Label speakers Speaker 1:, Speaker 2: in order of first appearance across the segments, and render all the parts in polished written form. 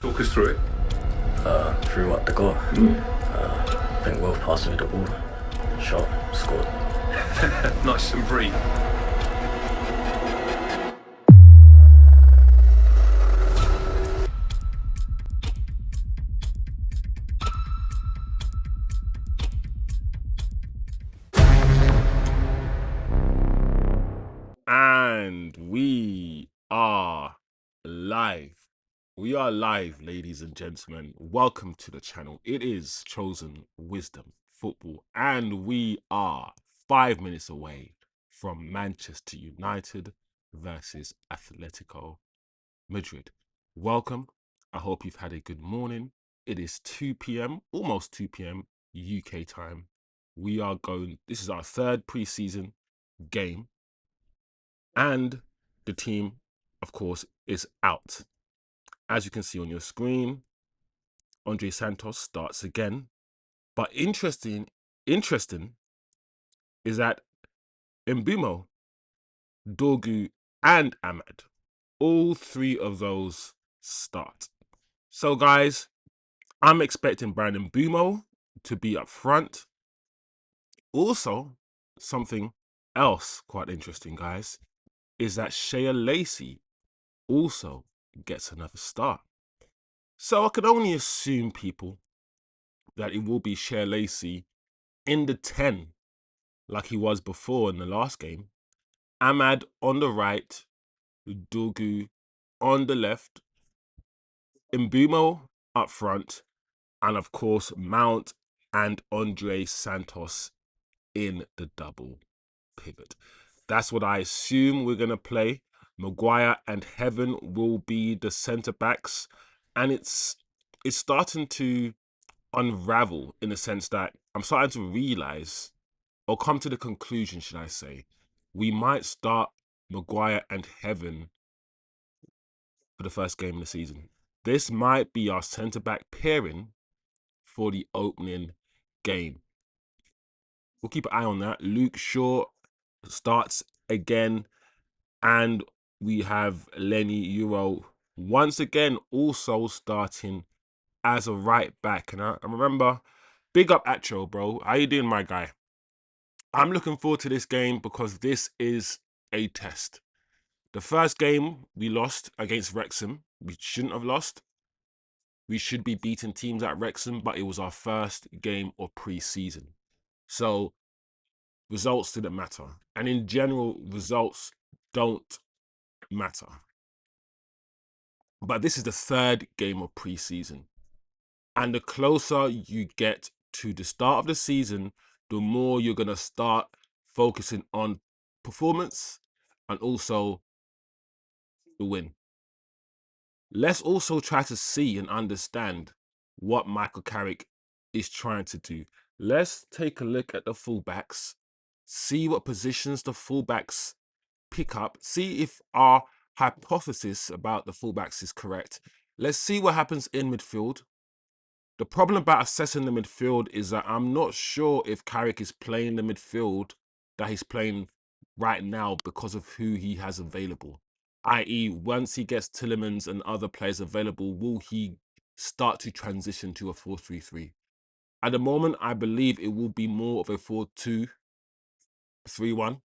Speaker 1: Talk us through it.
Speaker 2: Through what the goal. I think Will passed me the ball, shot, scored.
Speaker 1: Nice and brief.
Speaker 3: And we are live. We are live, ladies and gentlemen. Welcome to the channel. It is Chosen Wisdom Football, and we are 5 minutes away from Manchester United versus Atletico Madrid. Welcome. I hope you've had a good morning. It is 2 p.m., almost 2 p.m. UK time. This is our third preseason game. And the team, of course, is out. As you can see on your screen, Andre Santos starts again. But interesting is that Mbeumo, Dorgu, and Amad, all three of those start. So, guys, I'm expecting Bryan Mbeumo to be up front. Also, something else quite interesting, guys, is that Shea Lacey also gets another start. So I can only assume, people, that it will be Shea Lacey in the 10 like he was before in the last game. Amad on the right, Dorgu on the left, Mbeumo up front, and of course Mount and Andre Santos in the double pivot. That's what I assume we're going to play. Maguire and Heaven will be the centre backs, and it's starting to unravel in the sense that I'm starting to realize, or come to the conclusion, should I say, we might start Maguire and Heaven for the first game of the season. This might be our centre back pairing for the opening game. We'll keep an eye on that. Luke Shaw starts again, and we have Lenny Euro once again also starting as a right back. And I remember, big up Acho, bro. How you doing, my guy? I'm looking forward to this game because this is a test. The first game we lost against Wrexham, we shouldn't have lost. We should be beating teams at Wrexham, but it was our first game of pre-season. So results didn't matter. And in general, results don't matter. But this is the third game of pre-season. And the closer you get to the start of the season, the more you're going to start focusing on performance and also the win. Let's also try to see and understand what Michael Carrick is trying to do. Let's take a look at the fullbacks, see what positions the fullbacks pick up, see if our hypothesis about the fullbacks is correct. Let's see what happens in midfield. The problem about assessing the midfield is that I'm not sure if Carrick is playing the midfield that he's playing right now because of who he has available. I.e., once he gets Tielemans and other players available, will he start to transition to a 4-3-3? At the moment, I believe it will be more of a 4-2-3-1.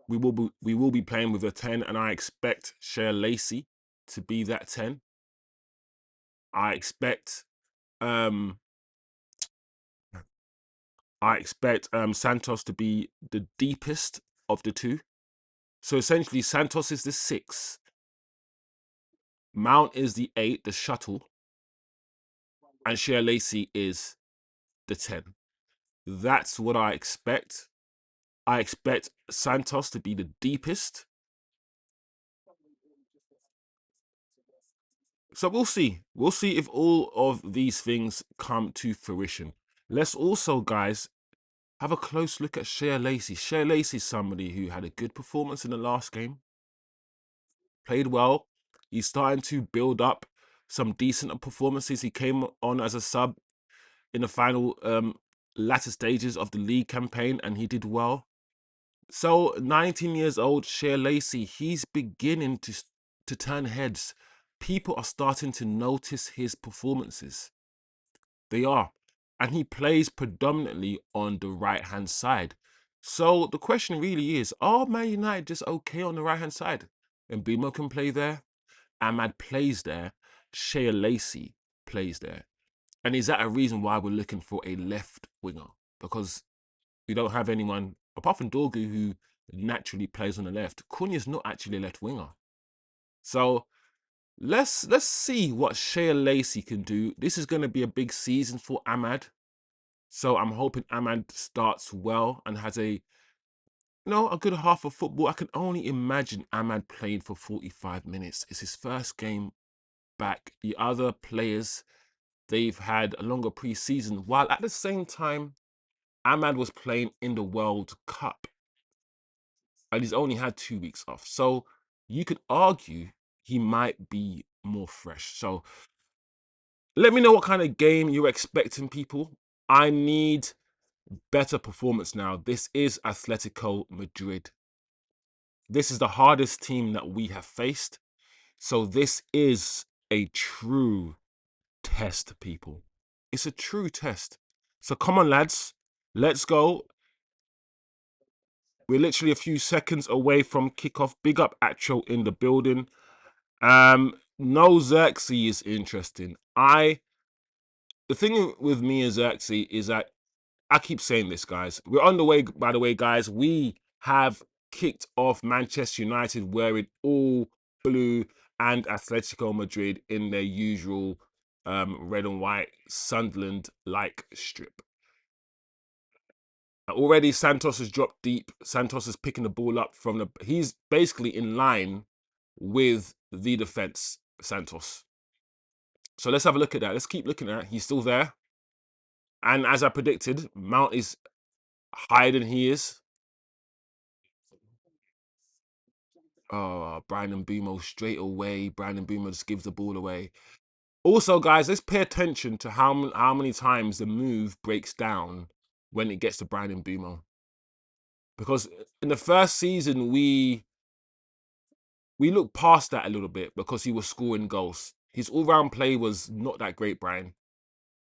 Speaker 3: We will be playing with a 10, and I expect Shea Lacey to be that 10. I expect Santos to be the deepest of the two. So essentially, Santos is the 6. Mount is the 8, the shuttle. And Shea Lacey is the 10. That's what I expect. I expect Santos to be the deepest. So we'll see. We'll see if all of these things come to fruition. Let's also, guys, have a close look at Shea Lacey. Shea Lacey is somebody who had a good performance in the last game. Played well. He's starting to build up some decent performances. He came on as a sub in the final latter stages of the league campaign, and he did well. So 19 years old, Shea Lacey, he's beginning to turn heads. people are starting to notice his performances. They are. And he plays predominantly on the right-hand side. So the question really is, are Man United just okay on the right-hand side? Mbeumo can play there. Amad plays there. Shea Lacey plays there. And is that a reason why we're looking for a left winger? Because we don't have anyone, apart from Dorgu, who naturally plays on the left. Cunha's not actually a left winger. So let's see what Shea Lacey can do. This is going to be a big season for Amad. So I'm hoping Amad starts well and has a good half of football. I can only imagine Amad playing for 45 minutes. It's his first game back. The other players, they've had a longer pre-season, while at the same time, Amad was playing in the World Cup. And he's only had 2 weeks off. So you could argue he might be more fresh. So let me know what kind of game you're expecting, people. I need better performance now. This is Atletico Madrid. This is the hardest team that we have faced. So this is a true test, people. It's a true test. So come on, lads. Let's go. We're literally a few seconds away from kickoff. Big up Atcho in the building. No Xerxes is interesting. The thing with me and Xerxes is that I keep saying this, guys. We're on the way, by the way, guys. We have kicked off Manchester United wearing all blue and Atletico Madrid in their usual red and white Sunderland-like strip. Already, Santos has dropped deep. Santos is picking the ball up from the... He's basically in line with the defense, Santos. So let's have a look at that. Let's keep looking at it. He's still there. And as I predicted, Mount is higher than he is. Oh, Bryan Mbeumo straight away. Bryan Mbeumo just gives the ball away. Also, guys, let's pay attention to how many times the move breaks down when it gets to Bryan Mbeumo. Because in the first season, we looked past that a little bit because he was scoring goals. His all-round play was not that great, Brian.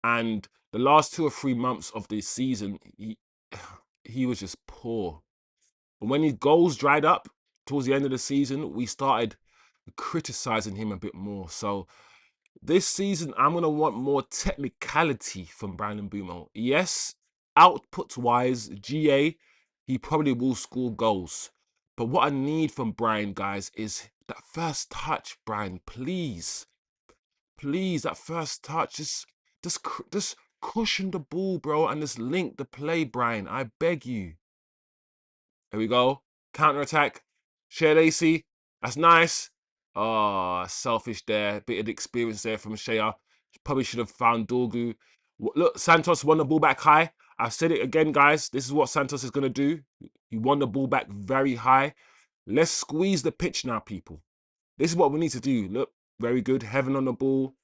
Speaker 3: And the last 2 or 3 months of the season, he was just poor. And when his goals dried up towards the end of the season, we started criticizing him a bit more. So this season, I'm going to want more technicality from Bryan Mbeumo. Yes, output-wise, GA, he probably will score goals. But what I need from Brian, guys, is that first touch, Brian. Please. Please, that first touch. Just cushion the ball, bro, and just link the play, Brian. I beg you. There we go. Counter-attack. Shea Lacey. That's nice. Oh, selfish there. Bit of experience there from Shea. Probably should have found Dorgu. Look, Santos won the ball back high. I've said it again, guys. This is what Santos is going to do. He won the ball back very high. Let's squeeze the pitch now, people. This is what we need to do. Look, very good. Heaven on the ball.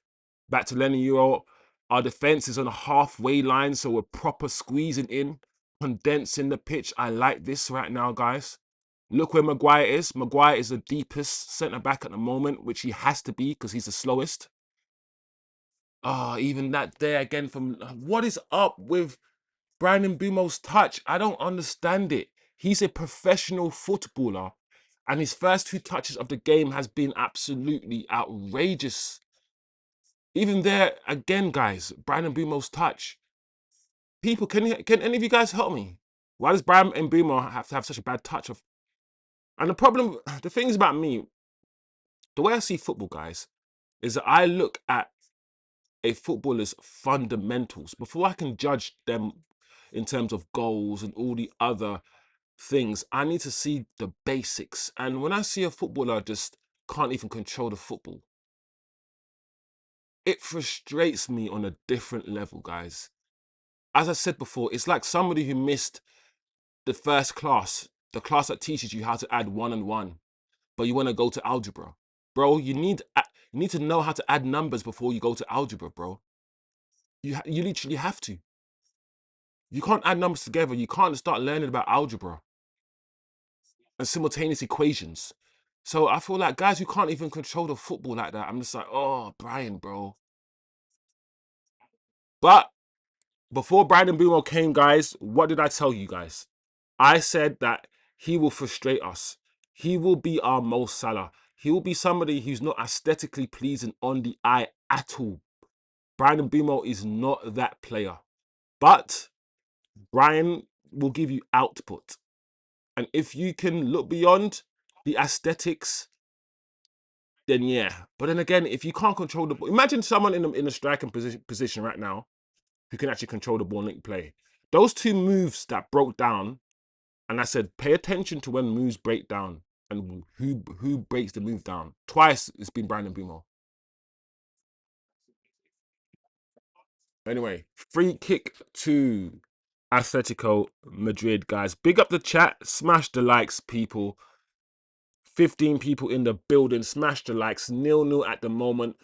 Speaker 3: Back to Lenny Euro. Our defense is on a halfway line, so we're proper squeezing in, condensing the pitch. I like this right now, guys. Look where Maguire is. Maguire is the deepest centre-back at the moment, which he has to be because he's the slowest. Ah, even that there again from... What is up with Bryan Mbeumo's touch? I don't understand it. He's a professional footballer, and his first 2 touches of the game has been absolutely outrageous. Even there, again, guys, Bryan Mbeumo's touch. People, can any of you guys help me? Why does Bryan Mbeumo have to have such a bad touch? And the thing is about me, the way I see football, guys, is that I look at a footballer's fundamentals before I can judge them in terms of goals and all the other things. I need to see the basics. And when I see a footballer just can't even control the football, it frustrates me on a different level, guys. As I said before, it's like somebody who missed the first class, the class that teaches you how to add 1 and 1, but you want to go to algebra. Bro, you need to know how to add numbers before you go to algebra, bro. You literally have to. You can't add numbers together. You can't start learning about algebra and simultaneous equations. So I feel like guys who can't even control the football like that, I'm just like, oh, Bryan, bro. But before Bryan Mbeumo came, guys, what did I tell you guys? I said that he will frustrate us. He will be our Mo Salah. He will be somebody who's not aesthetically pleasing on the eye at all. Bryan Mbeumo is not that player. But Bryan will give you output. And if you can look beyond the aesthetics, then yeah. But then again, if you can't control the ball, imagine someone in a striking position right now who can actually control the ball and link play. Those two moves that broke down, and I said, pay attention to when moves break down and who breaks the move down. Twice it's been Bryan Mbeumo. Anyway, free kick to Atletico Madrid, guys. Big up the chat, smash the likes, people. 15 people in the building, smash the likes. 0-0 at the moment.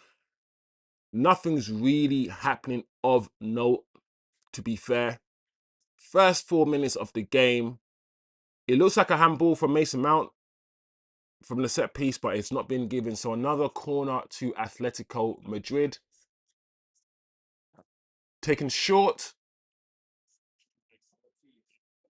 Speaker 3: Nothing's really happening of note, to be fair. First 4 minutes of the game, it looks like a handball from Mason Mount from the set piece, but it's not been given. So another corner to Atletico Madrid. Taken short.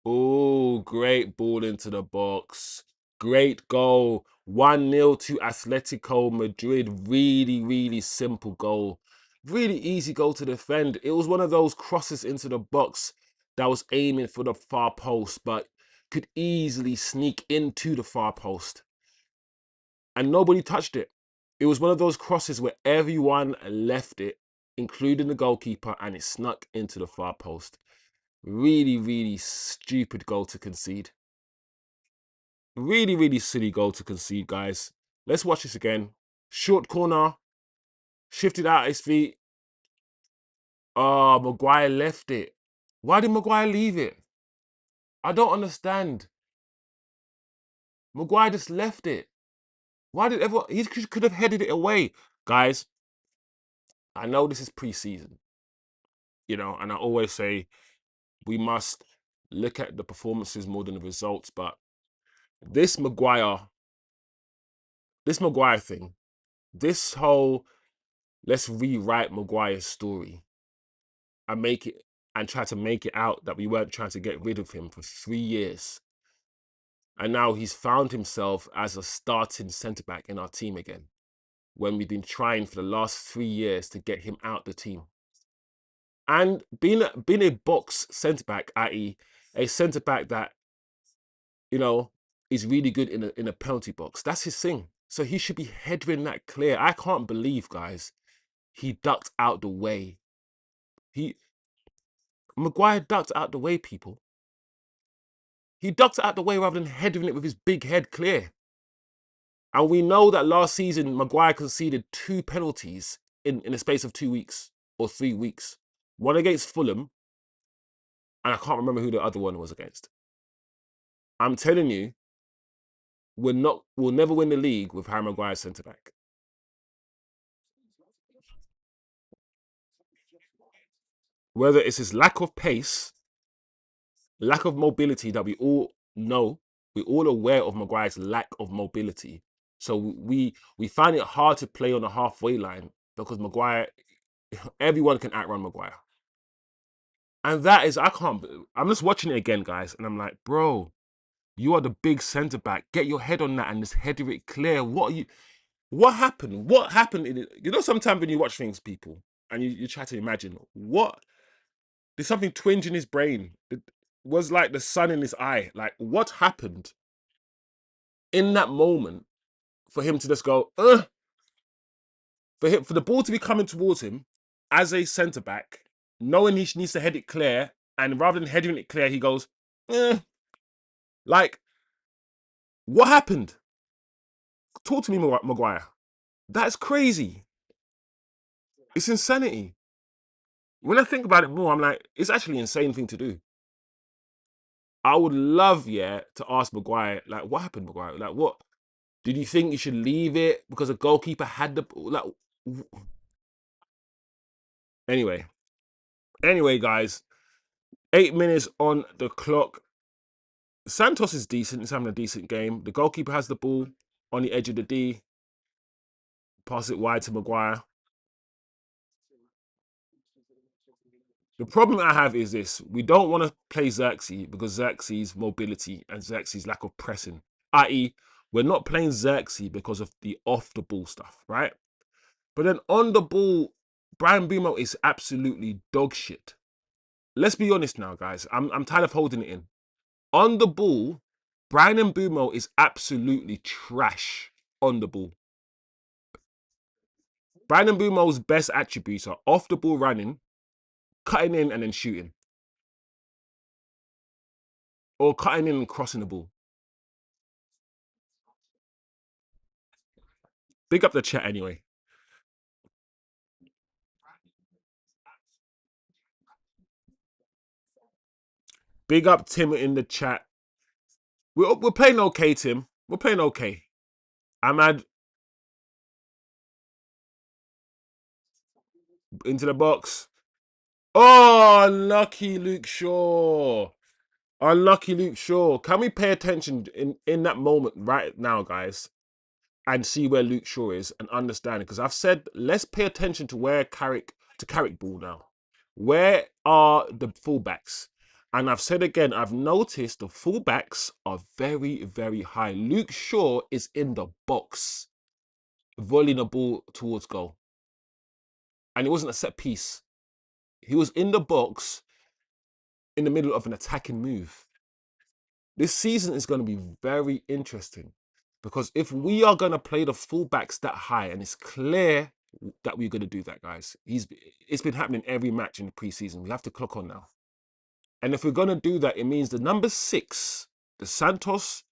Speaker 3: Oh, great ball into the box. Great goal. 1-0 to Atletico Madrid. Really, really simple goal. Really easy goal to defend. It was one of those crosses into the box that was aiming for the far post, but could easily sneak into the far post. And nobody touched it. It was one of those crosses where everyone left it, including the goalkeeper, and it snuck into the far post. Really, really stupid goal to concede. Really, really silly goal to concede, guys. Let's watch this again. Short corner. Shifted out his feet. Oh, Maguire left it. Why did Maguire leave it? I don't understand. Maguire just left it. Why did everyone... He could have headed it away. Guys, I know this is pre-season. You know, and I always say we must look at the performances more than the results. But this Maguire thing, this whole let's rewrite Maguire's story and make it and try to make it out that we weren't trying to get rid of him for 3 years. And now he's found himself as a starting centre-back in our team again, when we've been trying for the last 3 years to get him out the team. And being a box centre-back, i.e. a centre-back that, you know, is really good in a penalty box, that's his thing. So he should be headering that clear. I can't believe, guys, he ducked out the way. Maguire ducked out the way, people. He ducked out the way rather than heading it with his big head clear. And we know that last season, Maguire conceded 2 penalties in the space of 2 weeks or 3 weeks. One against Fulham, and I can't remember who the other one was against. I'm telling you, we'll never win the league with Harry Maguire centre-back. Whether it's his lack of pace, lack of mobility that we all know, we're all aware of Maguire's lack of mobility. So we find it hard to play on the halfway line because Maguire, everyone can outrun Maguire. And that is, I'm just watching it again, guys, and I'm like, bro, you are the big centre back. Get your head on that and just header it clear. What happened? What happened in it? You know, sometimes when you watch things, people, and you try to imagine, did something twinge in his brain? It was like the sun in his eye. Like, what happened in that moment for him to just go, for the ball to be coming towards him as a centre back, knowing he needs to head it clear, and rather than heading it clear, he goes, like, what happened? Talk to me, Maguire. That's crazy. It's insanity. When I think about it more, I'm like, it's actually an insane thing to do. I would love, to ask Maguire, like, what happened, Maguire? Like, what? Did you think you should leave it because a goalkeeper had the... Like, Anyway, guys, 8 minutes on the clock. Santos is decent. He's having a decent game. The goalkeeper has the ball. on the edge of the D. Pass it wide to Maguire. The problem I have is this. We don't want to play Xerxes because Xerxes' mobility and Xerxes' lack of pressing. I.e., we're not playing Xerxes because of the off-the-ball stuff, right? But then on the ball, Bryan Mbeumo is absolutely dog shit. Let's be honest now, guys. I'm tired of holding it in. On the ball, Bryan Mbeumo is absolutely trash on the ball. Bryan Mbeumo's best attributes are off the ball running, cutting in and then shooting. Or cutting in and crossing the ball. Big up the chat anyway. Big up Tim in the chat. We're playing okay, Tim. We're playing okay. Amad into the box. Oh, unlucky Luke Shaw. Unlucky Luke Shaw. Can we pay attention in that moment right now, guys, and see where Luke Shaw is and understand it? Because I've said, let's pay attention to where Carrick ball now. Where are the fullbacks? And I've said again, I've noticed the fullbacks are very, very high. Luke Shaw is in the box, volleying the ball towards goal. And it wasn't a set piece. He was in the box in the middle of an attacking move. This season is going to be very interesting because if we are going to play the fullbacks that high, and it's clear that we're going to do that, guys. It's been happening every match in the preseason. We have to clock on now. And if we're going to do that, it means the number 6, the Santos,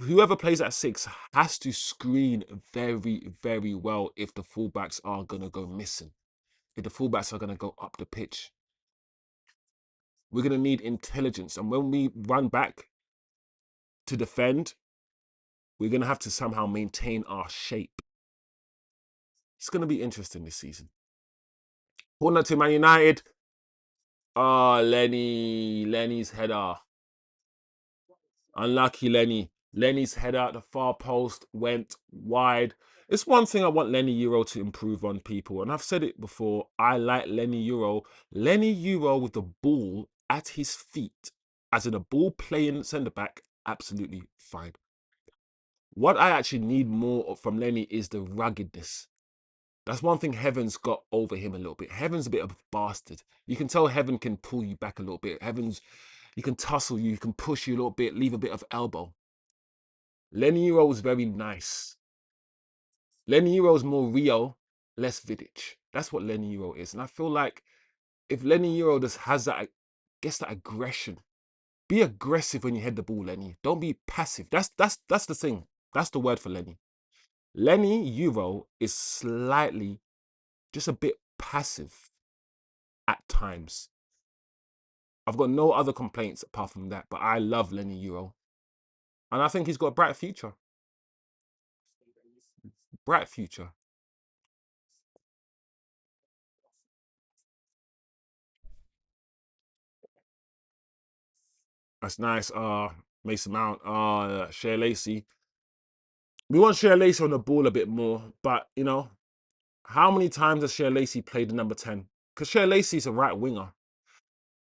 Speaker 3: whoever plays at 6 has to screen very, very well if the fullbacks are going to go missing. If the fullbacks are going to go up the pitch. We're going to need intelligence. And when we run back to defend, we're going to have to somehow maintain our shape. It's going to be interesting this season. Corner to Man United. Ah, Lenny's header. Unlucky Lenny. Lenny's header at the far post went wide. It's one thing I want Lenny Euro to improve on, people. And I've said it before. I like Lenny Euro. Lenny Euro with the ball at his feet, as in a ball playing centre-back, absolutely fine. What I actually need more from Lenny is the ruggedness. That's one thing Heaven's got over him a little bit. Heaven's a bit of a bastard. You can tell Heaven can pull you back a little bit. He can tussle you, he can push you a little bit, leave a bit of elbow. Lenny Euro is very nice. Lenny Euro is more Rio, less Vidic. That's what Lenny Euro is. And I feel like if Lenny Euro just has that, that aggression. Be aggressive when you head the ball, Lenny. Don't be passive. That's the thing. That's the word for Lenny. Lenny Euro is slightly, just a bit passive at times. I've got no other complaints apart from that, but I love Lenny Euro. And I think he's got a bright future. Bright future. That's nice. Mason Mount. Shea Lacey. We want Shea Lacey on the ball a bit more, but you know, how many times has Shea Lacey played the number 10? Because Shea Lacey's a right winger.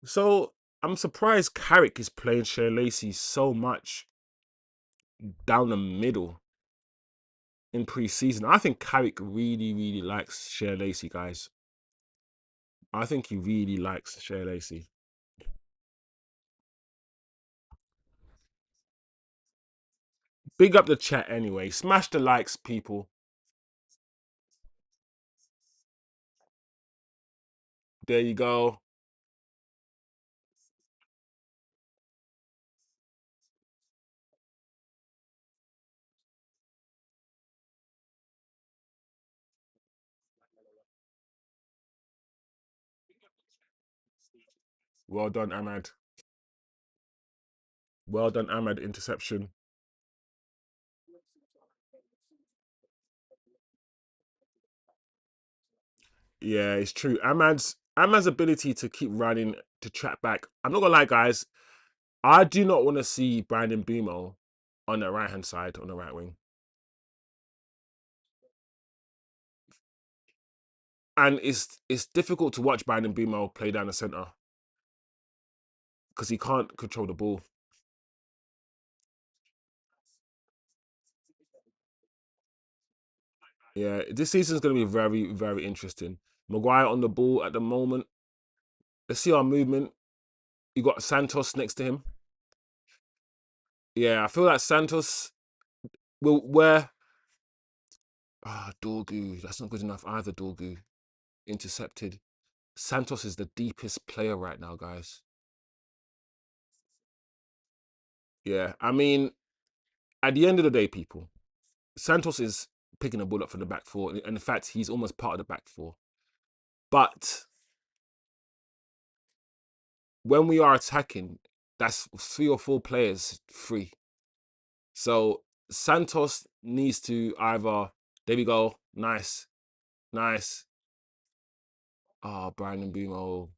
Speaker 3: So I'm surprised Carrick is playing Shea Lacey so much down the middle in pre-season. I think Carrick really, really likes Shea Lacey, guys. I think he really likes Shea Lacey. Big up the chat anyway. Smash the likes, people. There you go. Well done, Amad. Well done, Amad. Interception. Yeah, it's true. Amad's ability to keep running, to track back. I'm not gonna lie, guys. I do not want to see Bryan Mbeumo on the right-hand side, on the right wing. And it's difficult to watch Bryan Mbeumo play down the centre because he can't control the ball. Yeah, this season's going to be very, very interesting. Maguire on the ball at the moment. Let's see our movement. You got Santos next to him. Yeah, I feel like Santos will where Dorgu. That's not good enough either. Dorgu intercepted. Santos is the deepest player right now, guys. Yeah, I mean, at the end of the day, people, Santos is picking the ball up from the back four, and in fact, he's almost part of the back four. But when we are attacking, that's 3 or 4 players free. So Santos needs to either, there we go, nice, nice. Bryan Mbeumo.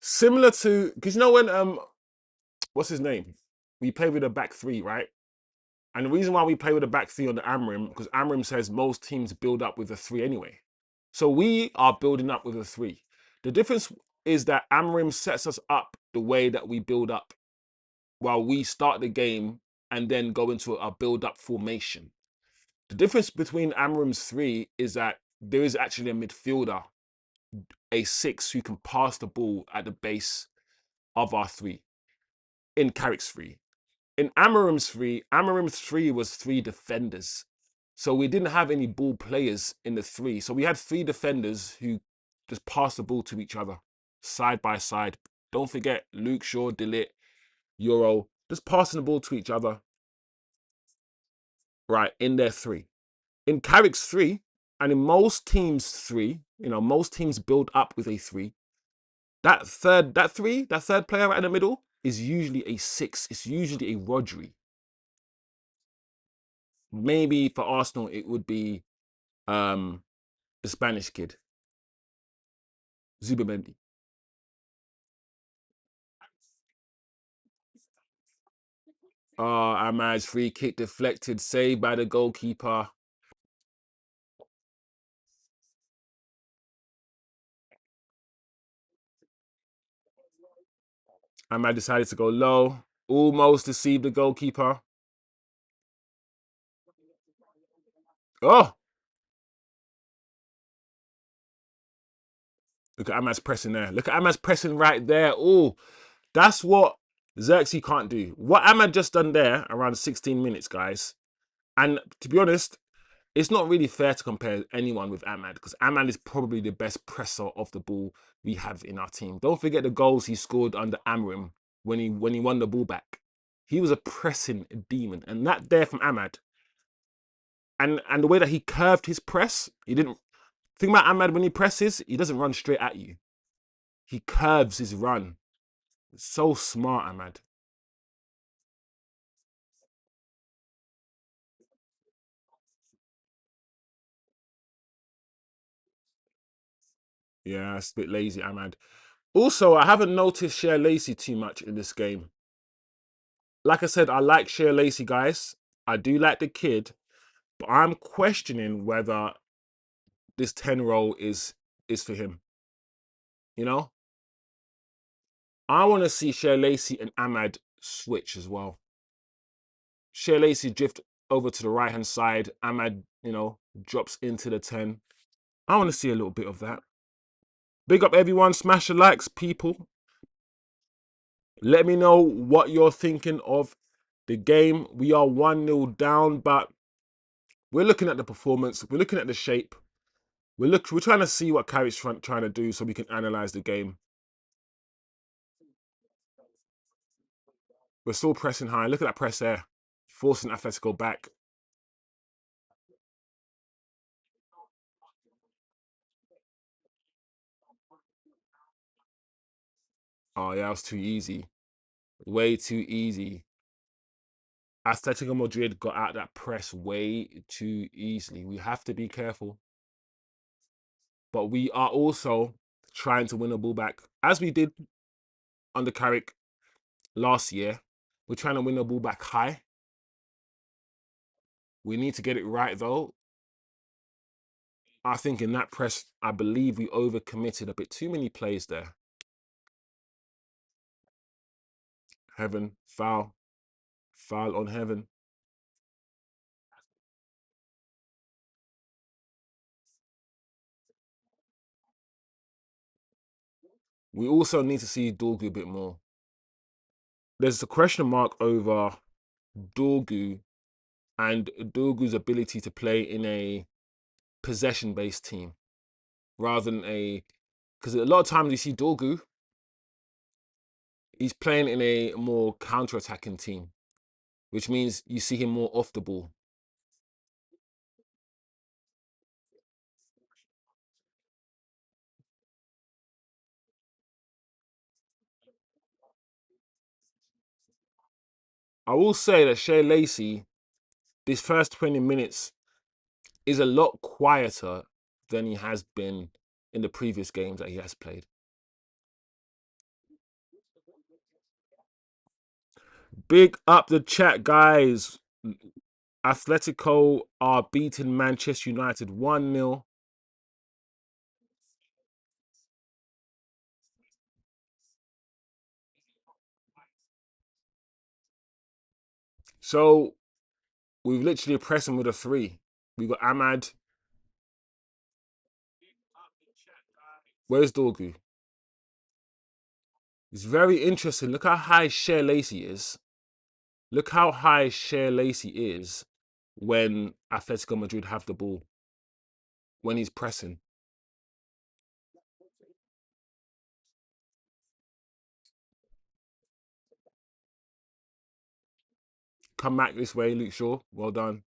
Speaker 3: Similar to, because you know when, what's his name? We play with a back three, right? And the reason why we play with a back three on the Amrim, because Amrim says most teams build up with a 3 anyway. So we are building up with a 3. The difference is that Amrim sets us up the way that we build up while we start the game and then go into a build-up formation. The difference between Amrim's 3 is that there is actually a midfielder, a 6, who can pass the ball at the base of our 3 in Carrick's 3. In Amarim's 3 was 3 defenders. So we didn't have any ball players in the 3. So we had 3 defenders who just passed the ball to each other, side by side. Don't forget Luke Shaw, Delit, Euro, just passing the ball to each other. Right, in their 3. In Carrick's 3, and in most teams' 3, most teams build up with a 3. That third player right in the middle is usually a 6. It's usually a Rodri. Maybe for Arsenal, it would be the Spanish kid, Zubamendi. Amad's free kick deflected, saved by the goalkeeper. Amad decided to go low, almost deceived the goalkeeper. Oh! Look at Amad's pressing there. Look at Amad's pressing right there. Oh, that's what Xerxes can't do. What Amad just done there, around 16 minutes, guys. And to be honest, it's not really fair to compare anyone with Amad because Amad is probably the best presser of the ball we have in our team. Don't forget the goals he scored under Amrim when he won the ball back. He was a pressing demon, and that there from Amad. And the way that he curved his press, he didn't think about Amad when he presses, he doesn't run straight at you. He curves his run. So smart, Amad. Yeah, it's a bit lazy, Amad. Also, I haven't noticed Share Lacey too much in this game. Like I said, I like Share Lacey, guys. I do like the kid, but I'm questioning whether this 10 role is for him. You know? I want to see Share Lacey and Amad switch as well. Share Lacey drift over to the right-hand side. Amad, drops into the 10. I want to see a little bit of that. Big up everyone. Smash the likes, people. Let me know what you're thinking of the game. We are 1-0 down, but we're looking at the performance. We're looking at the shape. We're trying to see what Carrick's trying to do so we can analyze the game. We're still pressing high. Look at that press there. Forcing Atletico back. Oh, yeah, that was too easy. Way too easy. Atletico Madrid got out that press way too easily. We have to be careful. But we are also trying to win the ball back, as we did under Carrick last year. We're trying to win the ball back high. We need to get it right, though. I think in that press, I believe we overcommitted a bit too many plays there. Heaven, foul. Foul on Heaven. We also need to see Dorgu a bit more. There's a question mark over Dorgu and Dorgu's ability to play in a possession-based team rather than because a lot of times you see Dorgu, he's playing in a more counter-attacking team, which means you see him more off the ball. I will say that Shea Lacey, this first 20 minutes, is a lot quieter than he has been in the previous games that he has played. Big up the chat, guys. Atletico are beating Manchester United 1-0. So we've literally pressed him with a 3. We got Amad. Where's Dorgu? It's very interesting. Look how high Shea Lacey is. Look how high Shea Lacey is when Atletico Madrid have the ball, when he's pressing. Come back this way, Luke Shaw. Well done.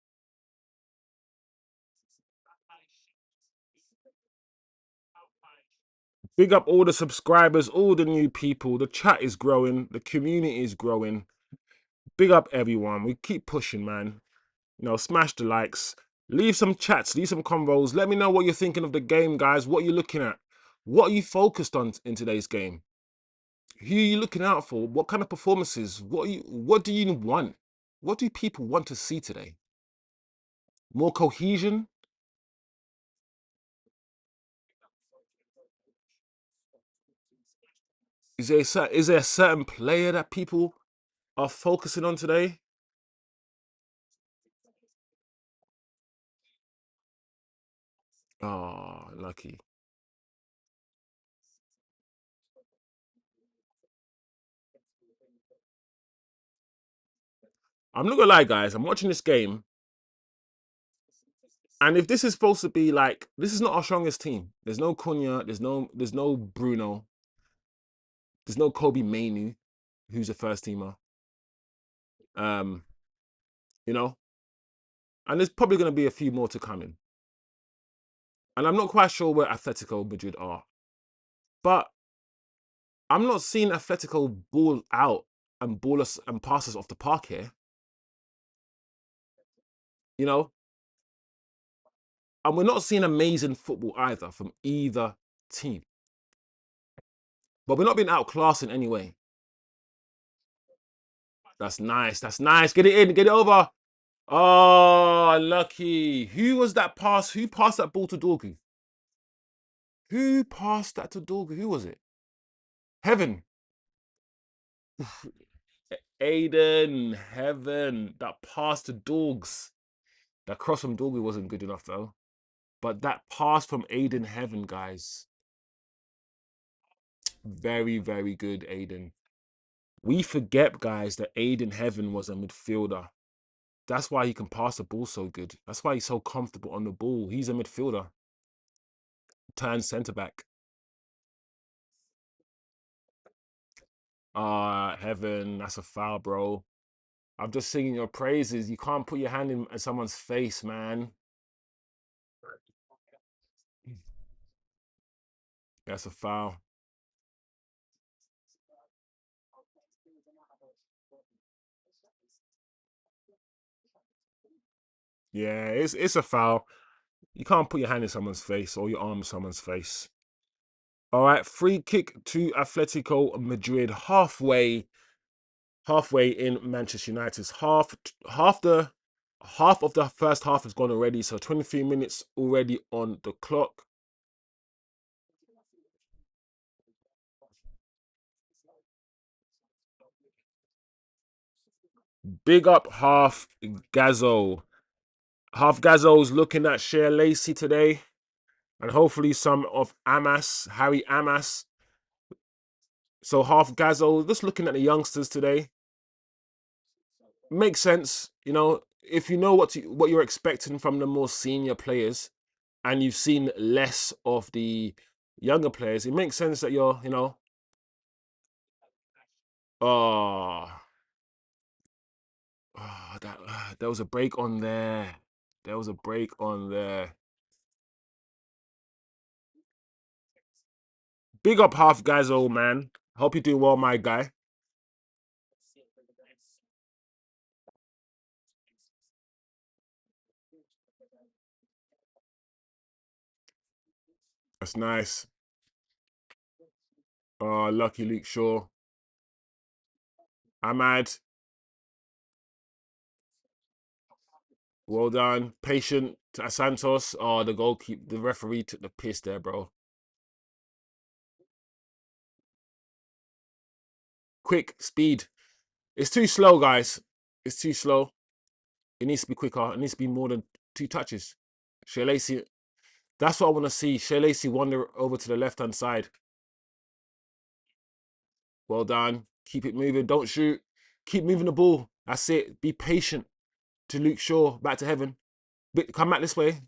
Speaker 3: Big up all the subscribers, all the new people. The chat is growing. The community is growing. Big up everyone. We keep pushing, man. You know, smash the likes. Leave some chats. Leave some convos. Let me know what you're thinking of the game, guys. What you're looking at. What are you focused on in today's game? Who are you looking out for? What kind of performances? What do you want? What do people want to see today? More cohesion? Is there a certain player that people are focusing on today? Oh, lucky. I'm not gonna lie, guys. I'm watching this game, and if this is supposed to be like, this is not our strongest team. There's no Cunha. There's no Bruno. There's no Kobe Mainu, who's a first teamer. Um, you know, and there's probably gonna be a few more to come in. And I'm not quite sure where Atletico Madrid are, but I'm not seeing Atletico ball out and ball us and pass us off the park here. You know, and we're not seeing amazing football either from either team. But we're not being outclassed in any way. That's nice. That's nice. Get it in. Get it over. Oh, lucky. Who was that pass? Who passed that ball to Dorgu? Who passed that to Dorgu? Who was it? Heaven. Aiden. Heaven. That pass to Dorgs. That cross from Dorgu wasn't good enough, though. But that pass from Aiden Heaven, guys. Very, very good, Aiden. We forget, guys, that Aiden Heaven was a midfielder. That's why he can pass the ball so good. That's why he's so comfortable on the ball. He's a midfielder. Turn centre back. Heaven, that's a foul, bro. I'm just singing your praises. You can't put your hand in someone's face, man. That's a foul. Yeah, it's a foul. You can't put your hand in someone's face or your arm in someone's face. All right, free kick to Atletico Madrid. Halfway halfway in Manchester United's half of the first half has gone already, so 23 minutes already on the clock. Big up half Gazzo. Half Gazzo's looking at Shea Lacey today, and hopefully some of Harry Amas. So half Gazzo, just looking at the youngsters today. Makes sense, you know, if you know what you're expecting from the more senior players, and you've seen less of the younger players, it makes sense that you're, you know, oh, there was a break on there. There was a break on there. Big up half guys, old man. Hope you're doing well, my guy. That's nice. Oh, lucky Luke Shaw. Amad. Well done. Patient Santos. Oh, the goalkeeper, the referee took the piss there, bro. Quick, speed. It's too slow, guys. It's too slow. It needs to be quicker. It needs to be more than 2 touches. Shea Lacey, that's what I want to see. Shea Lacey wander over to the left-hand side. Well done. Keep it moving. Don't shoot. Keep moving the ball. That's it. Be patient. To Luke Shaw. Back to heaven. Come back this way.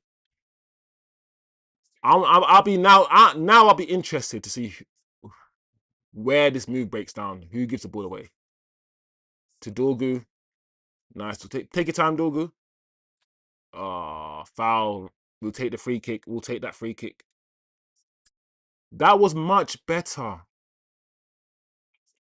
Speaker 3: I'll be now. Now I'll be interested to see where this move breaks down. Who gives the ball away? To Dorgu. Nice. Take your time, Dorgu. Foul. We'll take the free kick. We'll take that free kick. That was much better.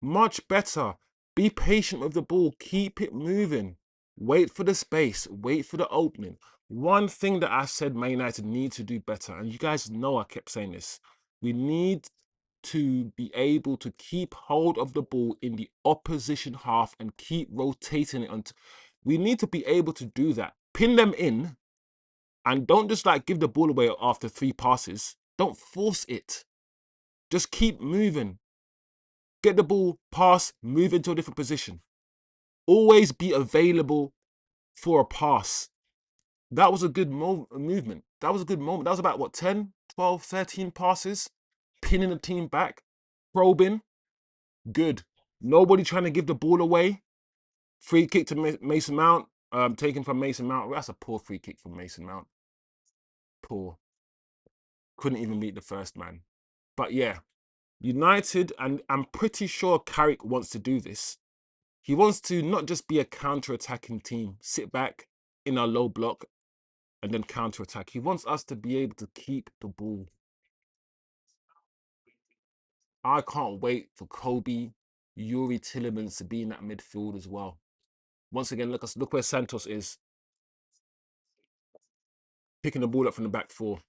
Speaker 3: Much better. Be patient with the ball. Keep it moving. Wait for the space. Wait for the opening. One thing that I said Man United need to do better, and you guys know I kept saying this, we need to be able to keep hold of the ball in the opposition half and keep rotating it. Until we need to be able to do that. Pin them in, and don't just like give the ball away after 3 passes. Don't force it. Just keep moving. Get the ball, pass, move into a different position. Always be available for a pass. That was a good movement. That was a good moment. That was about, what, 10, 12, 13 passes? Pinning the team back, probing. Good. Nobody trying to give the ball away. Free kick to Mason Mount. Taken from Mason Mount. That's a poor free kick from Mason Mount. Poor. Couldn't even beat the first man. But yeah, United, and I'm pretty sure Carrick wants to do this. He wants to not just be a counter-attacking team, sit back in our low block and then counter-attack. He wants us to be able to keep the ball. I can't wait for Kobe, Yuri Tillemans to be in that midfield as well. Once again, look where Santos is. Picking the ball up from the back 4.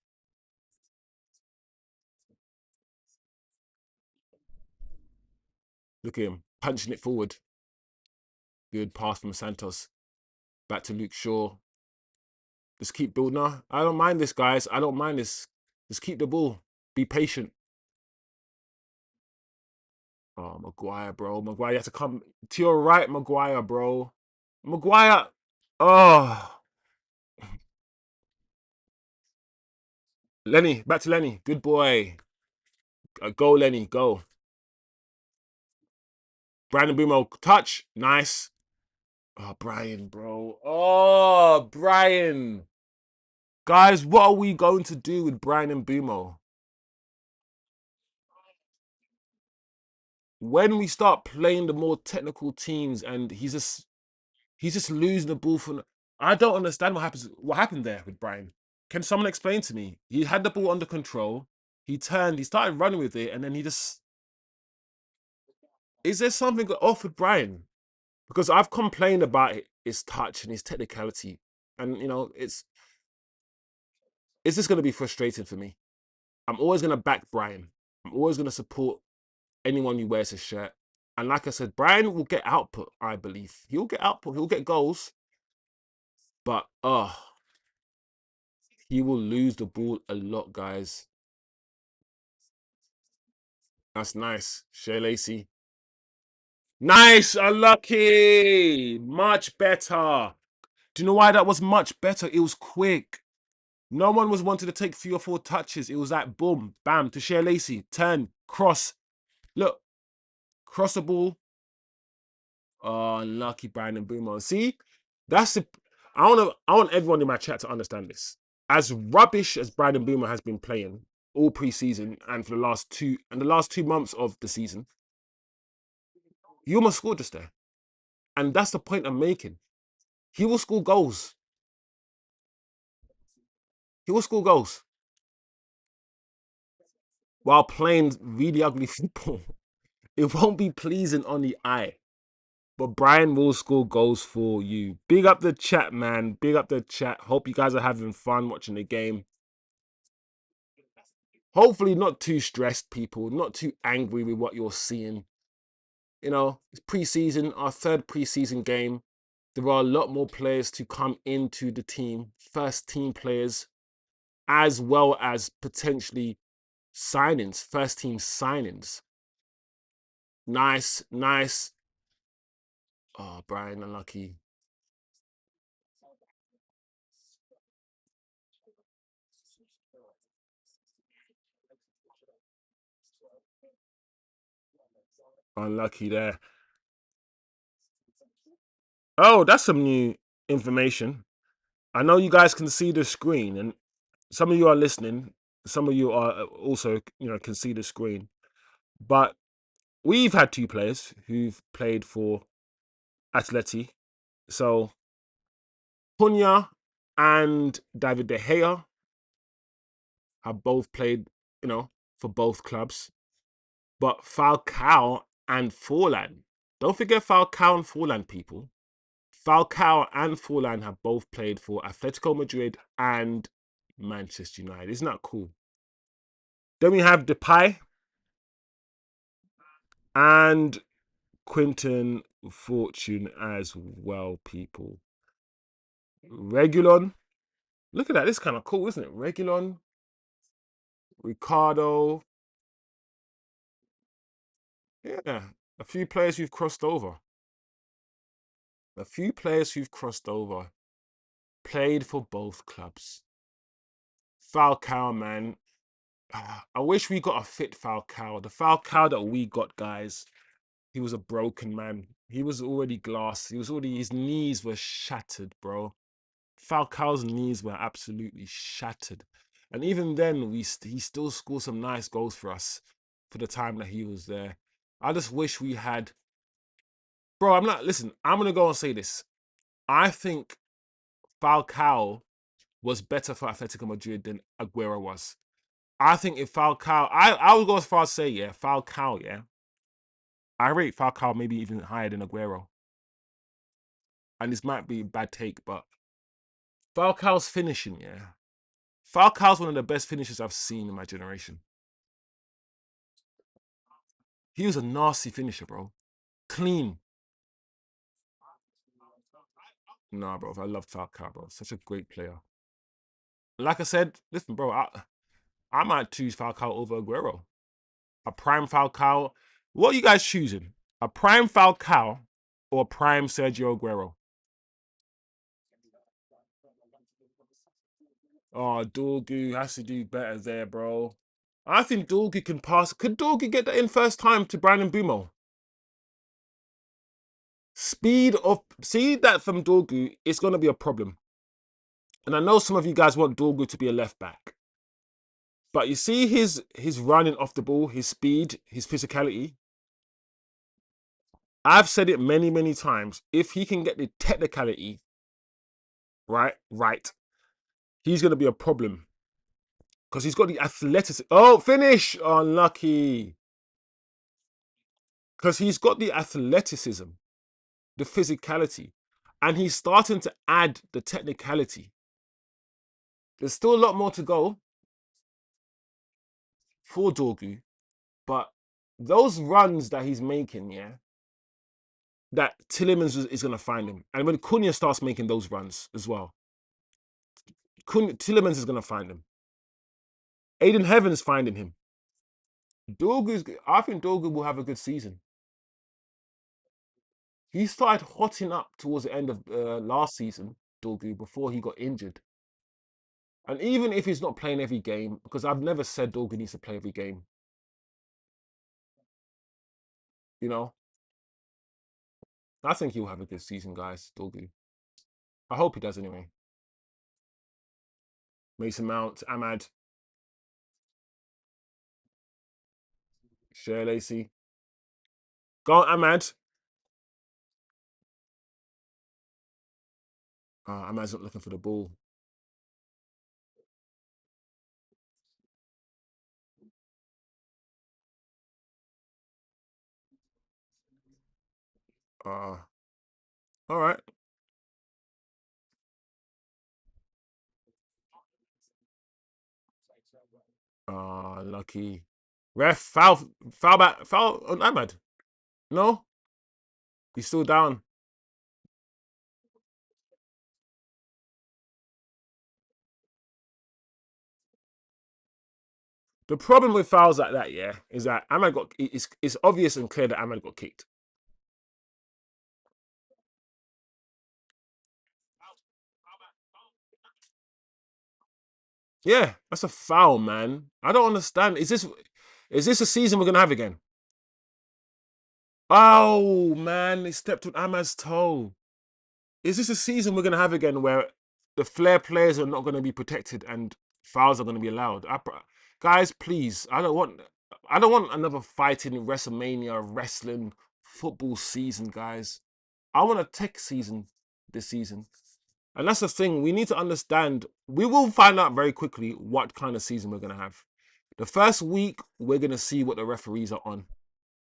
Speaker 3: Look at him, punching it forward. Good pass from Santos. Back to Luke Shaw. Just keep building. No, I don't mind this, guys. I don't mind this. Just keep the ball. Be patient. Oh, Maguire, bro. Maguire, you have to come to your right, Maguire, bro. Maguire. Oh. Lenny, back to Lenny. Good boy. Go, Lenny, go. Bryan Mbeumo, touch. Nice. Oh, Bryan, bro. Oh, Bryan. Guys, what are we going to do with Bryan Mbeumo? When we start playing the more technical teams and he's just losing the ball from... I don't understand what happened there with Bryan. Can someone explain to me? He had the ball under control. He turned, he started running with it, and then he just... Is there something off with Bryan? Because I've complained about his touch and his technicality. And, you know, it's just going to be frustrating for me. I'm always going to back Bryan. I'm always going to support anyone who wears his shirt. And like I said, Bryan will get output, I believe. He'll get output, he'll get goals. But he will lose the ball a lot, guys. That's nice. Shea Lacey. Nice, unlucky. Much better. Do you know why that was much better? It was quick. No one was wanting to take 3 or 4 touches. It was like boom, bam, to Shea Lacey. Turn, cross. Look, cross the ball. Oh, unlucky Bryan Mbeumo. See, that's the. I want everyone in my chat to understand this. As rubbish as Bryan Mbeumo has been playing all preseason and for the last 2 months of the season, he almost scored just there. And that's the point I'm making. He will score goals. He will score goals while playing really ugly football. It won't be pleasing on the eye. But Bryan will score goals for you. Big up the chat, man. Big up the chat. Hope you guys are having fun watching the game. Hopefully not too stressed, people. Not too angry with what you're seeing. You know, it's preseason, our 3rd preseason game. There are a lot more players to come into the team. First team players, as well as potentially signings. First team signings. Nice, nice. Oh, Bryan, unlucky. Unlucky there. Oh, that's some new information. I know you guys can see the screen, and some of you are listening. Some of you are also, can see the screen. But we've had 2 players who've played for Atleti. So Cunha and David De Gea have both played, for both clubs. But Falcao and Forlan, don't forget Falcao and Forlan, people. Falcao and Forlan have both played for Atletico Madrid and Manchester United. Isn't that cool? Then we have Depay and Quinton Fortune as well, people. Regulon. Look at that. This is kind of cool, isn't it? Regulon, Ricardo. Yeah, a few players who've crossed over. A few players who've crossed over. Played for both clubs. Falcao, man. I wish we got a fit Falcao. The Falcao that we got, guys, he was a broken man. He was already glass. His knees were shattered, bro. Falcao's knees were absolutely shattered. And even then, he still scored some nice goals for us for the time that he was there. I just wish we had... Bro, I'm going to go and say this. I think Falcao was better for Atletico Madrid than Aguero was. I think if Falcao... I would go as far as say, yeah, Falcao, yeah. I rate Falcao maybe even higher than Aguero. And this might be a bad take, but Falcao's finishing, yeah. Falcao's one of the best finishers I've seen in my generation. He was a nasty finisher, bro. Clean. Nah, bro. I love Falcao, bro. Such a great player. Like I said, listen, bro. I might choose Falcao over Aguero. A prime Falcao. What are you guys choosing? A prime Falcao or a prime Sergio Aguero? Oh, Dorgu has to do better there, bro. I think Dorgu can pass. Could Dorgu get that in first time to Bryan Mbeumo? Speed of... See that from Dorgu, it's going to be a problem. And I know some of you guys want Dorgu to be a left back. But you see his running off the ball, his speed, his physicality. I've said it many, many times. If he can get the technicality right, he's going to be a problem. Because he's got the athleticism. Oh, finish! Unlucky. Because he's got the athleticism, the physicality. And he's starting to add the technicality. There's still a lot more to go for Dorgu. But those runs that he's making, yeah, that Tillemans is going to find him. And when Cunha starts making those runs as well, Tillemans is going to find him. Aiden Heaven's finding him. I think Dorgu will have a good season. He started hotting up towards the end of last season, Dorgu, before he got injured. And even if he's not playing every game, because I've never said Dorgu needs to play every game, you know, I think he'll have a good season, guys, Dorgu. I hope he does anyway. Mason Mount, Amad, Share Lacey. Go on, Amad. Amad's not looking for the ball. All right. Lucky. Ref, foul on Ahmad. No, he's still down. The problem with fouls like that, yeah, is that Ahmad got. It's obvious and clear that Ahmad got kicked. Yeah, that's a foul, man. I don't understand. Is this a season we're gonna have again? Oh man, he stepped on Ahmad's toe. Is this a season we're gonna have again where the flair players are not gonna be protected and fouls are gonna be allowed? Guys, please, I don't want another fighting WrestleMania wrestling football season, guys. I want a tech season this season. And that's the thing, we need to understand, we will find out very quickly what kind of season we're gonna have. The first week, we're gonna see what the referees are on.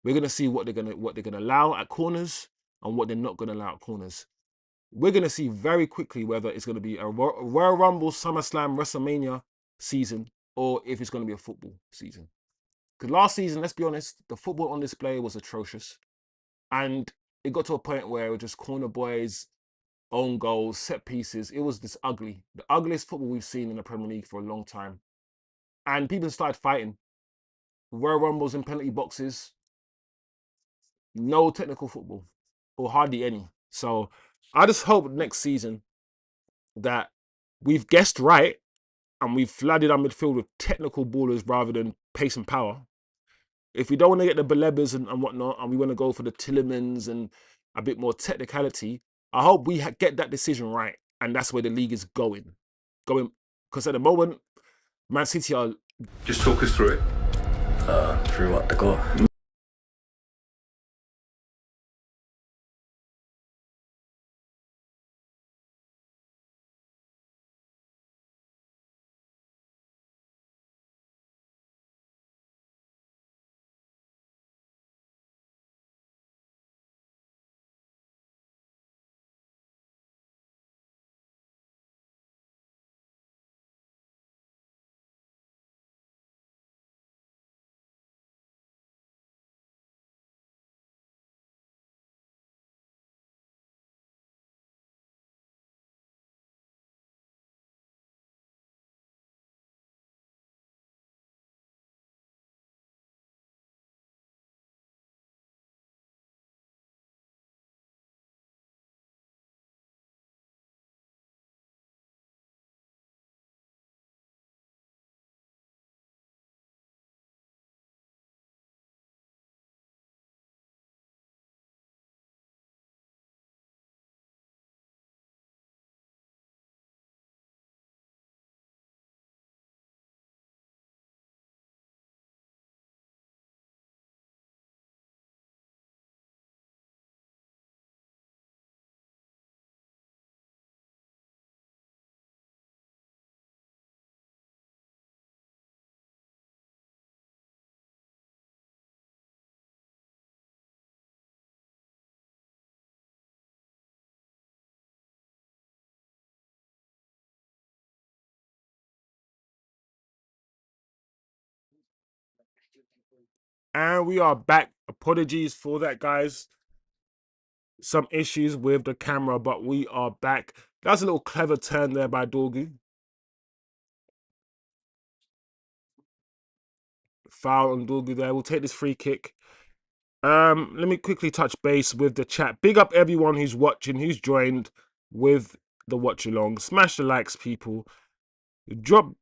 Speaker 3: We're gonna see what they're gonna allow at corners and what they're not gonna allow at corners. We're gonna see very quickly whether it's gonna be a Royal Rumble, SummerSlam, WrestleMania season, or if it's gonna be a football season. Because last season, let's be honest, the football on display was atrocious, and it got to a point where it was just corner boys, own goals, set pieces. It was this ugly, the ugliest football we've seen in the Premier League for a long time. And people started fighting. Royal Rumbles in penalty boxes, no technical football, or hardly any. So I just hope next season that we've guessed right and we've flooded our midfield with technical ballers rather than pace and power. If we don't want to get the Balebas and whatnot, and we want to go for the Tillemans and a bit more technicality, I hope we get that decision right, and that's where the league is going. Because at the moment, Man City are.
Speaker 1: Just talk us through it.
Speaker 2: Through what, the goal?
Speaker 3: And we are back. Apologies for that, guys. some issues with the camera, but we are back. That's a little clever turn there by Dorgu. Foul on Dorgu there. We'll take this free kick. Let me quickly touch base with the chat. Big up everyone who's watching, who's joined with the watch along. Smash the likes, people. Drop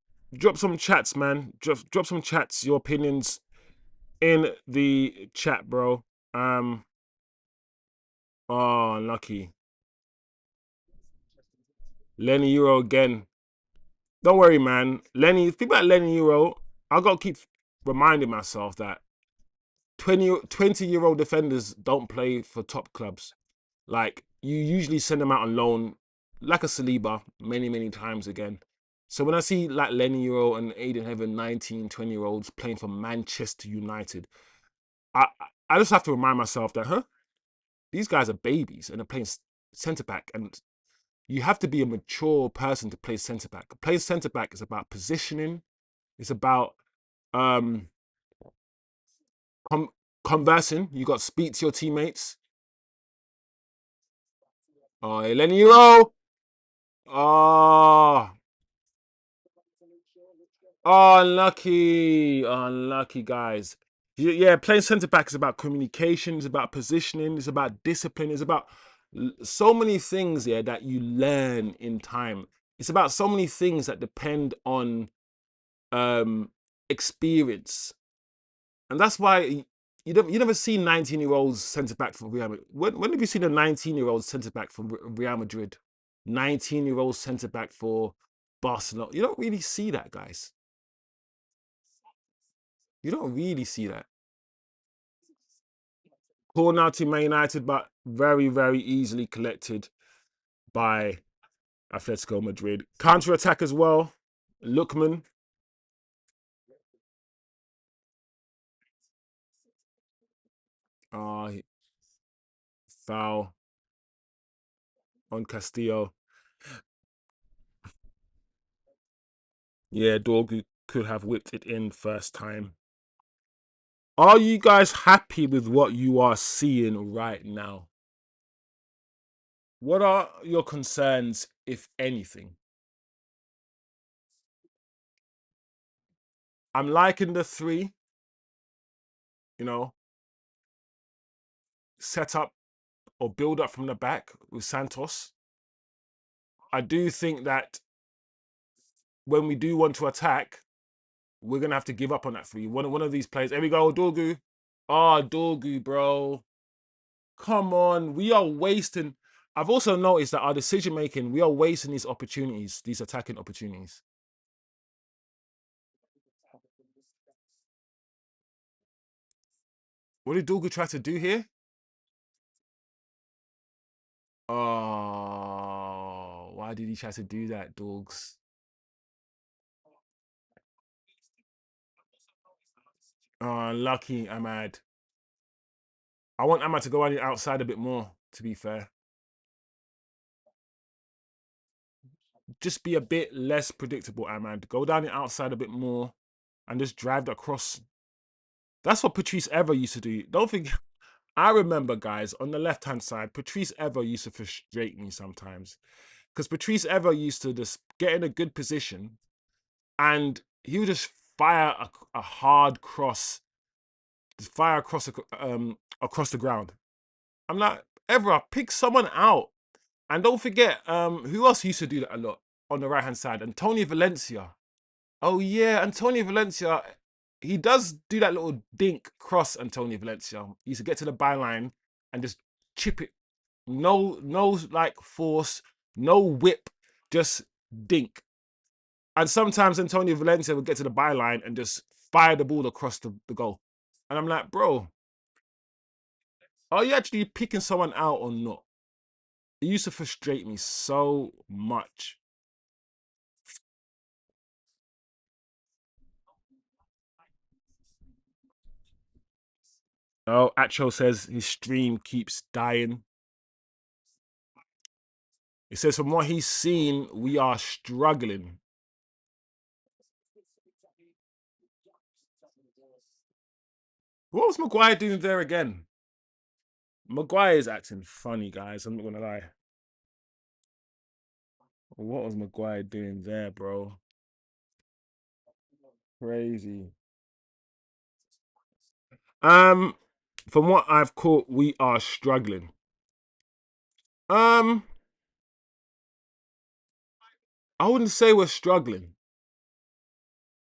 Speaker 3: some chats, man. Drop some chats, your opinions in the chat, bro. Oh, lucky. Lenny Euro again. Don't worry, man. Lenny, think about Lenny Euro. I gotta keep reminding myself that 20-year-old defenders don't play for top clubs. Like, you usually send them out on loan, like a Saliba, many times again. So when I see like Lenny Euro and Aiden Heaven, 19, 20-year-olds playing for Manchester United, I I just have to remind myself that, these guys are babies and they're playing centre back, and you have to be a mature person to play centre back. Playing centre back is about positioning. It's about um conversing. You got to speak to your teammates. Oh, Lenny Euro. Oh, unlucky guys. Yeah, playing centre back is about communication. It's about positioning. It's about discipline. It's about so many things, yeah, that you learn in time. It's about so many things that depend on experience, and that's why you never see 19-year-olds centre back for Real Madrid. When have you seen a 19-year-old centre back for Real Madrid? 19-year-old centre back for Barcelona. You don't really see that, guys. You don't really see that. Corner out to Man United, but very easily collected by Atletico Madrid. Counter attack as well. Lookman. Uh, Foul on Castillo. Yeah, Dorgu could have whipped it in first time. Are you guys happy with what you are seeing right now? What are your concerns, if anything? I'm liking the three, you know, set up or build up from the back with Santos. I do think that when we do want to attack, we're gonna have to give up on that three. One of these players. There we go, Dorgu. Oh, Dorgu, bro. Come on, we are wasting. I've also noticed that our decision making, we are wasting these opportunities, these attacking opportunities. What did Dorgu try to do here? Oh, why did he try to do that, dogs? Oh, lucky Amad. I want Amad to go on the outside a bit more, to be fair. Just be a bit less predictable, Amad. Go down the outside a bit more and just drive that across. That's what Patrice Ever used to do. Don't think. I remember, guys, on the left-hand side, Patrice Ever used to frustrate me sometimes. Because Patrice Ever used to just get in a good position and he would just fire a hard cross, just fire across the ground. I'm like, Ever, pick someone out. And don't forget, who else used to do that a lot on the right-hand side? Antonio Valencia. Oh yeah, Antonio Valencia. He does do that little dink cross, Antonio Valencia. He used to get to the byline and just chip it. No like force, no whip, just dink. And sometimes Antonio Valencia would get to the byline and just fire the ball across the goal. And I'm like, bro, are you actually picking someone out or not? It used to frustrate me so much. Oh, Acho says his stream keeps dying. It says from what he's seen, we are struggling. What was Maguire doing there again? Maguire is acting funny, guys. I'm not gonna lie. What was Maguire doing there, bro? Crazy. From what I've caught, we are struggling. I wouldn't say we're struggling.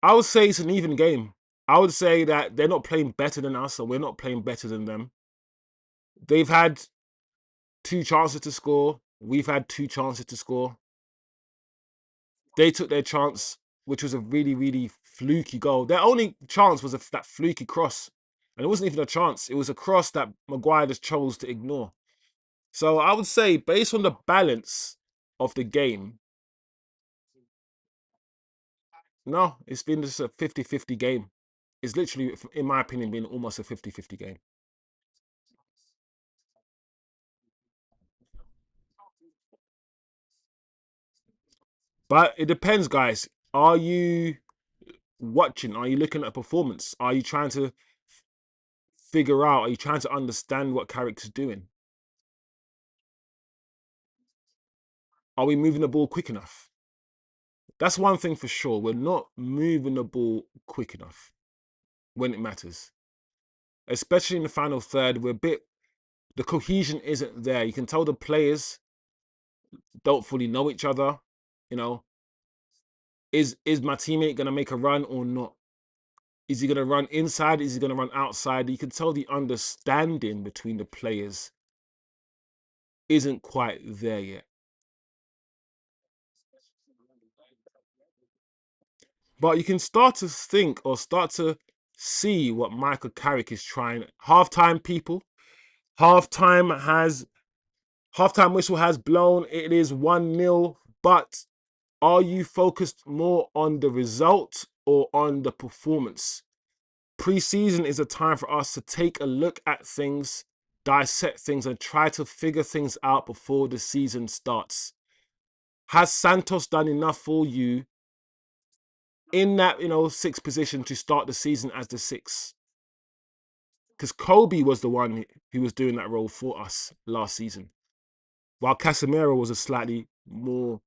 Speaker 3: I would say it's an even game. I would say that they're not playing better than us, or we're not playing better than them. They've had 2 chances to score. We've had 2 chances to score. They took their chance, which was a really, really fluky goal. Their only chance was that fluky cross. And it wasn't even a chance. It was a cross that Maguire just chose to ignore. So I would say, based on the balance of the game, no, it's been just a 50-50 game. It's literally, in my opinion, been almost a 50-50 game. But it depends, guys. Are you watching? Are you looking at performance? Are you trying to figure out? Are you trying to understand what Carrick's doing? Are we moving the ball quick enough? That's one thing for sure. We're not moving the ball quick enough when it matters. Especially in the final third, the cohesion isn't there. You can tell the players don't fully know each other. You know, is my teammate gonna make a run or not? Is he gonna run inside? Is he gonna run outside? You can tell the understanding between the players isn't quite there yet. But you can start to think or start to see what Michael Carrick is trying. Halftime, people. Halftime whistle has blown. It is 1-0. But are you focused more on the result or on the performance? Pre-season is a time for us to take a look at things, dissect things, and try to figure things out before the season starts. Has Santos done enough for you in that, 6th position to start the season as the 6th? Because Kobe was the one who was doing that role for us last season, while Casemiro was a slightly more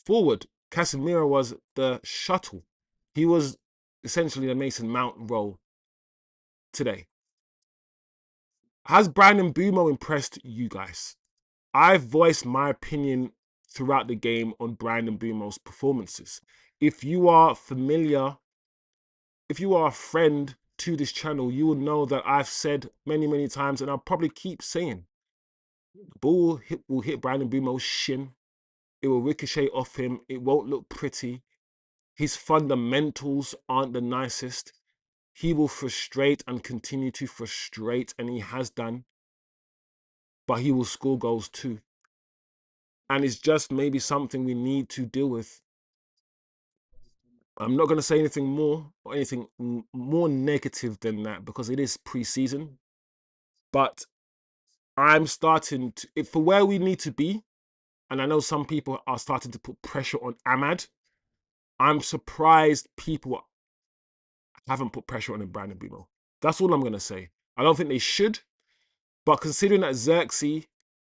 Speaker 3: forward. Casemiro was the shuttle. He was essentially the Mason Mount role today. Has Bryan Mbeumo impressed you guys? I've voiced my opinion throughout the game on Bryan Mbeumo's performances. If you are familiar, if you are a friend to this channel, you will know that I've said many, many times, and I'll probably keep saying, the ball will hit Bryan Mbeumo's shin. It will ricochet off him. It won't look pretty. His fundamentals aren't the nicest. He will frustrate and continue to frustrate, and he has done. But he will score goals too. And it's just maybe something we need to deal with. I'm not going to say anything more or anything more negative than that because it is pre-season. But I'm starting to, for where we need to be, and I know some people are starting to put pressure on Amad. I'm surprised people haven't put pressure on Bryan Mbeumo. That's all I'm going to say. I don't think they should. But considering that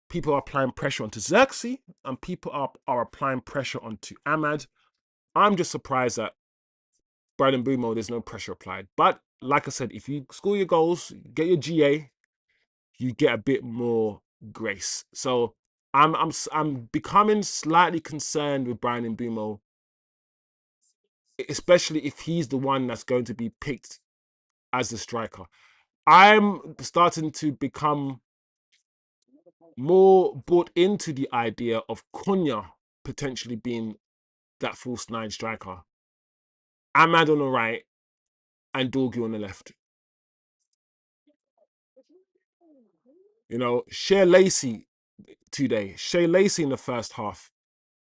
Speaker 3: people are applying pressure onto Xerxes and people are applying pressure onto Amad, I'm just surprised that Bryan Mbeumo, there's no pressure applied. But like I said, if you score your goals, get your GA, you get a bit more grace. So I'm becoming slightly concerned with Bryan Mbeumo, especially if he's the one that's going to be picked as the striker. I'm starting to become more bought into the idea of Cunha potentially being that false 9 striker. Amad on the right and Dorgu on the left. Shea Lacey today. Shea Lacey in the first half.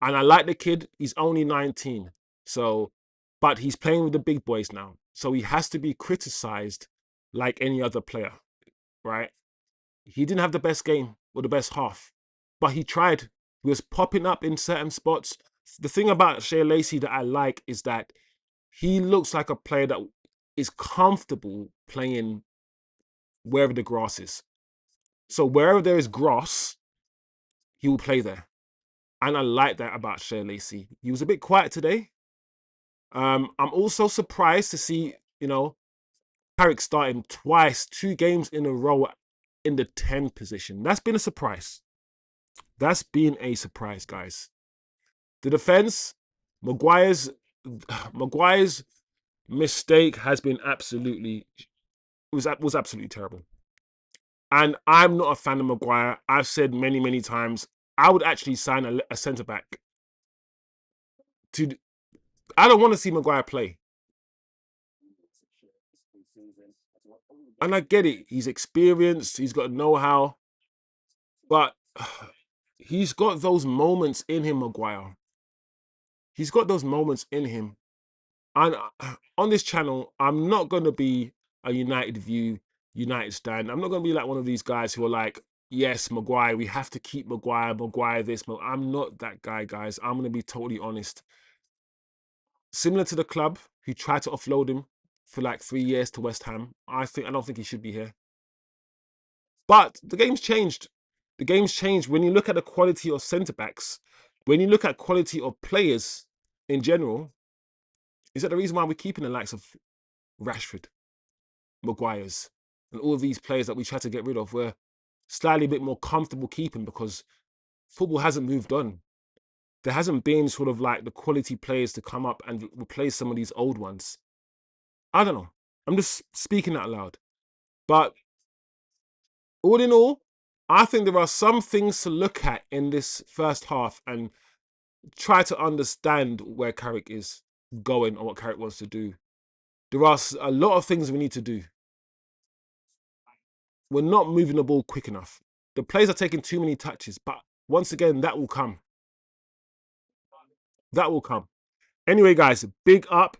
Speaker 3: And I like the kid. He's only 19. But he's playing with the big boys now. So he has to be criticized like any other player, right? He didn't have the best game or the best half, but he tried. He was popping up in certain spots. The thing about Shea Lacey that I like is that he looks like a player that is comfortable playing wherever the grass is. So wherever there is grass, he will play there. And I like that about Shea Lacey. He was a bit quiet today. I'm also surprised to see, Carrick starting twice, 2 games in a row in the 10 position. That's been a surprise. That's been a surprise, guys. The defense, Maguire's mistake has been was absolutely terrible. And I'm not a fan of Maguire. I've said many, many times, I would actually sign a centre back. I don't want to see Maguire play. And I get it. He's experienced. He's got know-how. But he's got those moments in him, Maguire. He's got those moments in him. And on this channel, I'm not going to be a United view, United stand. I'm not going to be like one of these guys who are like, yes, Maguire, we have to keep Maguire this. I'm not that guy, guys. I'm going to be totally honest. Similar to the club who tried to offload him for like 3 years to West Ham. I don't think he should be here. But the game's changed. The game's changed. When you look at the quality of centre-backs, when you look at quality of players in general, is that the reason why we're keeping the likes of Rashford, Maguire's, and all of these players that we try to get rid of? We're slightly a bit more comfortable keeping because football hasn't moved on. There hasn't been sort of like the quality players to come up and replace some of these old ones. I don't know. I'm just speaking out loud. But all in all, I think there are some things to look at in this first half and try to understand where Carrick is going or what Carrick wants to do. There are a lot of things we need to do. We're not moving the ball quick enough. The players are taking too many touches, but once again, that will come. That will come. Anyway, guys, big up.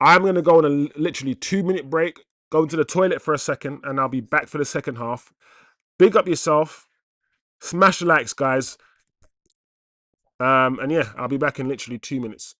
Speaker 3: I'm going to go on a literally 2-minute break, go into the toilet for a second, and I'll be back for the second half. Big up yourself. Smash the likes, guys. And yeah, I'll be back in literally 2 minutes.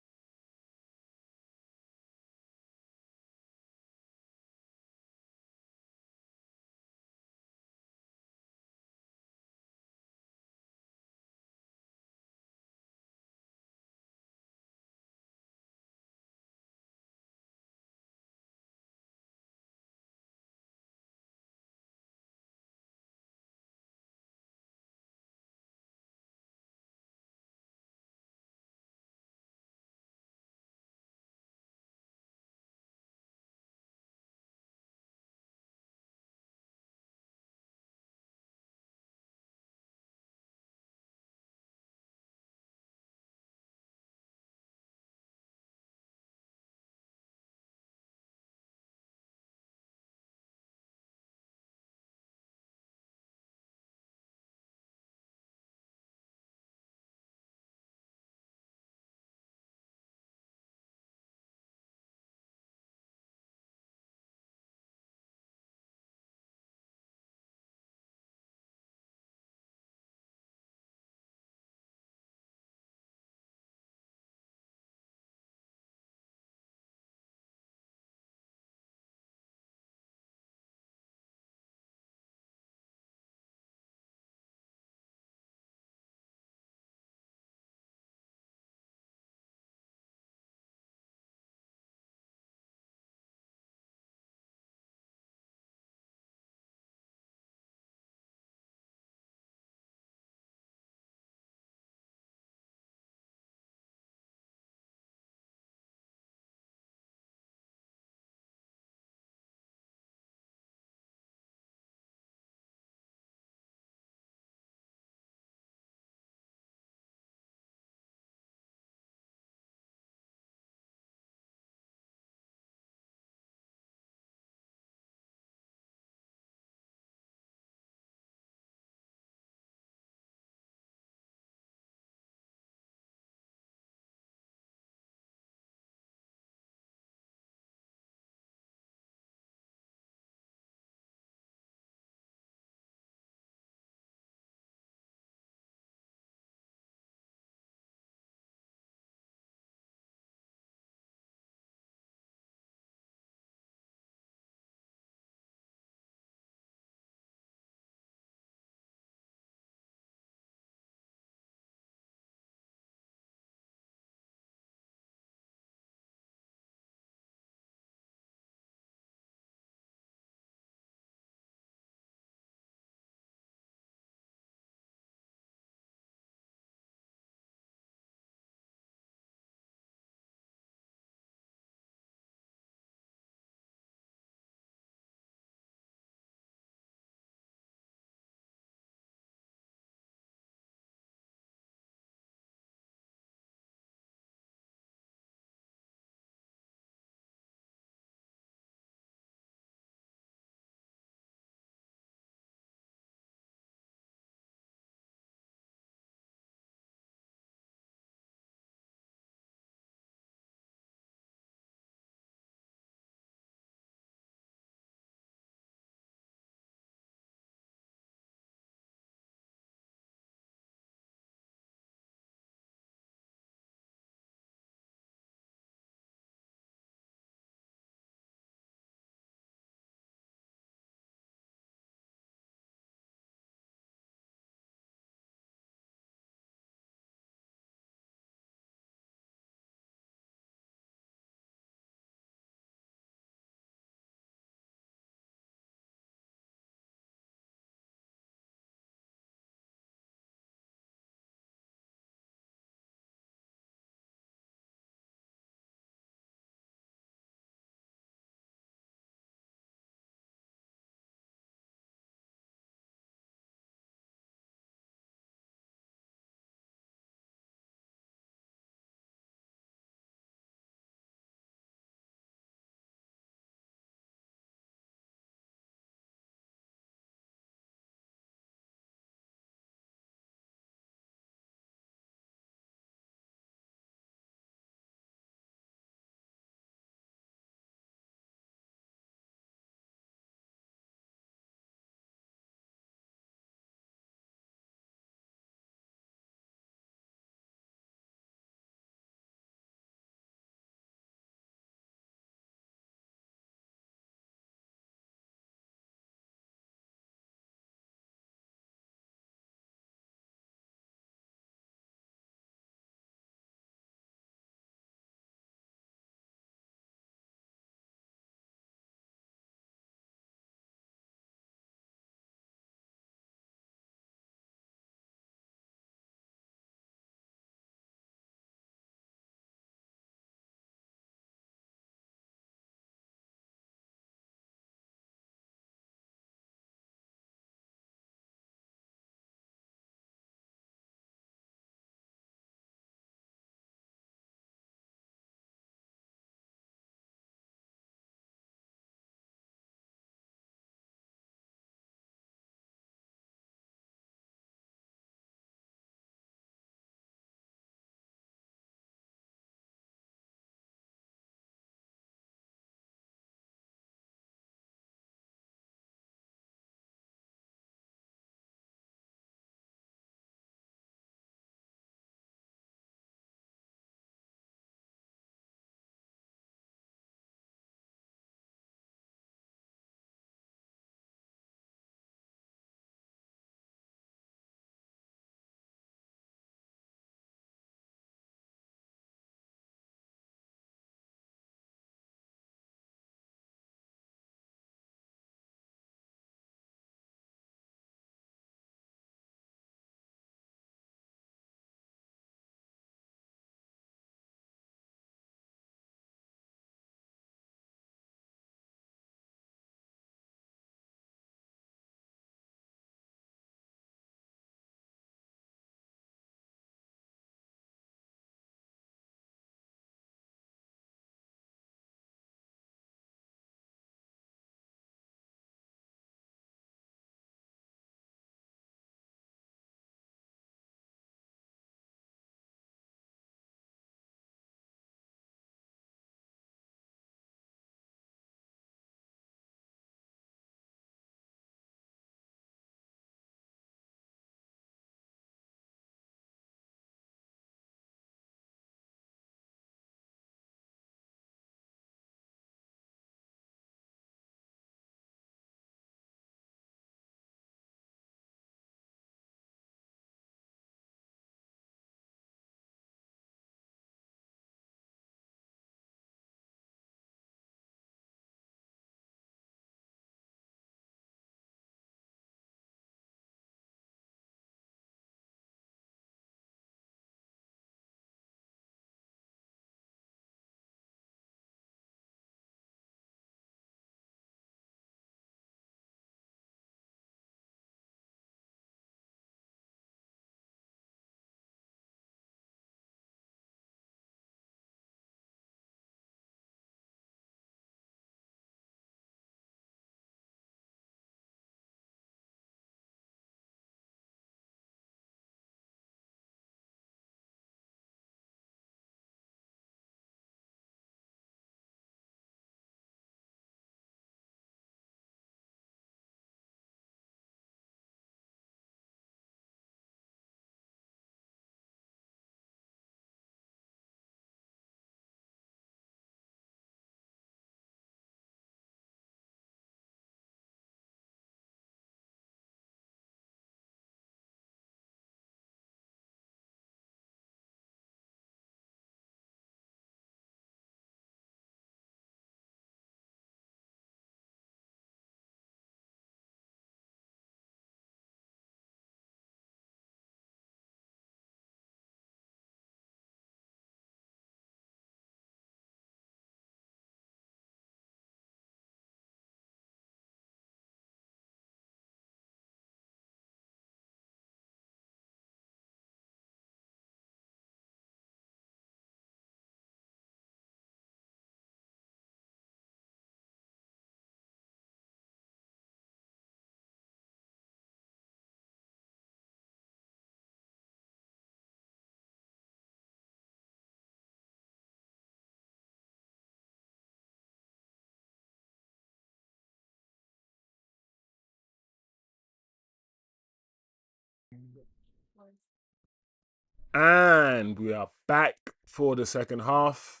Speaker 3: And we are back for the second half.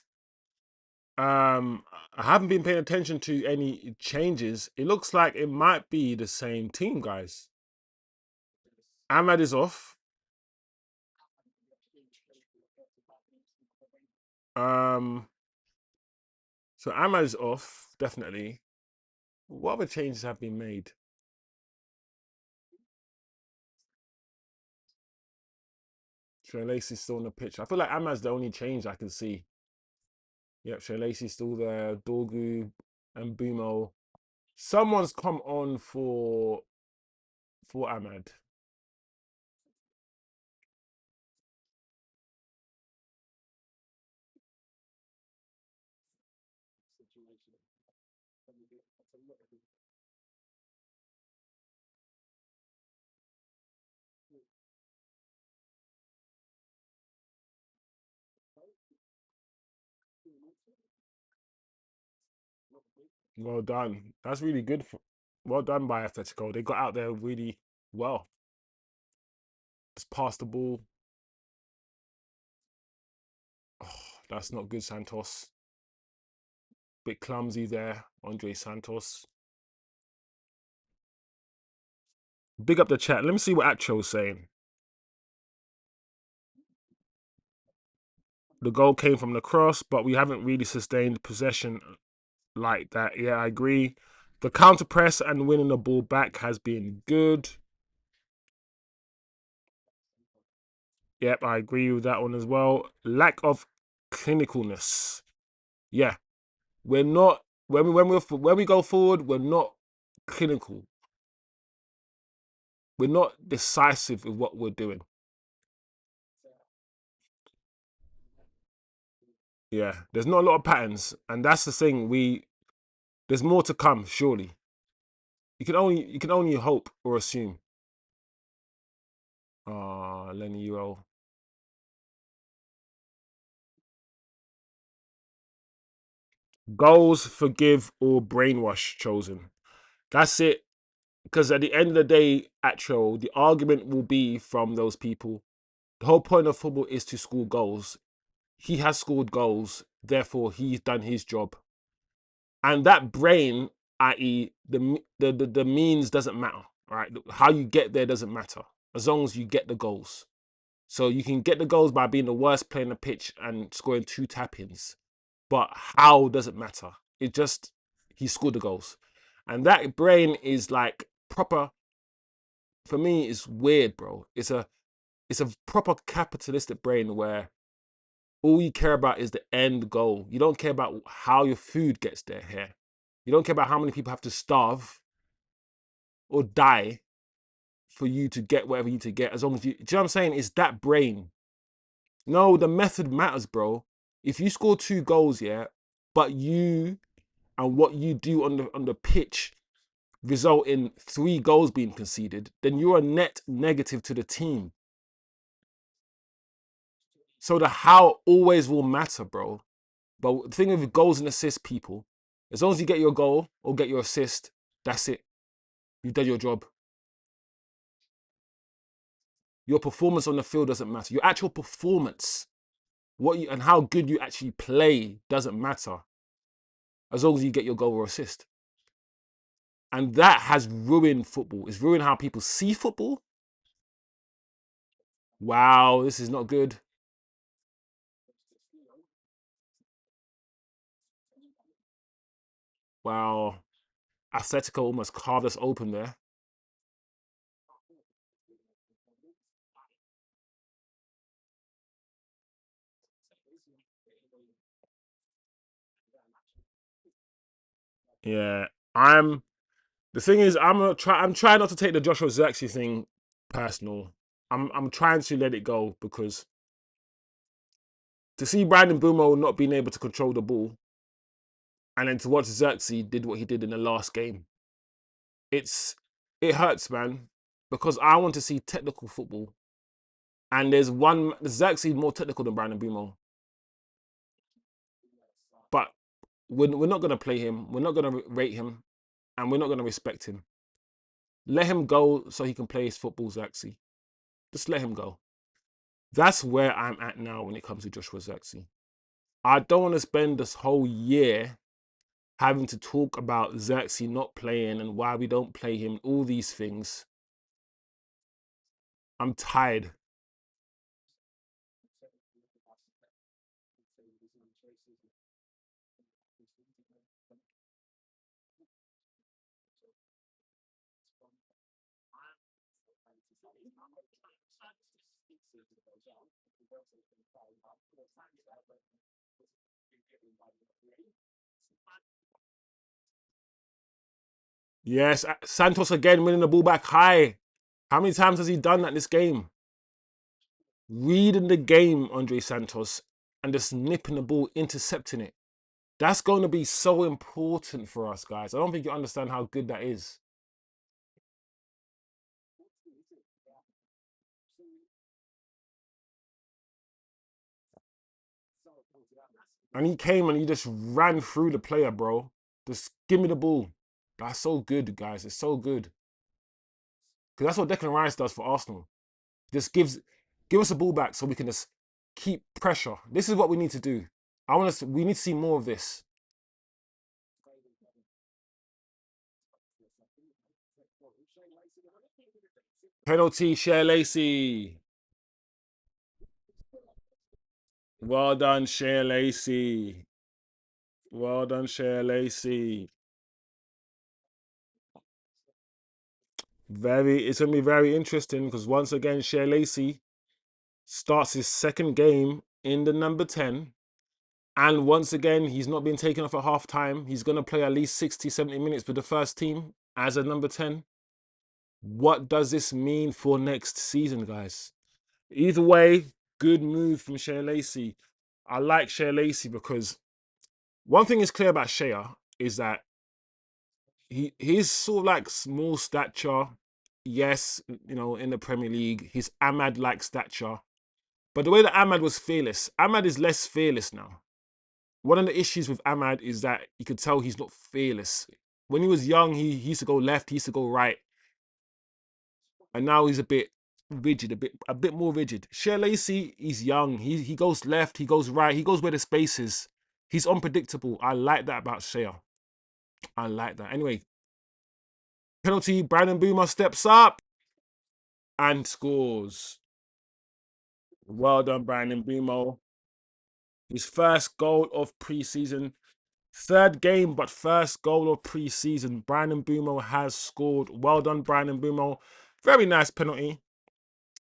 Speaker 3: I haven't been paying attention to any changes. It looks like it might be the same team, guys. Amad is off. So Amad is off, definitely. What other changes have been made? Shea Lacey's still on the pitch. I feel like Amad's the only change I can see. Yep, Shea Lacey's still there. Dorgu and Mbeumo. Someone's come on for Amad. Well done. That's really good. Well done by Atletico. They got out there really well. Just passed the ball. Oh, that's not good, Santos. Bit clumsy there, Andre Santos. Big up the chat. Let me see what Acho's saying. The goal came from the cross, but we haven't really sustained possession like that. Yeah, I agree. The counter press and winning the ball back has been good. Yep, I agree with that one as well. Lack of clinicalness. Yeah, we're not when we go forward. We're not clinical. We're not decisive with what we're doing. Yeah, there's not a lot of patterns, and that's the thing. There's more to come. Surely, you can only hope or assume. Lenny Uro. Goals, forgive, or brainwash chosen. That's it. Because at the end of the day, actual, the argument will be from those people. The whole point of football is to score goals. He has scored goals, therefore he's done his job. And that brain, i.e., the means doesn't matter, right? How you get there doesn't matter as long as you get the goals. So you can get the goals by being the worst player on the pitch and scoring 2 tap-ins. But how doesn't matter. It just, he scored the goals. And that brain is like proper, for me, it's weird, bro. It's a proper capitalistic brain where all you care about is the end goal. You don't care about how your food gets there here. You don't care about how many people have to starve or die for you to get whatever you need to get. As long as you, do you know what I'm saying? It's that brain. No, the method matters, bro. If you score 2 goals, yeah, but you and what you do on the pitch result in 3 goals being conceded, then you're a net negative to the team. So the how always will matter, bro. But the thing with goals and assists, people, as long as you get your goal or get your assist, that's it. You've done your job. Your performance on the field doesn't matter. Your actual performance, and how good you actually play doesn't matter. As long as you get your goal or assist. And that has ruined football. It's ruined how people see football. Wow, this is not good. Wow. Atletico almost carved us open there. Yeah. The thing is, I'm trying not to take the Joshua Zirkzee thing personal. I'm trying to let it go because to see Bryan Mbeumo not being able to control the ball and then to watch Zirkzee did what he did in the last game, it hurts, man, because I want to see technical football. And there's Zirkzee more technical than Bryan Mbeumo. But we're not going to play him. We're not going to rate him. And we're not going to respect him. Let him go so he can play his football, Zirkzee. Just let him go. That's where I'm at now when it comes to Joshua Zirkzee. I don't want to spend this whole year having to talk about Zirkzee not playing and why we don't play him, all these things. I'm tired. Yes, Santos again winning the ball back high. How many times has he done that this game? Reading the game, Andre Santos, and just nipping the ball, intercepting it. That's going to be so important for us, guys. I don't think you understand how good that is. And he came and he just ran through the player, bro. Just give me the ball. That's so good, guys. It's so good. Because that's what Declan Rice does for Arsenal. Just give us a ball back so we can just keep pressure. This is what we need to do. We need to see more of this. Penalty, Share Lacey. Well done, Share Lacey. Well done, Share Lacey. It's gonna be very interesting because once again, Share Lacey starts his second game in the number 10. And once again, he's not been taken off at half time. He's going to play at least 60, 70 minutes with the first team as a number 10. What does this mean for next season, guys? Either way, good move from Shea Lacey. I like Shea Lacey because one thing is clear about Shea is that he's sort of like small stature. Yes, in the Premier League, he's Amad-like stature. But the way that Amad was fearless, Amad is less fearless now. One of the issues with Amad is that you could tell he's not fearless. When he was young, he used to go left, he used to go right. And now he's a bit rigid, a bit more rigid. Shea Lacey, he's young. He goes left, he goes right, he goes where the space is. He's unpredictable. I like that about Shea. I like that. Anyway, penalty, Bryan Mbeumo steps up and scores. Well done, Bryan Mbeumo. His first goal of pre-season. Third game, but first goal of pre-season. Bryan Mbeumo has scored. Well done, Bryan Mbeumo. Very nice penalty.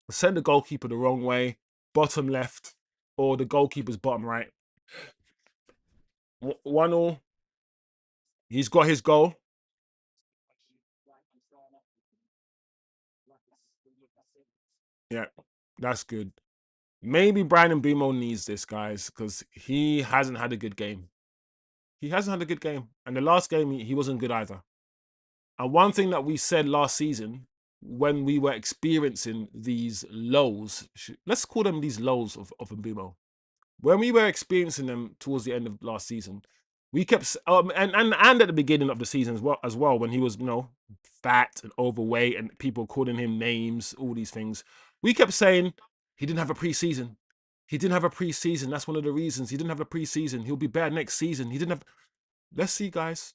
Speaker 3: Sent the goalkeeper the wrong way, bottom left, or the goalkeeper's bottom right. 1-1. He's got his goal. Yeah, that's good. Maybe Bryan Mbeumo needs this, guys, because he hasn't had a good game. He hasn't had a good game. And the last game, he wasn't good either. And one thing that we said last season, when we were experiencing these lows, let's call them these lows of Mbeumo. When we were experiencing them towards the end of last season, we kept and at the beginning of the season as well when he was fat and overweight and people calling him names, all these things. We kept saying he didn't have a preseason. He didn't have a preseason. That's one of the reasons he didn't have a preseason. He'll be better next season. He didn't have. Let's see, guys.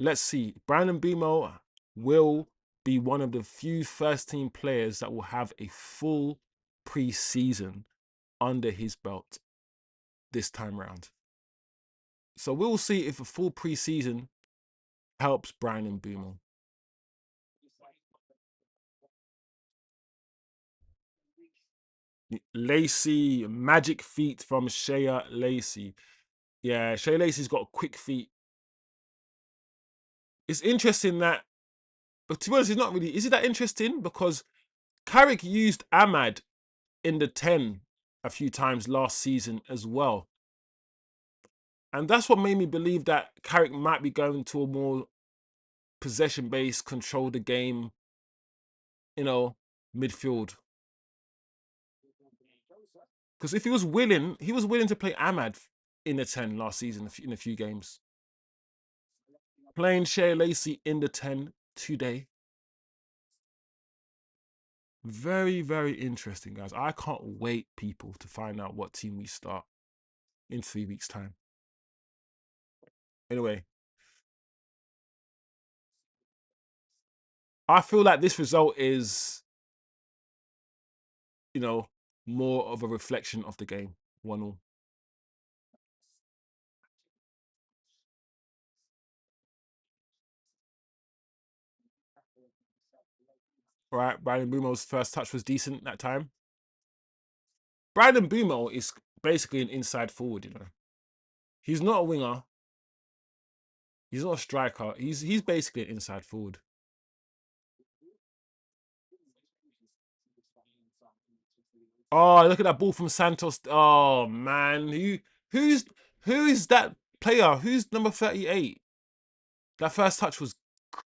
Speaker 3: Let's see. Bryan Mbeumo will be one of the few first team players that will have a full preseason under his belt this time round. So we'll see if a full preseason helps Bryan Mbeumo. Lacey, magic feet from Shea Lacey. Yeah, Shea Lacey's got quick feet. It's interesting that, but to be honest, it's not really. Is it that interesting? Because Carrick used Amad in the 10 a few times last season as well. And that's what made me believe that Carrick might be going to a more possession-based, control the game, midfield. Because if he was willing to play Amad in the 10 last season in a few games. Playing Shea Lacey in the 10 today. Very, very interesting, guys. I can't wait, people, to find out what team we start in 3 weeks' time. Anyway, I feel like this result is, more of a reflection of the game. 1-1. Right, Bryan Mbeumo's first touch was decent that time. Bryan Mbeumo is basically an inside forward. He's not a winger. He's not a striker. He's basically an inside forward. Oh, look at that ball from Santos. Oh man, who's who is that player? Who's number 38? That first touch was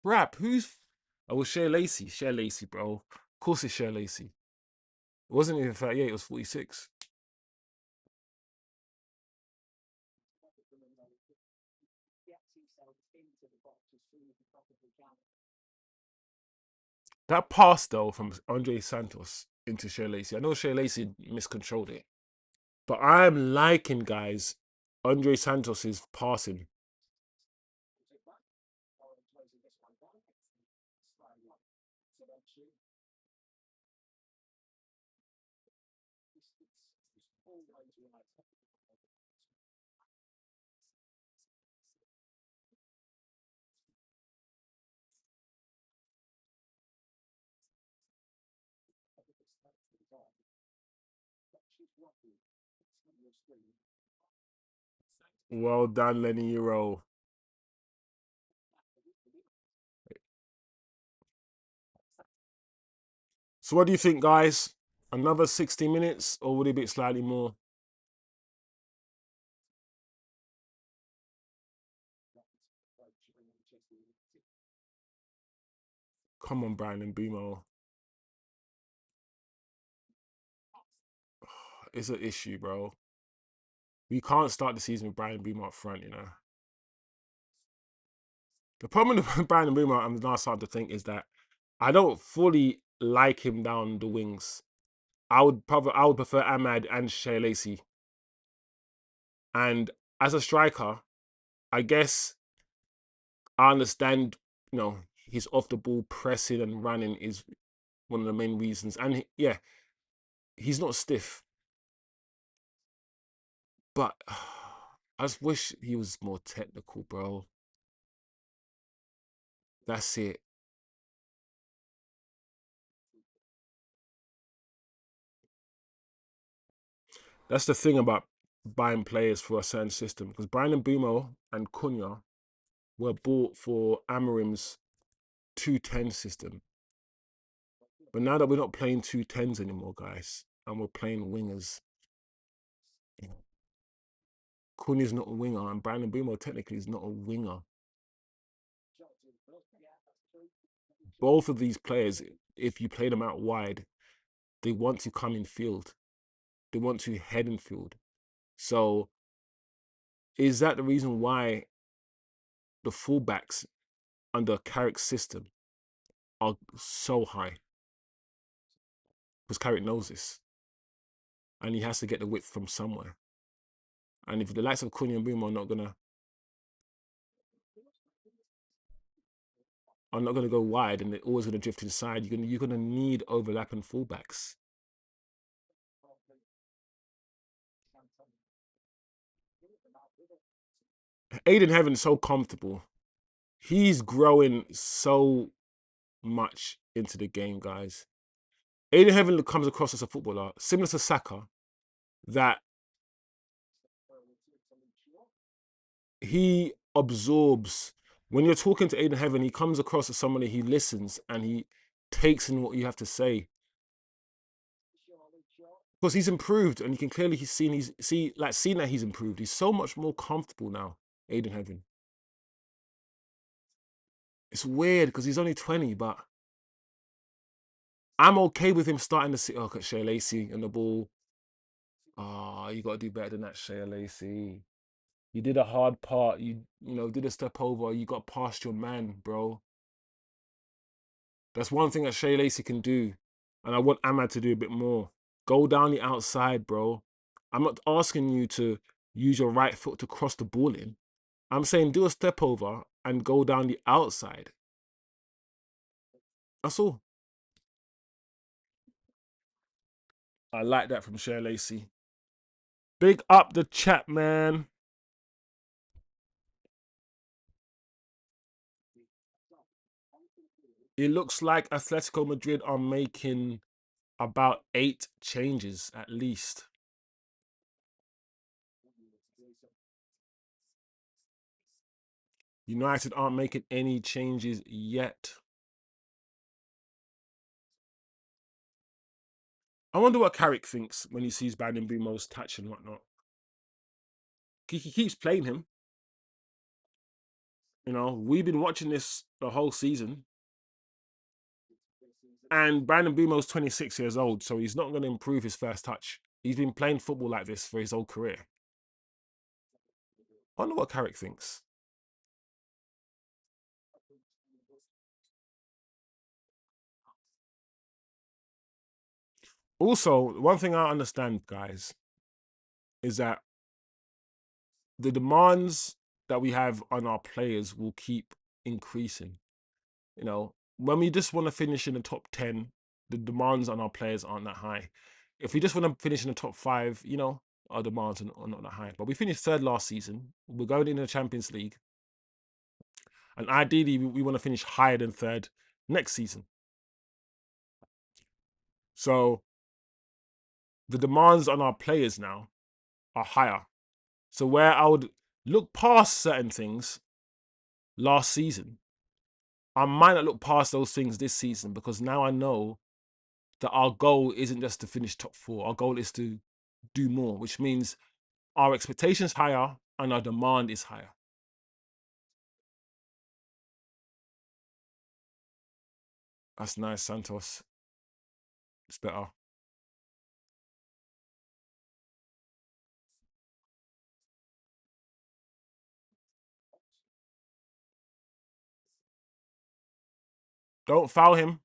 Speaker 3: crap. Oh, it was Shea Lacey. Shea Lacey, bro. Of course it's Shea Lacey. It wasn't even 38, it was 46. That pass though from Andre Santos into Shea Lacey. I know Shea Lacey miscontrolled it. But I'm liking, guys, Andre Santos's passing. Well done, Lenny Euro. So what do you think, guys? Another 60 minutes, or would it be slightly more? Come on, Bryan Mbeumo. It's an issue, bro. We can't start the season with Bryan Mbeumo up front. The problem with Bryan Mbeumo, I'm now starting to think, is that I don't fully like him down the wings. I would prefer Amad and Shea Lacey. And as a striker, I guess I understand, his off the ball pressing and running is one of the main reasons. And yeah, he's not stiff, but I just wish he was more technical, bro. That's it. That's the thing about buying players for a certain system, because Bryan Mbeumo and Cunha were bought for Amorim's 2-10 system. But now that we're not playing 2-10s anymore, guys, and we're playing wingers, Cunha's not a winger, and Bryan Mbeumo technically is not a winger. Both of these players, if you play them out wide, they want to come in field. They want to head in field. So is that the reason why the fullbacks under Carrick's system are so high? Because Carrick knows this. And he has to get the width from somewhere. And if the likes of Cunha and Mbeumo are not gonna go wide and they're always gonna drift inside, you're gonna need overlapping fullbacks. Aiden Heaven's so comfortable. He's growing so much into the game, guys. Aiden Heaven comes across as a footballer similar to Saka, that he absorbs. When you're talking to Aiden Heaven, he comes across as somebody, he listens and he takes in what you have to say. Because he's improved, and you can clearly see that he's improved. He's so much more comfortable now, Aiden Heaven. It's weird because he's only 20, but I'm okay with him starting to see. Oh, look at Shea Lacey and the ball. Oh, you got to do better than that, Shea Lacey. You did a hard part. You did a step over. You got past your man, bro. That's one thing that Shea Lacey can do. And I want Amad to do a bit more. Go down the outside, bro. I'm not asking you to use your right foot to cross the ball in. I'm saying do a step over and go down the outside. That's all. I like that from Cher Lacey. Big up the chat, man. It looks like Atletico Madrid are making about 8 changes at least. United aren't making any changes yet. I wonder what Carrick thinks when he sees Bryan Mbeumo's touch and whatnot. He keeps playing him. You know, we've been watching this the whole season. And Bryan Mbeumo's 26 years old, so he's not going to improve his first touch. He's been playing football like this for his whole career. I wonder what Carrick thinks. Also, one thing I understand, guys, is that the demands that we have on our players will keep increasing. You know, when we just want to finish in the top 10, the demands on our players aren't that high. If we just want to finish in the top 5, you know, our demands are not that high. But we finished third last season. We're going into the Champions League. And ideally, we want to finish higher than third next season. So the demands on our players now are higher. So where I would look past certain things last season, I might not look past those things this season because now I know that our goal isn't just to finish top 4. Our goal is to do more, which means our expectations higher and our demand is higher. That's nice, Santos. It's better. Don't foul him.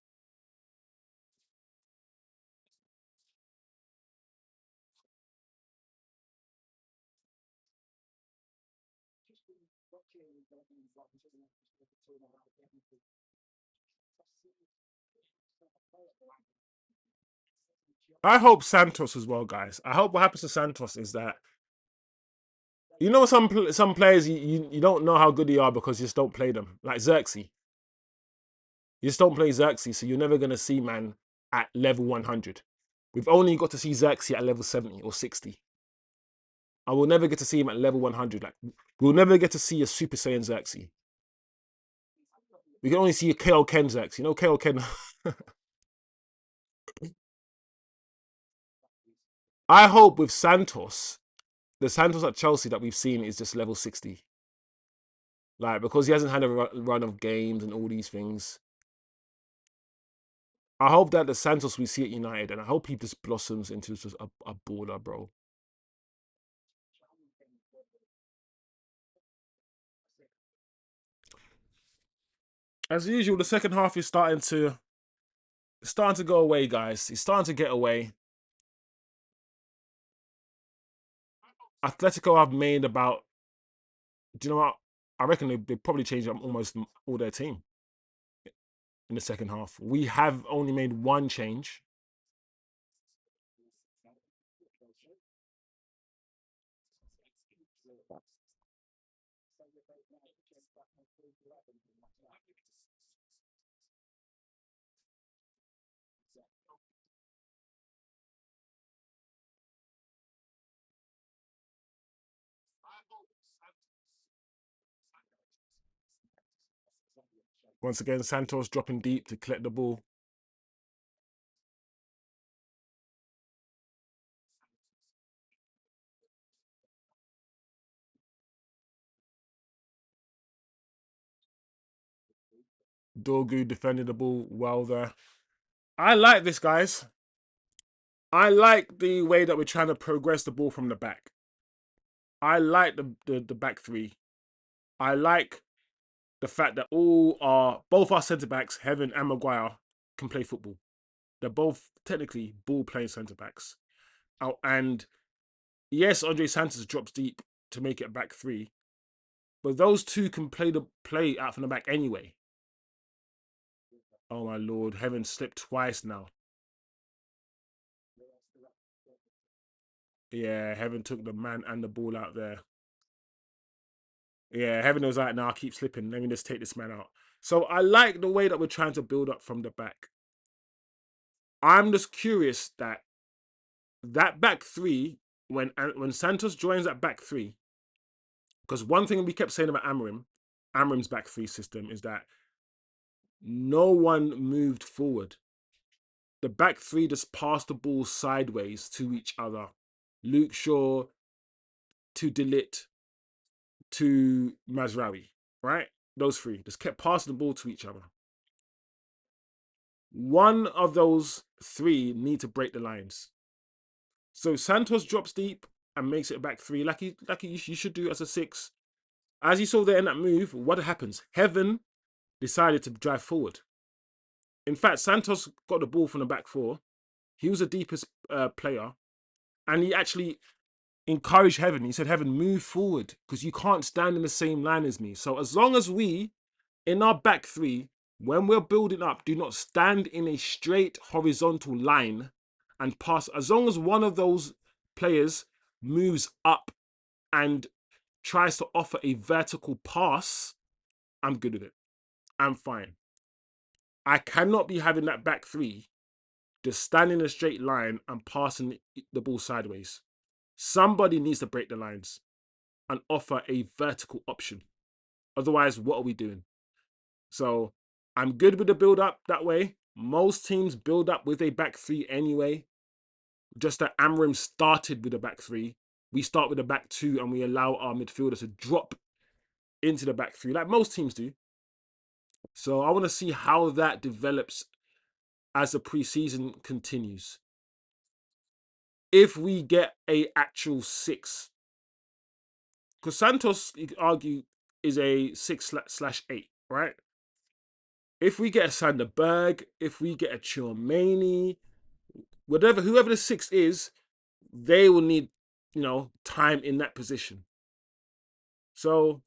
Speaker 3: I hope Santos as well, guys. I hope what happens to Santos is that you know some players you don't know how good they are because you just don't play them. Like Xerxes. You just don't play Xerxes, so you're never gonna see man at level 100. We've only got to see Xerxes at level 70 or 60. I will never get to see him at level 100. Like we'll never get to see a Super Saiyan Xerxes. We can only see a KO Ken Xerxes. You know KO Ken. I hope with Santos, the Santos at Chelsea that we've seen is just level 60. Like because he hasn't had a run of games and all these things. I hope that the Santos we see at United, and I hope he just blossoms into just a baller, bro. As usual, the second half is starting to go away, guys. It's starting to get away. Atletico have made about. Do you know what? I reckon they probably changed up almost all their team in the second half. We have only made one change. Once again, Santos dropping deep to collect the ball. Dorgu defending the ball well there. I like this, guys. I like the way that we're trying to progress the ball from the back. I like the back three. I like the fact that both our centre backs, Heaven and Maguire, can play football. They're both technically ball-playing centre-backs. And yes, Andre Santos drops deep to make it a back three, but those two can play out from the back anyway. Oh my lord, Heaven slipped twice now. Yeah, Heaven took the man and the ball out there. Yeah, Heaven was like, nah, I keep slipping. Let me just take this man out. So I like the way that we're trying to build up from the back. I'm just curious that back three, when Santos joins that back three, because one thing we kept saying about Amrim's back three system is that no one moved forward. The back three just passed the ball sideways to each other. Luke Shaw to Delit to Mazraoui, right? Those three just kept passing the ball to each other. One of those three need to break the lines. So Santos drops deep and makes it a back three, like you should do as a six. As you saw there in that move, what happens? Heaven decided to drive forward. In fact, Santos got the ball from the back four. He was the deepest player, and he actually encouraged Heaven. He said, Heaven, move forward because you can't stand in the same line as me. So as long as we, in our back three, when we're building up, do not stand in a straight horizontal line and pass. As long as one of those players moves up and tries to offer a vertical pass, I'm good with it. I'm fine. I cannot be having that back three just stand in a straight line and passing the ball sideways. Somebody needs to break the lines and offer a vertical option. Otherwise, what are we doing? So I'm good with the build up that way. Most teams build up with a back three anyway. Just that Amrim started with a back three. We start with a back two and we allow our midfielders to drop into the back three, like most teams do. So I want to see how that develops as the preseason continues. If we get a actual six, because Santos, you could argue, is a 6/8, right? If we get a Sander Berg, if we get a Chouameni, whoever the six is, they will need, time in that position. So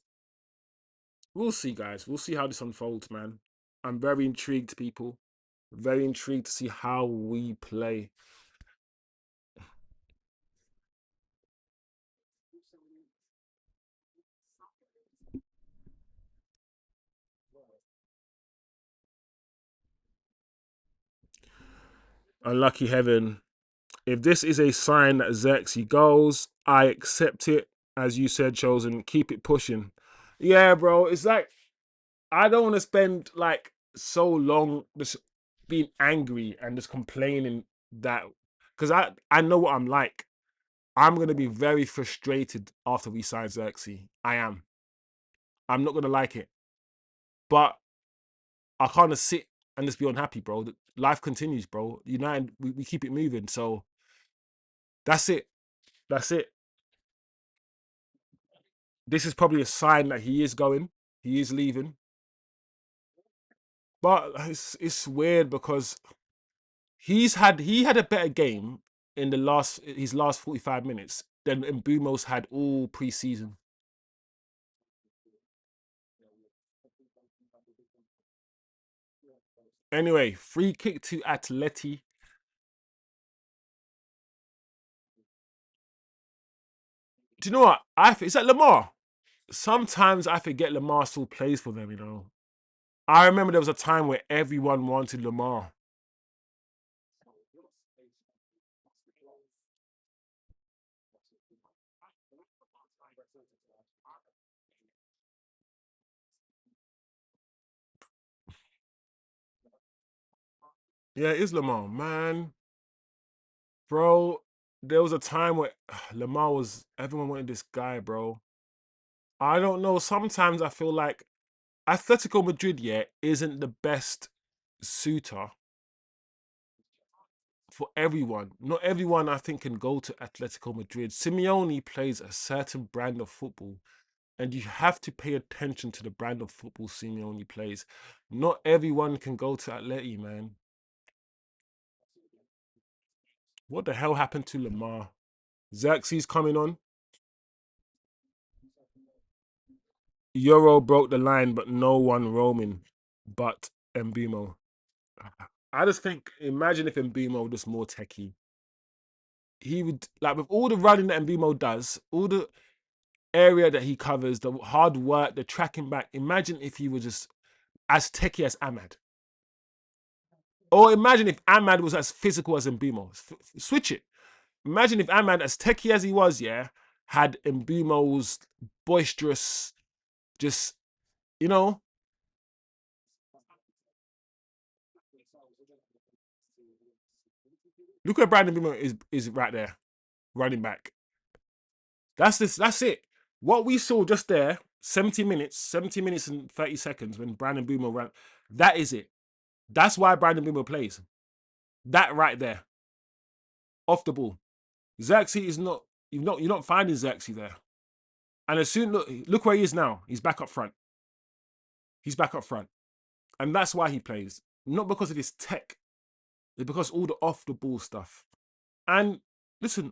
Speaker 3: we'll see, guys. We'll see how this unfolds, man. I'm very intrigued, people. Very intrigued to see how we play. Unlucky Heaven. If this is a sign that Xerxes goes, I accept it. As you said, Chosen, keep it pushing. Yeah, bro. It's like I don't want to spend like so long just being angry and just complaining that because I know what I'm like. I'm gonna be very frustrated after we sign Xerxes. I am. I'm not gonna like it, but I can't just sit and just be unhappy, bro. Life continues, bro. United, we keep it moving. So that's it. That's it. This is probably a sign that he is going. He is leaving. But it's weird because he had a better game in his last 45 minutes than Mbeumo's had all preseason. Anyway, free kick to Atleti. Do you know what? Is that Lamar? Sometimes I forget Lamar still plays for them. I remember there was a time where everyone wanted Lamar. Yeah, it is Lamar, man. Bro, there was a time where everyone wanted this guy, bro. I don't know. Sometimes I feel like Atletico Madrid, yeah, isn't the best suitor for everyone. Not everyone, I think, can go to Atletico Madrid. Simeone plays a certain brand of football, and you have to pay attention to the brand of football Simeone plays. Not everyone can go to Atleti, man. What the hell happened to Lamar? Xerxes coming on. Euro broke the line, but no one roaming but Mbeumo. I just think, imagine if Mbeumo was more techie. He would, like, with all the running that Mbeumo does, all the area that he covers, the hard work, the tracking back. Imagine if he was just as techie as Amad. Or imagine if Amad was as physical as Mbeumo. Switch it. Imagine if Amad, as techie as he was, yeah, had Mbeumo's boisterous, just, you know. Look where Bryan Mbeumo is right there, running back. That's this. That's it. What we saw just there, 70 minutes and 30 seconds when Bryan Mbeumo ran. That is it. That's why Bryan Mbeumo plays. That right there, off the ball. Xerxes is not. You're not finding Xerxes there. And as soon look where he is now. He's back up front. He's back up front, and that's why he plays. Not because of his tech. It's because all the off the ball stuff. And listen,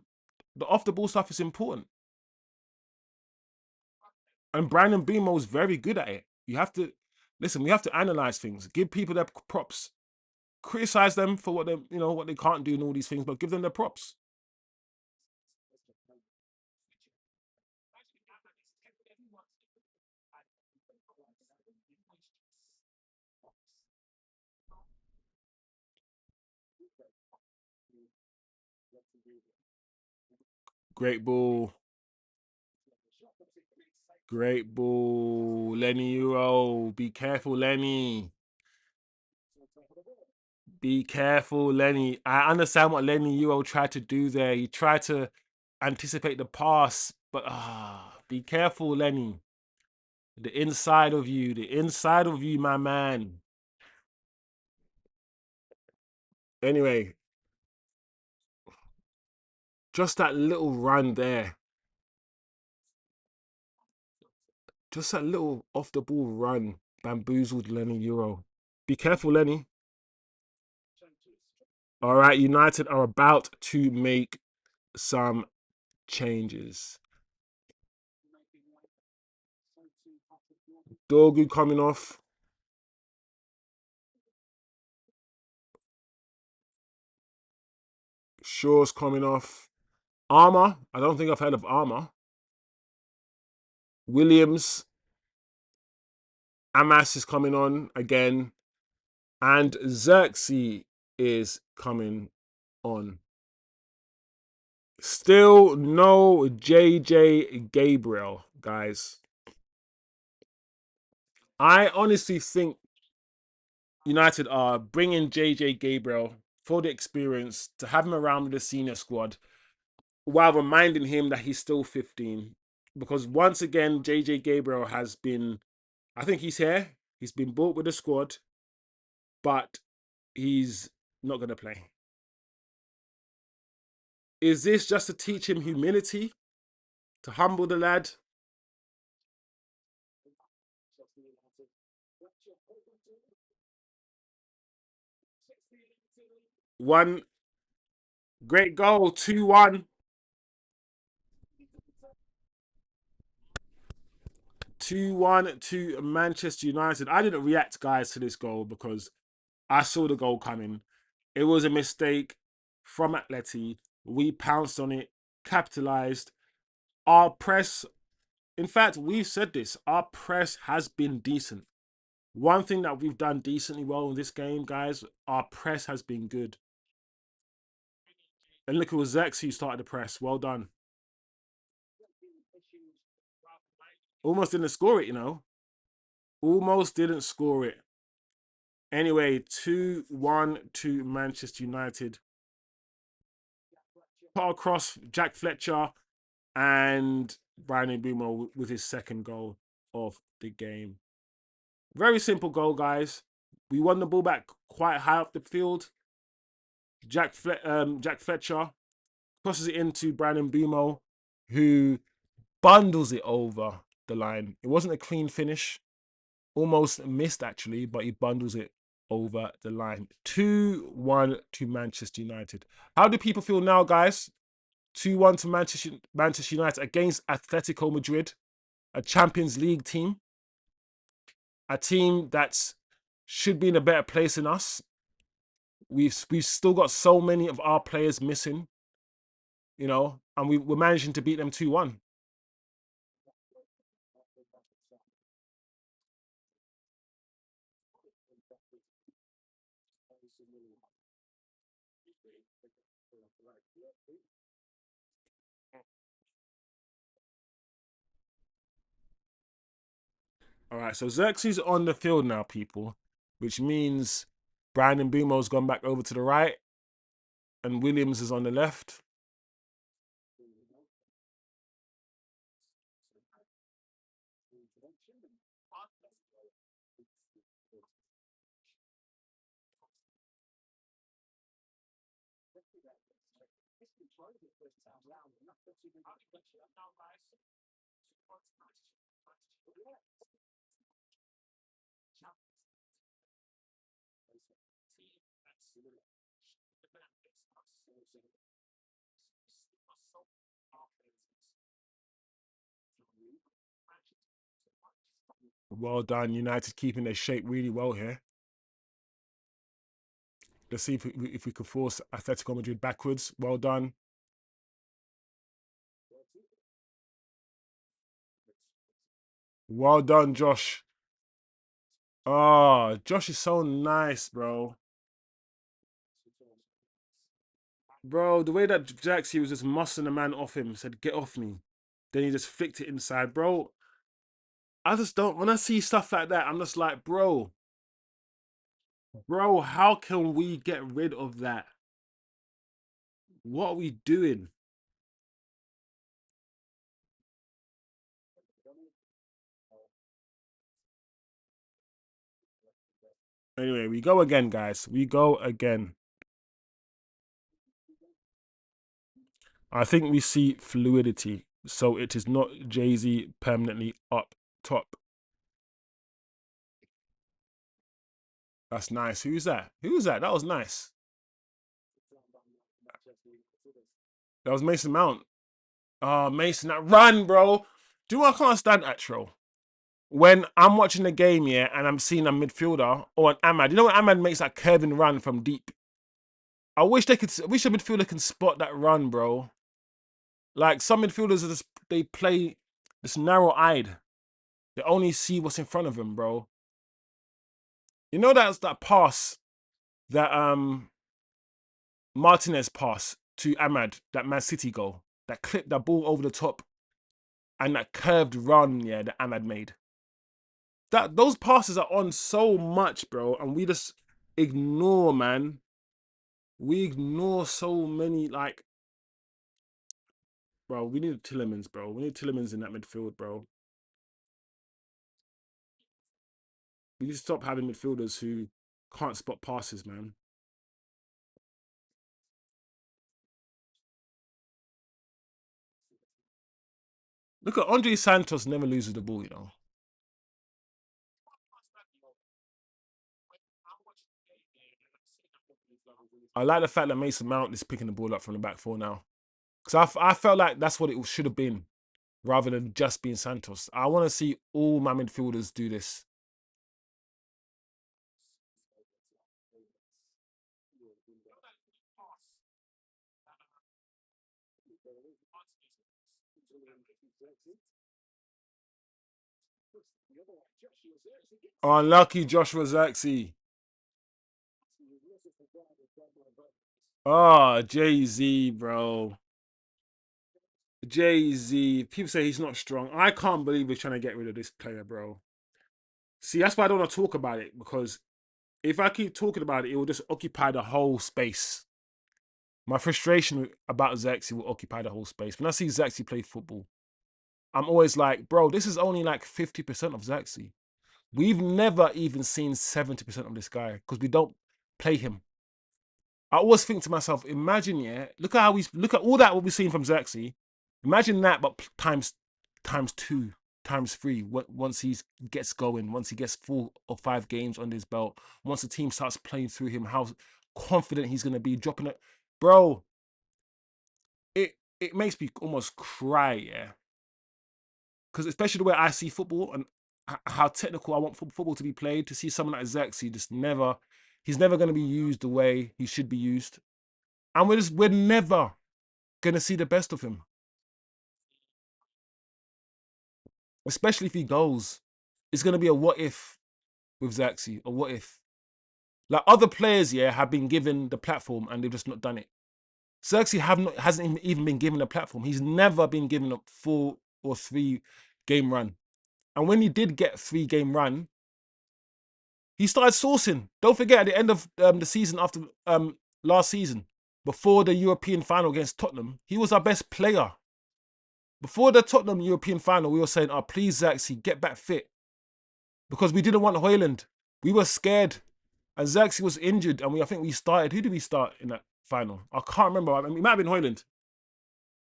Speaker 3: the off the ball stuff is important. And Bryan Mbeumo is very good at it. You have to listen. We have to analyze things. Give people their props. Criticize them for what they, what they can't do and all these things, but give them their props. Great ball. Great ball. Lenny Euro. Be careful, Lenny. Be careful, Lenny. I understand what Lenny Euro tried to do there. He tried to anticipate the pass, but be careful, Lenny. The inside of you, my man. Anyway, just that little run there. Just that little off the ball run bamboozled Lenny Euro. Be careful, Lenny. All right, United are about to make some changes. Dorgu coming off. Shaw's coming off. Armour. I don't think I've heard of Armour. Williams. Amas is coming on again. And Xerxes is coming on. Still no JJ Gabriel, guys. I honestly think United are bringing JJ Gabriel for the experience, to have him around with the senior squad, while reminding him that he's still 15. Because once again, JJ Gabriel has been, I think he's here. He's been bought with the squad, but he's not going to play. Is this just to teach him humility? To humble the lad? One great goal, 2-1. 2-1 to Manchester United. I didn't react, guys, to this goal because I saw the goal coming. It was a mistake from Atleti. We pounced on it, capitalized. Our press, in fact, we've said this, our press has been decent. One thing that we've done decently well in this game, guys, our press has been good. And look, it was Zex who started the press. Well done. Almost didn't score it, Almost didn't score it. Anyway, 2-1 to Manchester United. Put across Jack Fletcher and Bryan Mbeumo with his second goal of the game. Very simple goal, guys. We won the ball back quite high up the field. Jack Fletcher crosses it into Bryan Mbeumo, who bundles it over the line. It wasn't a clean finish. Almost missed, actually, but he bundles it over the line. 2-1 to Manchester United. How do people feel now, guys? 2-1 to Manchester United against Atletico Madrid, a Champions League team, a team that should be in a better place than us. We've still got so many of our players missing, you know, and we're managing to beat them 2-1. All right, so Xerxes on the field now, people, which means Bryan Mbeumo's gone back over to the right and Williams is on the left. Well done, United keeping their shape really well here. Let's see if we can force Atletico Madrid backwards. Well done. Well done, Josh. Oh, Josh is so nice, bro. Bro, the way that Jaxie was just mussing the man off him, said, get off me. Then he just flicked it inside. Bro, I just don't, when I see stuff like that, I'm just like, bro, how can we get rid of that? What are we doing? Anyway, we go again, guys. We go again. I think we see fluidity. So it is not Jay-Z permanently up top. That's nice. Who's that? Who's that? That was nice. That was Mason Mount. Oh, Mason, that run, bro. Do you know what I can't stand, Atro? When I'm watching the game, yeah, and I'm seeing a midfielder or an Amad. You know when Amad makes that curving run from deep? I wish a midfielder can spot that run, bro. Like some midfielders they play this narrow-eyed. They only see what's in front of them, bro. You know that's that pass that Martinez pass to Amad, that Man City goal, that clipped that ball over the top, and that curved run, yeah, that Amad made. Those passes are on so much, bro, and we just ignore, man. We ignore so many, like, bro. We need Tillemans, bro. We need Tillemans in that midfield, bro. We need to stop having midfielders who can't spot passes, man. Look at Andre Santos never loses the ball, you know. I like the fact that Mason Mount is picking the ball up from the back four now. Because I felt like that's what it should have been, rather than just being Santos. I want to see all my midfielders do this. Unlucky Joshua Zirkzee. Oh, Jay-Z, bro. Jay-Z. People say he's not strong. I can't believe we're trying to get rid of this player, bro. See, that's why I don't want to talk about it, because if I keep talking about it, it will just occupy the whole space. My frustration about Zexy will occupy the whole space. When I see Zexy play football, I'm always like, bro, this is only like 50% of Zexy. We've never even seen 70% of this guy because we don't play him. I always think to myself, imagine, yeah, look at all that what we've seen from Zexy. Imagine that, but times two. times 3 once he gets going, once he gets 4 or 5 games under his belt, once the team starts playing through him, how confident he's going to be dropping it. Bro, it makes me almost cry, yeah. Because especially the way I see football and how technical I want football to be played, to see someone like Xerxes he's never going to be used the way he should be used. And we're never going to see the best of him. Especially if he goes. It's going to be a what if with Xerxes, a what if. Like other players, yeah, have been given the platform and they've just not done it. Xerxes hasn't even been given a platform. He's never been given a 4 or 3 game run. And when he did get 3 game run, he started sourcing. Don't forget, at the end of the season after last season, before the European final against Tottenham, he was our best player. Before the Tottenham European final, we were saying, oh, please, Xerxes, get back fit. Because we didn't want Højlund. We were scared. And Xerxes was injured, and I think we started. Who did we start in that final? I can't remember. I mean, it might have been Højlund.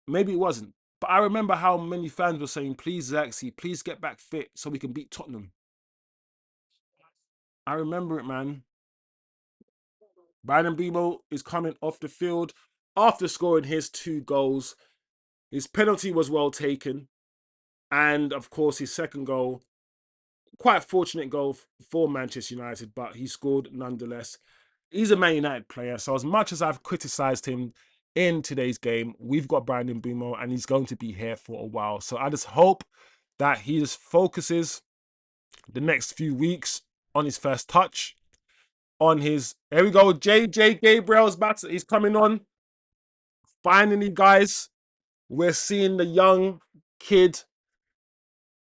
Speaker 3: Maybe it wasn't. But I remember how many fans were saying, please, Xerxes, please get back fit so we can beat Tottenham. I remember it, man. Bryan Mbeumo is coming off the field after scoring his 2 goals. His penalty was well taken. And, of course, his second goal, quite a fortunate goal for Manchester United, but he scored nonetheless. He's a Man United player, so as much as I've criticised him in today's game, we've got Bryan Mbeumo, and he's going to be here for a while. So I just hope that he just focuses the next few weeks on his first touch, on his... Here we go, JJ Gabriel's back. He's coming on. Finally, guys, we're seeing the young kid.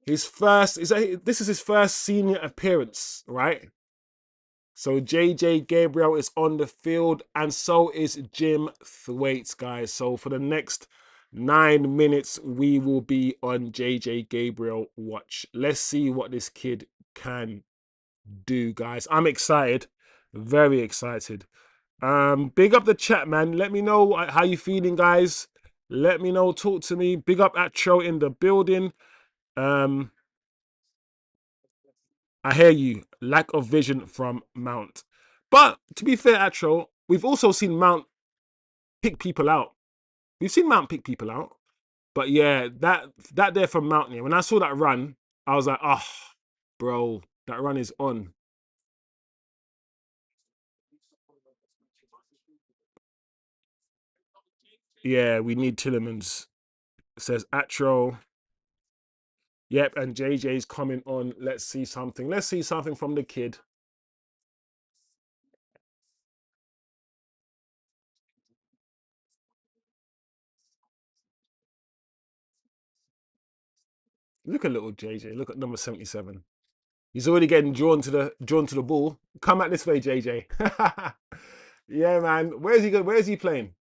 Speaker 3: This is his first senior appearance, right? So JJ Gabriel is on the field, and so is Jim Thwaites, guys. So for the next 9 minutes, we will be on JJ Gabriel watch. Let's see what this kid can do, guys. I'm excited, very excited. Big up the chat, man. Let me know how you feeling, guys. Let me know. Talk to me. Big up Atro in the building. I hear you. Lack of vision from Mount. But to be fair, Atro, we've also seen Mount pick people out. We've seen Mount pick people out. But yeah, that there from Mount, yeah, when I saw that run, I was like, oh, bro, that run is on. Yeah, we need Tillemans. Says Atro. Yep, and JJ's coming on. Let's see something. Let's see something from the kid. Look at little JJ. Look at number 77. He's already getting drawn to the ball. Come out this way, JJ. Yeah, man. Where is he going? Where is he playing?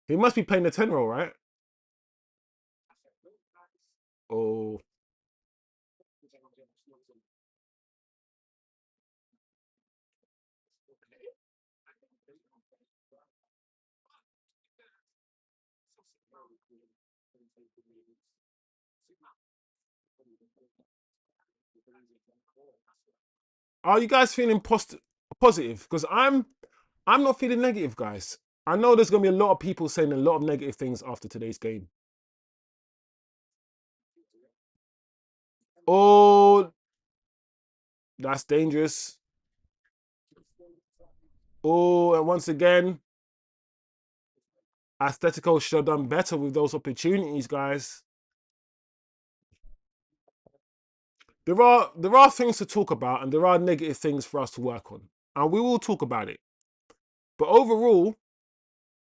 Speaker 3: He must be playing the 10 role, right? Oh. Are you guys feeling positive? Because I'm not feeling negative, guys. I know there's gonna be a lot of people saying a lot of negative things after today's game. Oh, that's dangerous. Oh, and once again, Atletico should have done better with those opportunities, guys. There are things to talk about, and there are negative things for us to work on, and we will talk about it. But overall,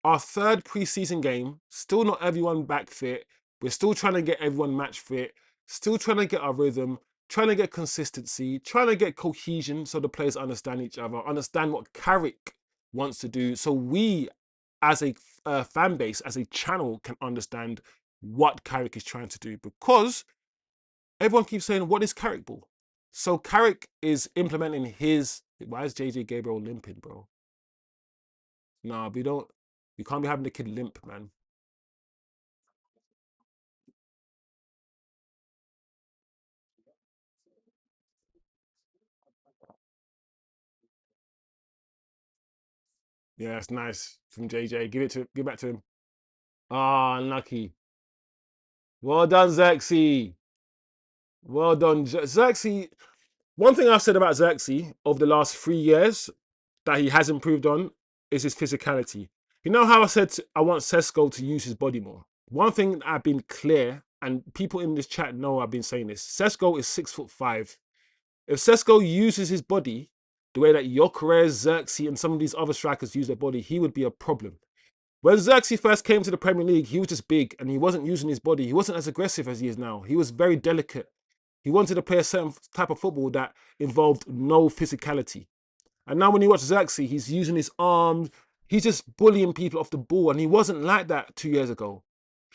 Speaker 3: our third preseason game, still not everyone back fit. We're still trying to get everyone match fit, still trying to get our rhythm, trying to get consistency, trying to get cohesion so the players understand each other, understand what Carrick wants to do, so we as a fan base, as a channel, can understand what Carrick is trying to do. Because everyone keeps saying, what is Carrick ball? So Carrick is implementing his... Why is JJ Gabriel limping, bro? Nah, we can't be having the kid limp, man. Yeah, it's nice from JJ. Give back to him. Ah, unlucky. Well done, Xerxes. Well done, Xerxes. One thing I've said about Xerxes over the last 3 years that he has improved on is his physicality. You know how I said I want Sesko to use his body more? One thing that I've been clear, and people in this chat know I've been saying this. Sesko is 6'5". If Sesko uses his body the way that Gyökeres, Xerxes, and some of these other strikers use their body, he would be a problem. When Xerxes first came to the Premier League, he was just big and he wasn't using his body. He wasn't as aggressive as he is now. He was very delicate. He wanted to play a certain type of football that involved no physicality. And now when you watch Xerxes, he's using his arms. He's just bullying people off the ball. And he wasn't like that 2 years ago.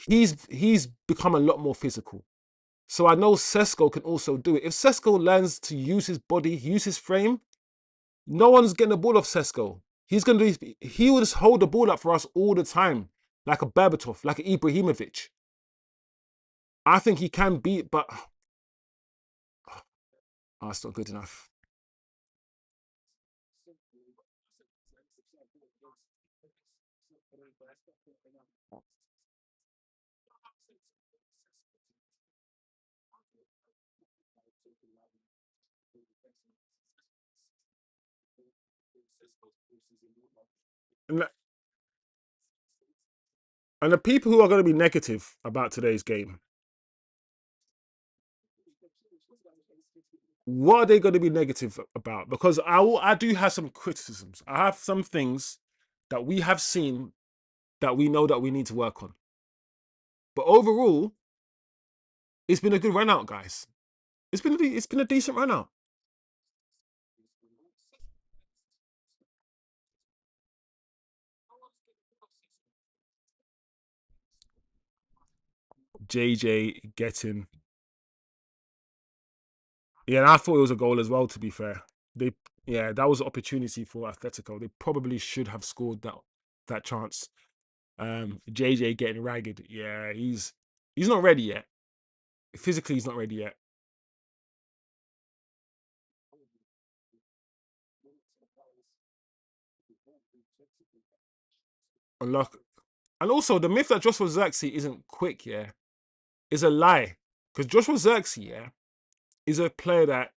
Speaker 3: He's become a lot more physical. So I know Sesko can also do it. If Sesko learns to use his body, use his frame, no one's getting the ball off Sesko. He will just hold the ball up for us all the time, like a Berbatov, like an Ibrahimovic. I think he can beat, but it's not good enough. And and the people who are going to be negative about today's game, what are they going to be negative about? Because I do have some criticisms. I have some things that we have seen that we know that we need to work on. But overall, it's been a good run out, guys. It's been a decent run out. JJ getting, yeah, and I thought it was a goal as well. To be fair, they yeah, that was an opportunity for Atletico. They probably should have scored that chance. JJ getting ragged. Yeah, he's not ready yet. Physically, he's not ready yet. Unlock. And also, the myth that Joshua Xerxes isn't quick, yeah, is a lie. Because Joshua Xerxes, yeah, is a player that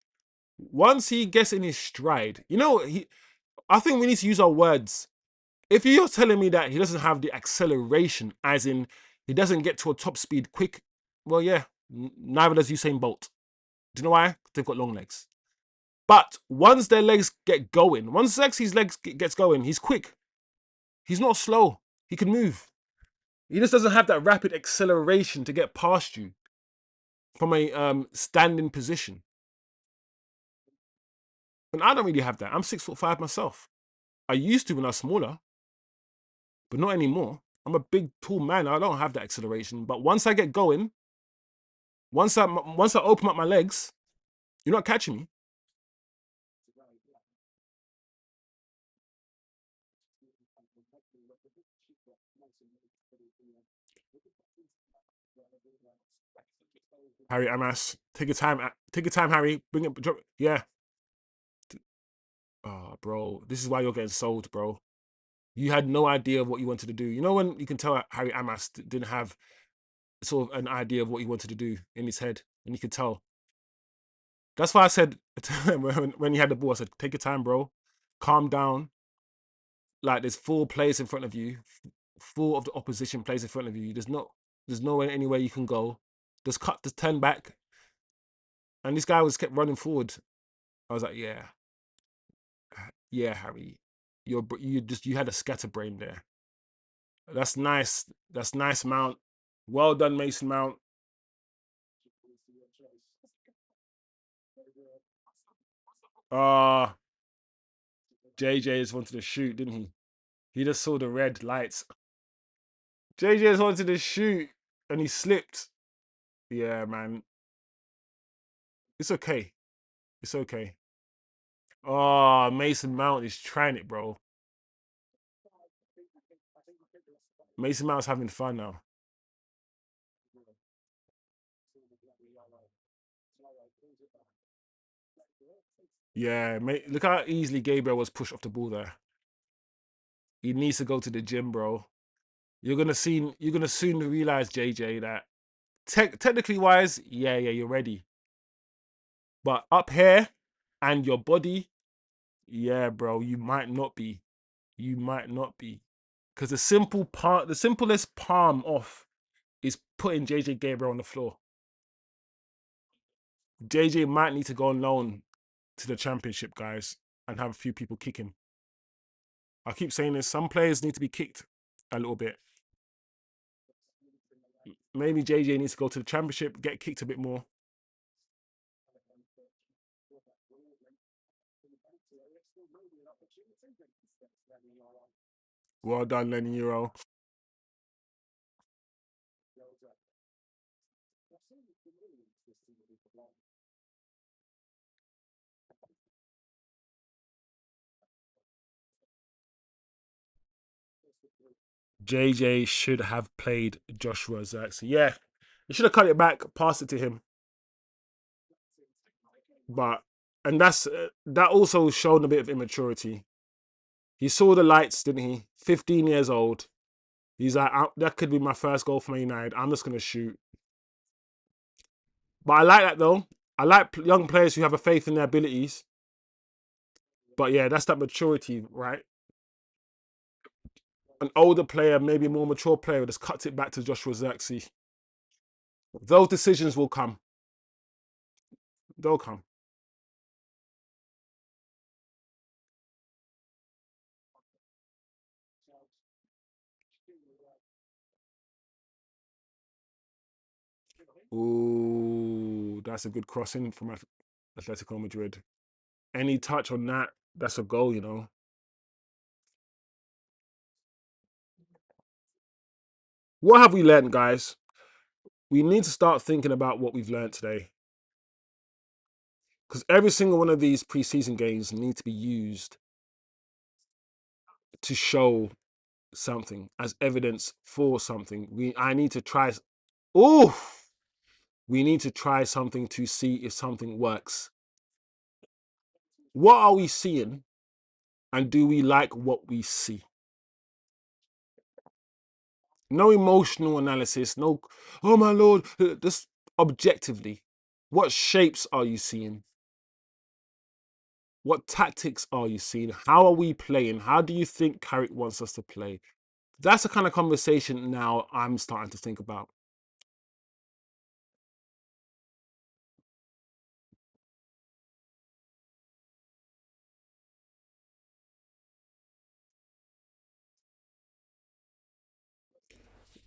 Speaker 3: once he gets in his stride, I think we need to use our words. If you're telling me that he doesn't have the acceleration, as in he doesn't get to a top speed quick, well, yeah, neither does Usain Bolt. Do you know why? They've got long legs. But once their legs get going, once Xerxes' legs gets going, he's quick. He's not slow. He can move. He just doesn't have that rapid acceleration to get past you from a standing position. And I don't really have that. I'm 6'5" myself. I used to when I was smaller, but not anymore. I'm a big, tall man. I don't have that acceleration. But once I get going, once I open up my legs, you're not catching me. Harry Amas, take your time. Take your time, Harry. Bring it. Drop, yeah. Oh, bro, this is why you're getting sold, bro. You had no idea of what you wanted to do. You know when you can tell Harry Amas didn't have sort of an idea of what he wanted to do in his head, and you could tell. That's why I said when he had the ball, I said, "Take your time, bro. Calm down. Like there's four players in front of you, four of the opposition players in front of you. There's no anywhere you can go. Just turn back." And this guy was kept running forward. I was like, "Yeah, yeah, Harry, you had a scatterbrain there. That's nice. That's nice, Mount. Well done, Mason Mount." Ah, JJ just wanted to shoot, didn't he? He just saw the red lights. JJ just wanted to shoot and he slipped. Yeah, man. It's okay. It's okay. Oh, Mason Mount is trying it, bro. Mason Mount's having fun now. Yeah, mate. Look how easily Gabriel was pushed off the ball there. He needs to go to the gym, bro. You're gonna soon realize, JJ, that technically wise, yeah, you're ready. But up here and your body, yeah, bro, you might not be. You might not be. Because the simplest palm off is putting JJ Gabriel on the floor. JJ might need to go on loan to the championship, guys, and have a few people kick him. I keep saying this, some players need to be kicked a little bit. Maybe JJ needs to go to the championship, get kicked a bit more. Well done, Lenny Euro. JJ should have played Joshua Zirkzee. Yeah, he should have cut it back, passed it to him. But and that also showed a bit of immaturity. He saw the lights, didn't he? 15 years old. He's like, that could be my first goal for Man United. I'm just gonna shoot. But I like that though. I like young players who have a faith in their abilities. But yeah, that's that maturity, right? An older player, maybe a more mature player, just cuts it back to Joshua Zirkzee. Those decisions will come. They'll come. Ooh, that's a good crossing from Atletico Madrid. Any touch on that, that's a goal, you know. What have we learned, guys? We need to start thinking about what we've learned today. Because every single one of these preseason games need to be used to show something as evidence for something. I need to try. Oh, we need to try something to see if something works. What are we seeing, and do we like what we see? No emotional analysis. No, oh my lord. Just objectively, what shapes are you seeing? What tactics are you seeing? How are we playing? How do you think Carrick wants us to play? That's the kind of conversation now I'm starting to think about.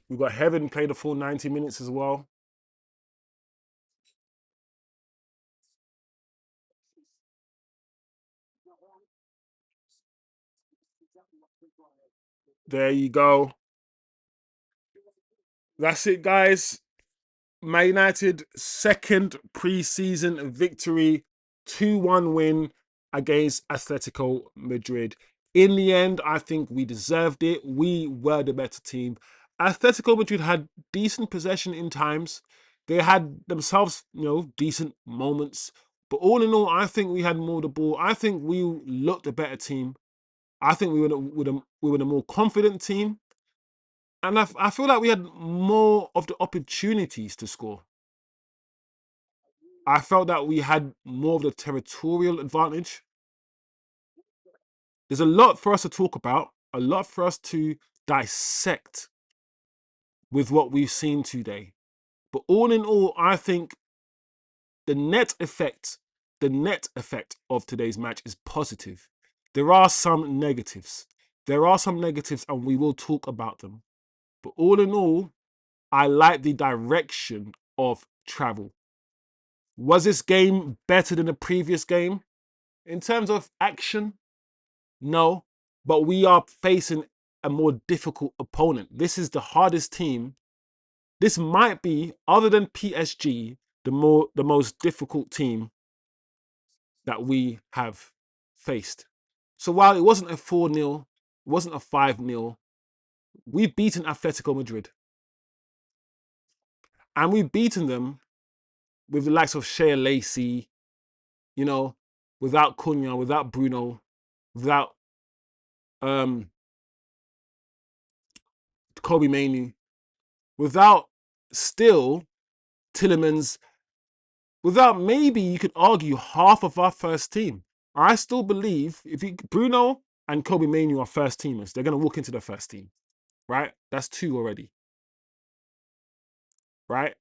Speaker 3: We've got Heaven play the full 90 minutes as well. There you go. That's it, guys. Man United second pre-season victory, 2-1 win against Atletico Madrid. In the end, I think we deserved it. We were the better team. Atletico Madrid had decent possession in times. They had themselves, decent moments. But all in all, I think we had more of the ball. I think we looked a better team. I think we were the more confident team. And I feel like we had more of the opportunities to score. I felt that we had more of the territorial advantage. There's a lot for us to talk about, a lot for us to dissect with what we've seen today. But all in all, I think the net effect of today's match is positive. There are some negatives. And we will talk about them. But all in all, I like the direction of travel. Was this game better than the previous game? In terms of action, no. But we are facing a more difficult opponent. This is the hardest team. This might be, other than PSG, the most difficult team that we have faced. So while it wasn't a 4-0, it wasn't a 5-0, we've beaten Atletico Madrid. And we've beaten them with the likes of Shea Lacey, without Cunha, without Bruno, without Kobe Mainoo, without still Tillemans, without maybe you could argue half of our first team. I still believe Bruno and Kobe Mainoo are first teamers, they're going to walk into the first team, right? That's 2 already, right?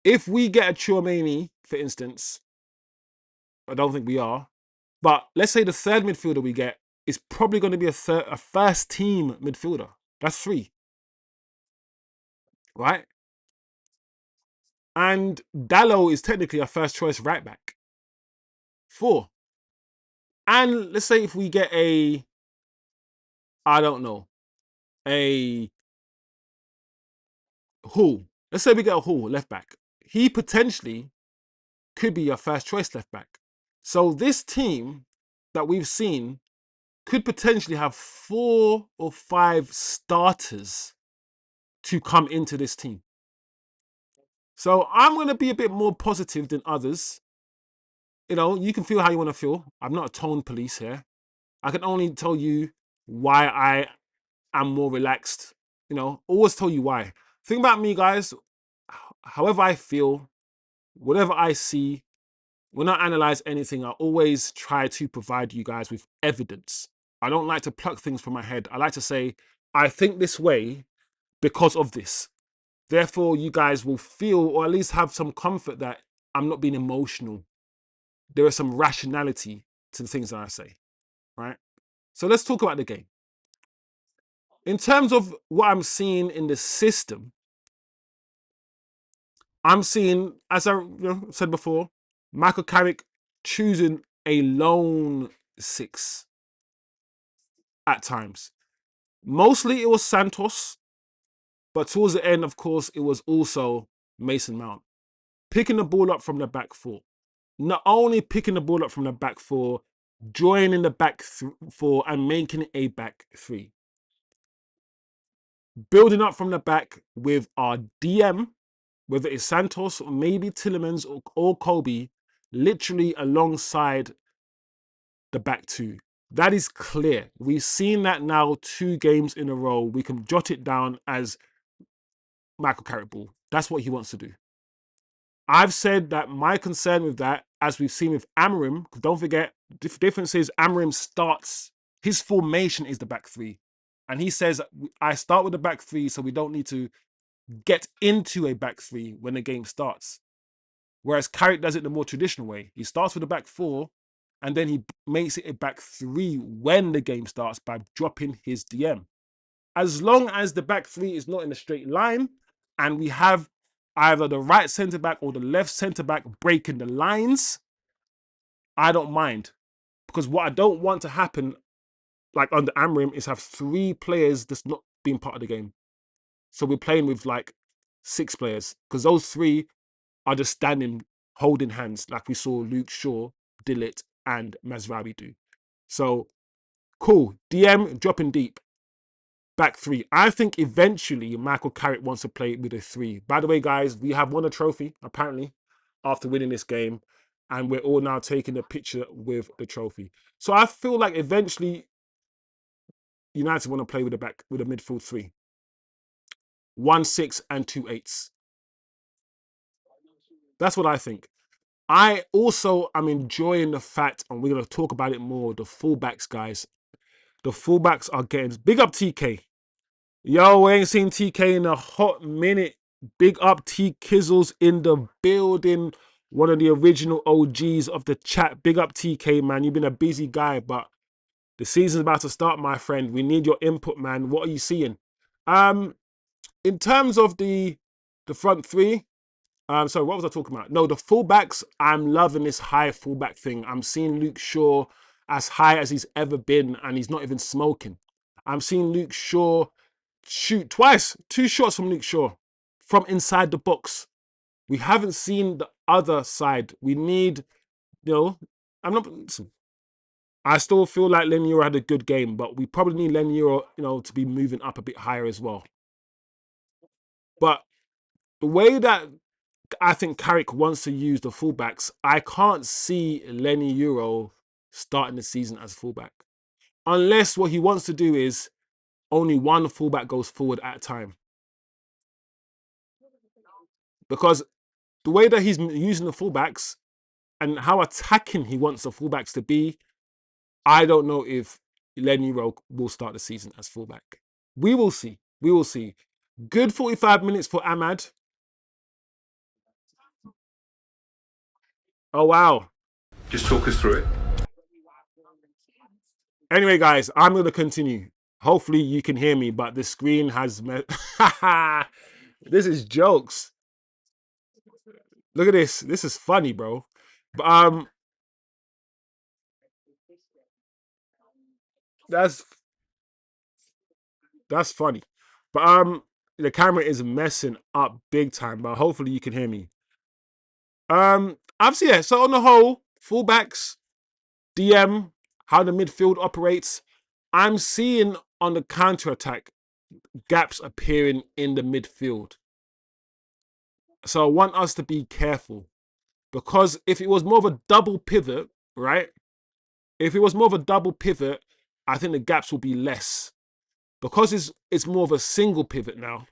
Speaker 3: If we get a Chouameni, for instance, I don't think we are, but let's say the third midfielder we get is probably going to be a first team midfielder. That's 3, right? And Diallo is technically a first choice right back. 4. And let's say if we get I don't know, a Hall. Let's say we get a Hall left back. He potentially could be a first choice left back. So this team that we've seen could potentially have 4 or 5 starters to come into this team. So I'm going to be a bit more positive than others. You know, you can feel how you want to feel. I'm not a tone police here. I can only tell you why I am more relaxed. You know, always tell you why. Think about me, guys. However I feel, whatever I see, when I analyze anything, I always try to provide you guys with evidence. I don't like to pluck things from my head. I like to say, I think this way because of this. Therefore, you guys will feel, or at least have some comfort that I'm not being emotional. There is some rationality to the things that I say, right? So let's talk about the game. In terms of what I'm seeing in the system, I'm seeing, as I said before, Michael Carrick choosing a lone 6 at times. Mostly it was Santos, but towards the end, of course, it was also Mason Mount. Picking the ball up from the back 4. Not only picking the ball up from the back 4, joining the back 4 and making a back 3. Building up from the back with our DM, whether it's Santos or maybe Tillemans or Kobe, literally alongside the back 2. That is clear. We've seen that now 2 games in a row. We can jot it down as Michael Carrick ball. That's what he wants to do. I've said that my concern with that, as we've seen with Amorim, because don't forget, the difference is Amorim starts, his formation is the back 3. And he says, I start with the back 3 so we don't need to get into a back 3 when the game starts. Whereas Carrick does it the more traditional way. He starts with the back 4 and then he makes it a back 3 when the game starts by dropping his DM. As long as the back 3 is not in a straight line and we have either the right centre-back or the left centre-back breaking the lines, I don't mind. Because what I don't want to happen, like under Amorim, is have 3 players that's not being part of the game. So we're playing with like 6 players. Because those 3 are just standing, holding hands, like we saw Luke Shaw, Dillit, and Mazraoui do. So, cool. DM, dropping deep. Back 3. I think eventually Michael Carrick wants to play with a 3. By the way, guys, we have won a trophy, apparently, after winning this game. And we're all now taking a picture with the trophy. So I feel like eventually United want to play with a midfield 3. 1 6 and 2 8s. That's what I think. I also am enjoying the fact, and we're going to talk about it more, the fullbacks, guys. The fullbacks are getting... Big up TK. Yo, we ain't seen TK in a hot minute. Big up T Kizzles in the building. One of the original OGs of the chat. Big up TK, man. You've been a busy guy, but the season's about to start, my friend. We need your input, man. What are you seeing? In terms of the front 3, sorry, what was I talking about? No, the fullbacks, I'm loving this high fullback thing. I'm seeing Luke Shaw as high as he's ever been, and he's not even smoking. I'm seeing Luke Shaw shoot twice, 2 shots from Luke Shaw from inside the box. We haven't seen the other side. We need, listen, I still feel like Leniero had a good game, but we probably need Leniero, to be moving up a bit higher as well. But the way that I think Carrick wants to use the fullbacks, I can't see Lenny Euro starting the season as fullback. Unless what he wants to do is only one fullback goes forward at a time. Because the way that he's using the fullbacks and how attacking he wants the fullbacks to be, I don't know if Lenny Rowe will start the season as fullback. We will see. We will see. Good 45 minutes for Amad. Oh, wow.
Speaker 1: Just talk us through it.
Speaker 3: Anyway, guys, I'm going to continue. Hopefully you can hear me, but the screen has... This is jokes. Look at this. This is funny, bro. But, that's funny. But the camera is messing up big time, but hopefully you can hear me. Obviously, yeah, so on the whole, fullbacks, DM, how the midfield operates, I'm seeing on the counter-attack gaps appearing in the midfield. So I want us to be careful. Because if it was more of a double pivot, right? If it was more of a double pivot, I think the gaps will be less. Because it's more of a single pivot now,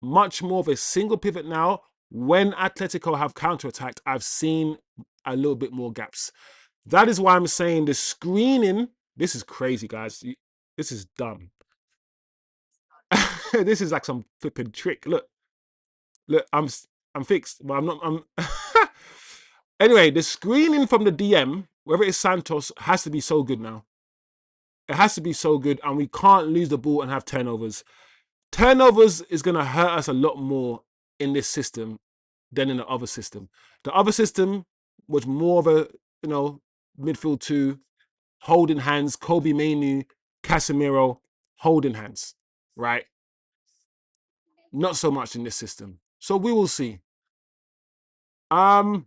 Speaker 3: much more of a single pivot now, when Atletico have counter-attacked, I've seen a little bit more gaps. That is why I'm saying the screening, this is crazy, guys. This is dumb. This is like some flipping trick. Look, I'm fixed, but I'm not. Anyway, the screening from the DM, whether it's Santos, has to be so good now. It has to be so good, and we can't lose the ball and have turnovers. Turnovers is going to hurt us a lot more in this system than in the other system. The other system was more of a, midfield two, holding hands, Kobe Mainu, Casemiro, holding hands, right? Not so much in this system. So we will see. Going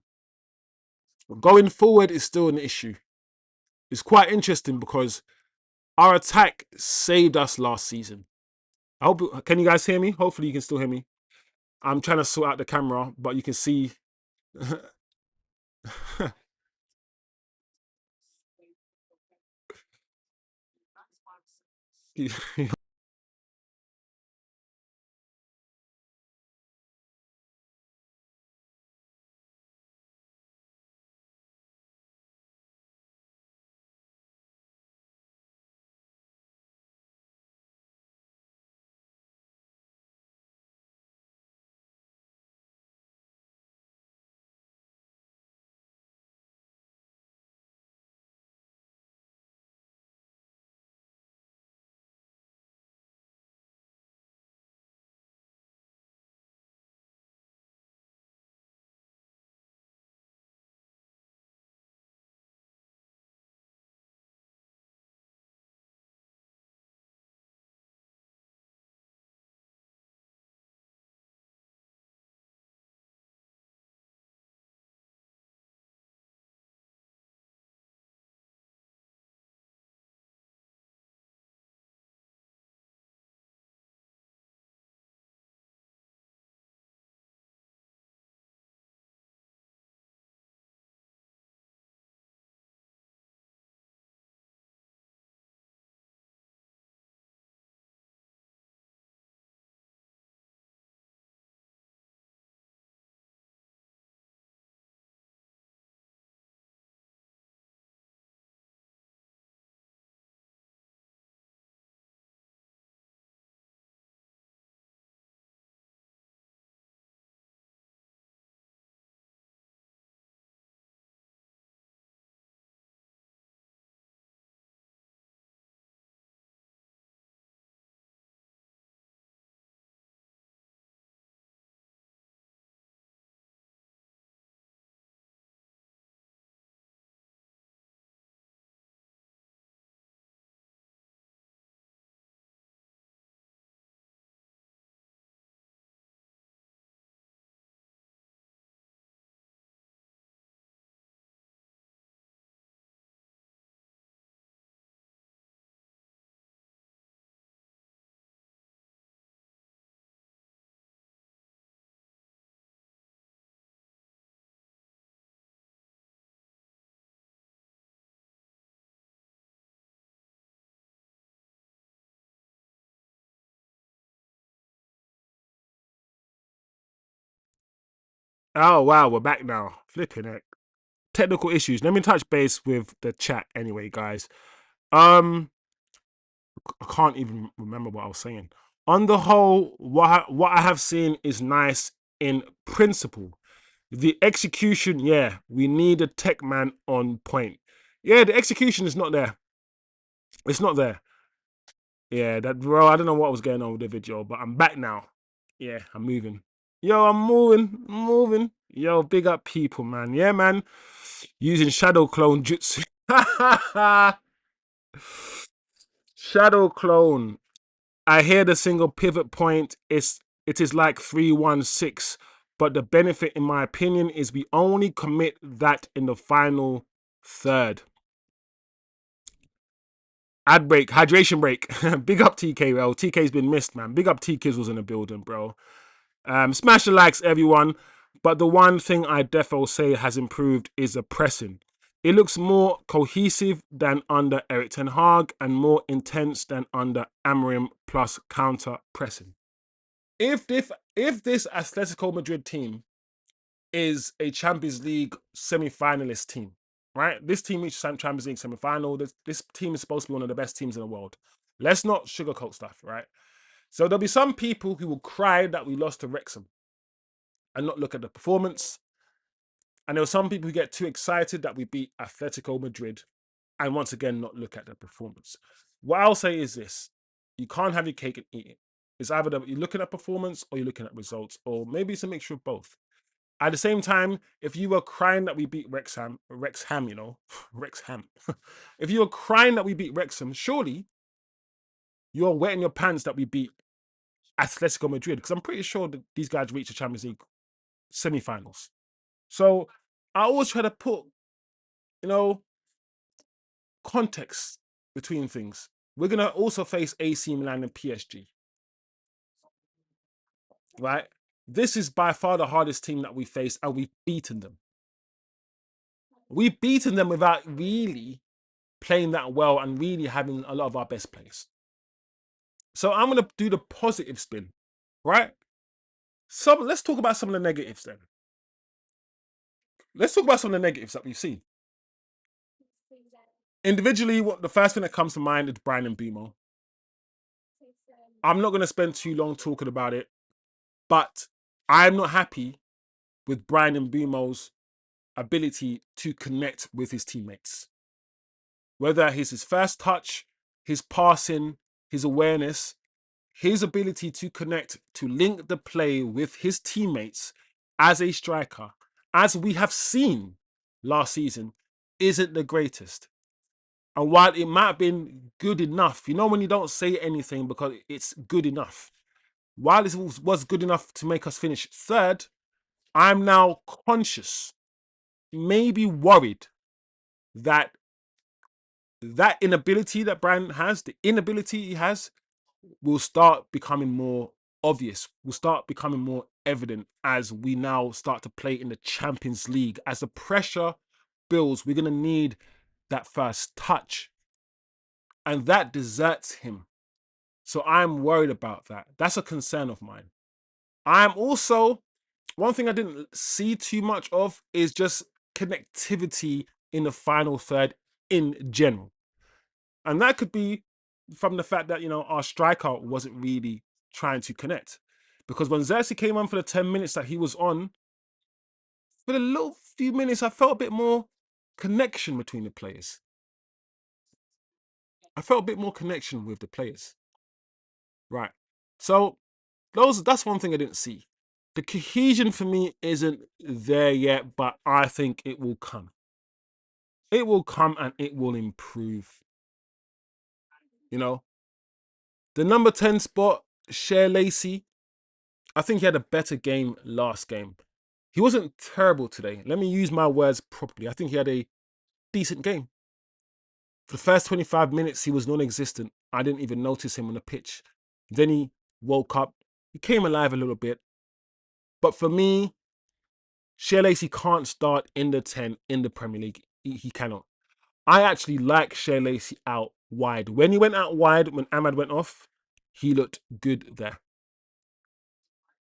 Speaker 3: forward is still an issue. It's quite interesting because our attack saved us last season. I hope, can you guys hear me? Hopefully you can still hear me. I'm trying to sort out the camera, but you can see. Oh wow, we're back now. Flipping it. Technical issues. Let me touch base with the chat anyway, guys. I can't even remember what I was saying. On the whole, what I have seen is nice in principle. The execution, yeah, we need a tech man on point. Yeah, the execution is not there. It's not there. Yeah, that bro. I don't know what was going on with the video, but I'm back now. Yeah, I'm moving. Yo, I'm moving. Yo, big up people, man. Yeah, man. Using shadow clone jutsu. Shadow clone. I hear the single pivot point. It is like 316, but the benefit, in my opinion, is we only commit that in the final third. Ad break, hydration break. Big up TK, bro. TK's been missed, man. Big up T Kizzles in the building, bro. Smash the likes, everyone. But the one thing I defo say has improved is the pressing. It looks more cohesive than under Eric Ten Hag and more intense than under Amorim plus counter pressing. If this Atletico Madrid team is a Champions League semi-finalist team, right? This team reached Champions League semi-final. This team is supposed to be one of the best teams in the world. Let's not sugarcoat stuff, right? So there'll be some people who will cry that we lost to Wrexham and not look at the performance. And there were some people who get too excited that we beat Atletico Madrid and once again not look at the performance. What I'll say is this: you can't have your cake and eat it. It's either that you're looking at performance or you're looking at results, or maybe it's a mixture of both. At the same time, if you were crying that we beat Wrexham, you know, Wrexham. If you were crying that we beat Wrexham, surely you're wetting your pants that we beat Atletico Madrid, because I'm pretty sure that these guys reached the Champions League semi-finals. So I always try to put, you know, context between things. We're gonna also face AC Milan and PSG, right? This is by far the hardest team that we faced, and we've beaten them. We've beaten them without really playing that well and really having a lot of our best players. So I'm gonna do the positive spin, right? Let's talk about some of the negatives then. Let's talk about some of the negatives that we've seen. Individually, what the first thing that comes to mind is Bryan Mbeumo. I'm not gonna spend too long talking about it, but I'm not happy with Bryan Mbeumo's ability to connect with his teammates. Whether it's his first touch, his passing, his awareness, his ability to connect, to link the play with his teammates as a striker, as we have seen last season, isn't the greatest. And while it might have been good enough, you know, when you don't say anything because it's good enough, while it was good enough to make us finish third, I'm now conscious, maybe worried that that inability that Bryan has, the inability he has, will start becoming more obvious, will start becoming more evident as we now start to play in the Champions League. As the pressure builds, we're going to need that first touch. And that deserts him. So I'm worried about that. That's a concern of mine. I'm also, one thing I didn't see too much of is just connectivity in the final third in general. And that could be from the fact that, you know, our striker wasn't really trying to connect. Because when Xerxes came on for the 10 minutes that he was on, for the little few minutes, I felt a bit more connection between the players. I felt a bit more connection with the players. Right. So that's one thing I didn't see. The cohesion for me isn't there yet, but I think it will come. It will come and it will improve. You know, the number 10 spot, Share Lacey, I think he had a better game last game. He wasn't terrible today. Let me use my words properly. I think he had a decent game. For the first 25 minutes, he was non-existent. I didn't even notice him on the pitch. Then he woke up. He came alive a little bit. But for me, Shea Lacey can't start in the 10 in the Premier League. He cannot. I actually like Shea Lacey out wide. When he went out wide, when Amad went off, he looked good there.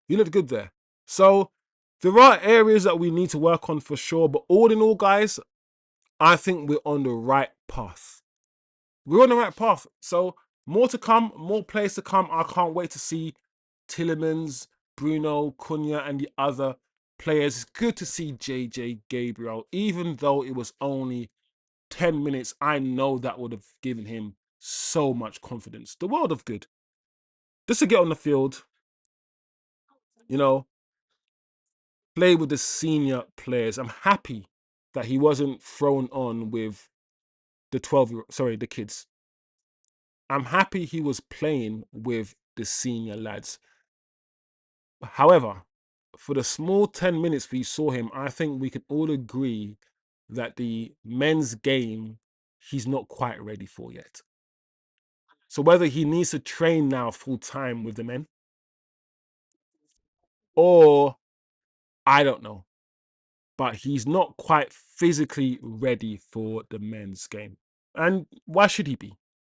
Speaker 3: He looked good there. So There are areas that we need to work on for sure, but all in all, guys, I think we're on the right path. We're on the right path. So more to come, more players to come. I can't wait to see Tillemans, Bruno, Cunha, and the other players. It's good to see JJ Gabriel, even though it was only 10 minutes. I know that would have given him so much confidence. The world of good. Just to get on the field, play with the senior players. I'm happy that he wasn't thrown on with the kids. I'm happy he was playing with the senior lads. However, for the small 10 minutes we saw him, I think we can all agree that the men's game, he's not quite ready for yet. So whether he needs to train now full time with the men, or I don't know, but he's not quite physically ready for the men's game. And why should he be?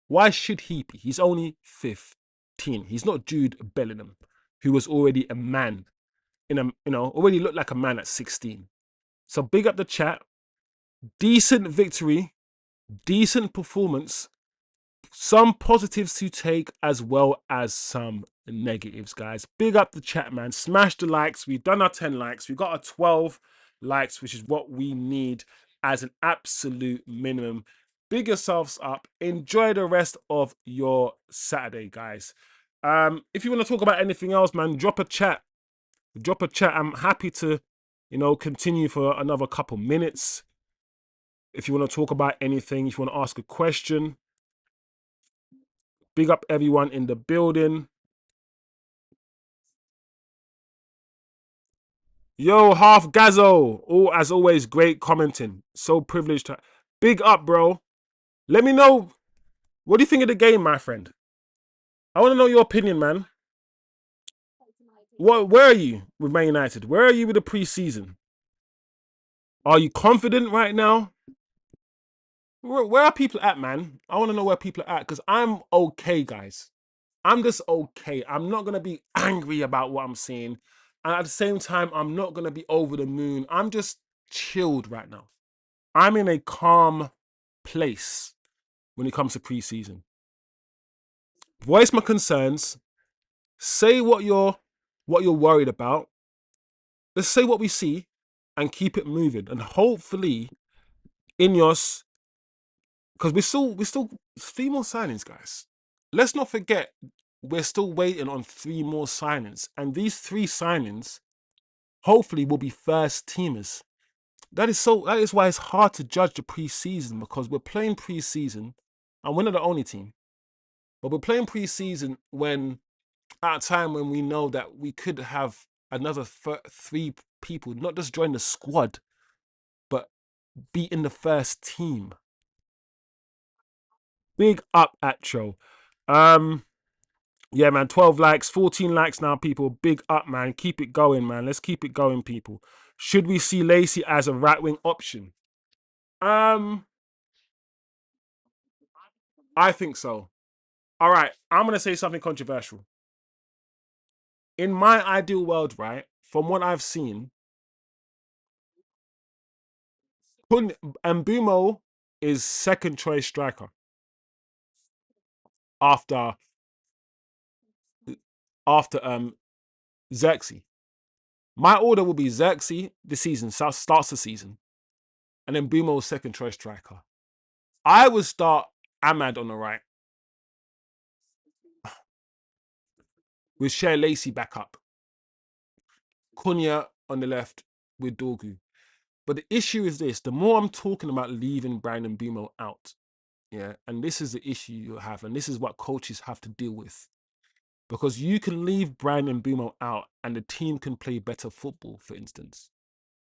Speaker 3: Why should he be? He's only 15. He's not Jude Bellingham, who was already a man already looked like a man at 16. So big up the chat. Decent victory, decent performance, some positives to take as well as some negatives, guys. Big up the chat, man. Smash the likes. We've done our 10 likes. We've got our 12 likes, which is what we need as an absolute minimum. Big yourselves up. Enjoy the rest of your Saturday, guys. If you want to talk about anything else, man, drop a chat. I'm happy to, continue for another couple minutes. If you want to talk about anything, if you want to ask a question, big up everyone in the building. Yo, Half Gazzo. Oh, as always, great commenting. So privileged to. Big up, bro. Let me know, what do you think of the game, my friend? I want to know your opinion, man. Where are you with Man United? Where are you with the pre-season? Are you confident right now? Where are people at, man? I want to know where people are at, because I'm okay, guys. I'm just okay. I'm not going to be angry about what I'm seeing. And at the same time, I'm not going to be over the moon. I'm just chilled right now. I'm in a calm place when it comes to preseason. Voice my concerns. Say what you're worried about. Let's say what we see and keep it moving. And hopefully, Ineos, because we're still 3 more signings, guys. Let's not forget, we're still waiting on 3 more signings. And these 3 signings, hopefully, will be first teamers. That is why it's hard to judge the preseason, because we're playing preseason, and we're not the only team. But we're playing preseason at a time when we know that we could have another 3 people not just join the squad, but be in the first team. Big up, Atro. Yeah, man, 12 likes, 14 likes now, people. Big up, man. Keep it going, man. Let's keep it going, people. Should we see Lacey as a right-wing option? I think so. All right, I'm going to say something controversial. In my ideal world, right, from what I've seen, Mbeumo is second choice striker after Xerxes. My order will be Xerxes this season, starts the season, and then Mbeumo second choice striker. I would start Amad on the right with Shea Lacey back up, Cunha on the left with Dorgu. But the issue is this: the more I'm talking about leaving Bryan Mbeumo out, yeah, and this is the issue you have, and this is what coaches have to deal with. Because you can leave Bryan Mbeumo out and the team can play better football, for instance.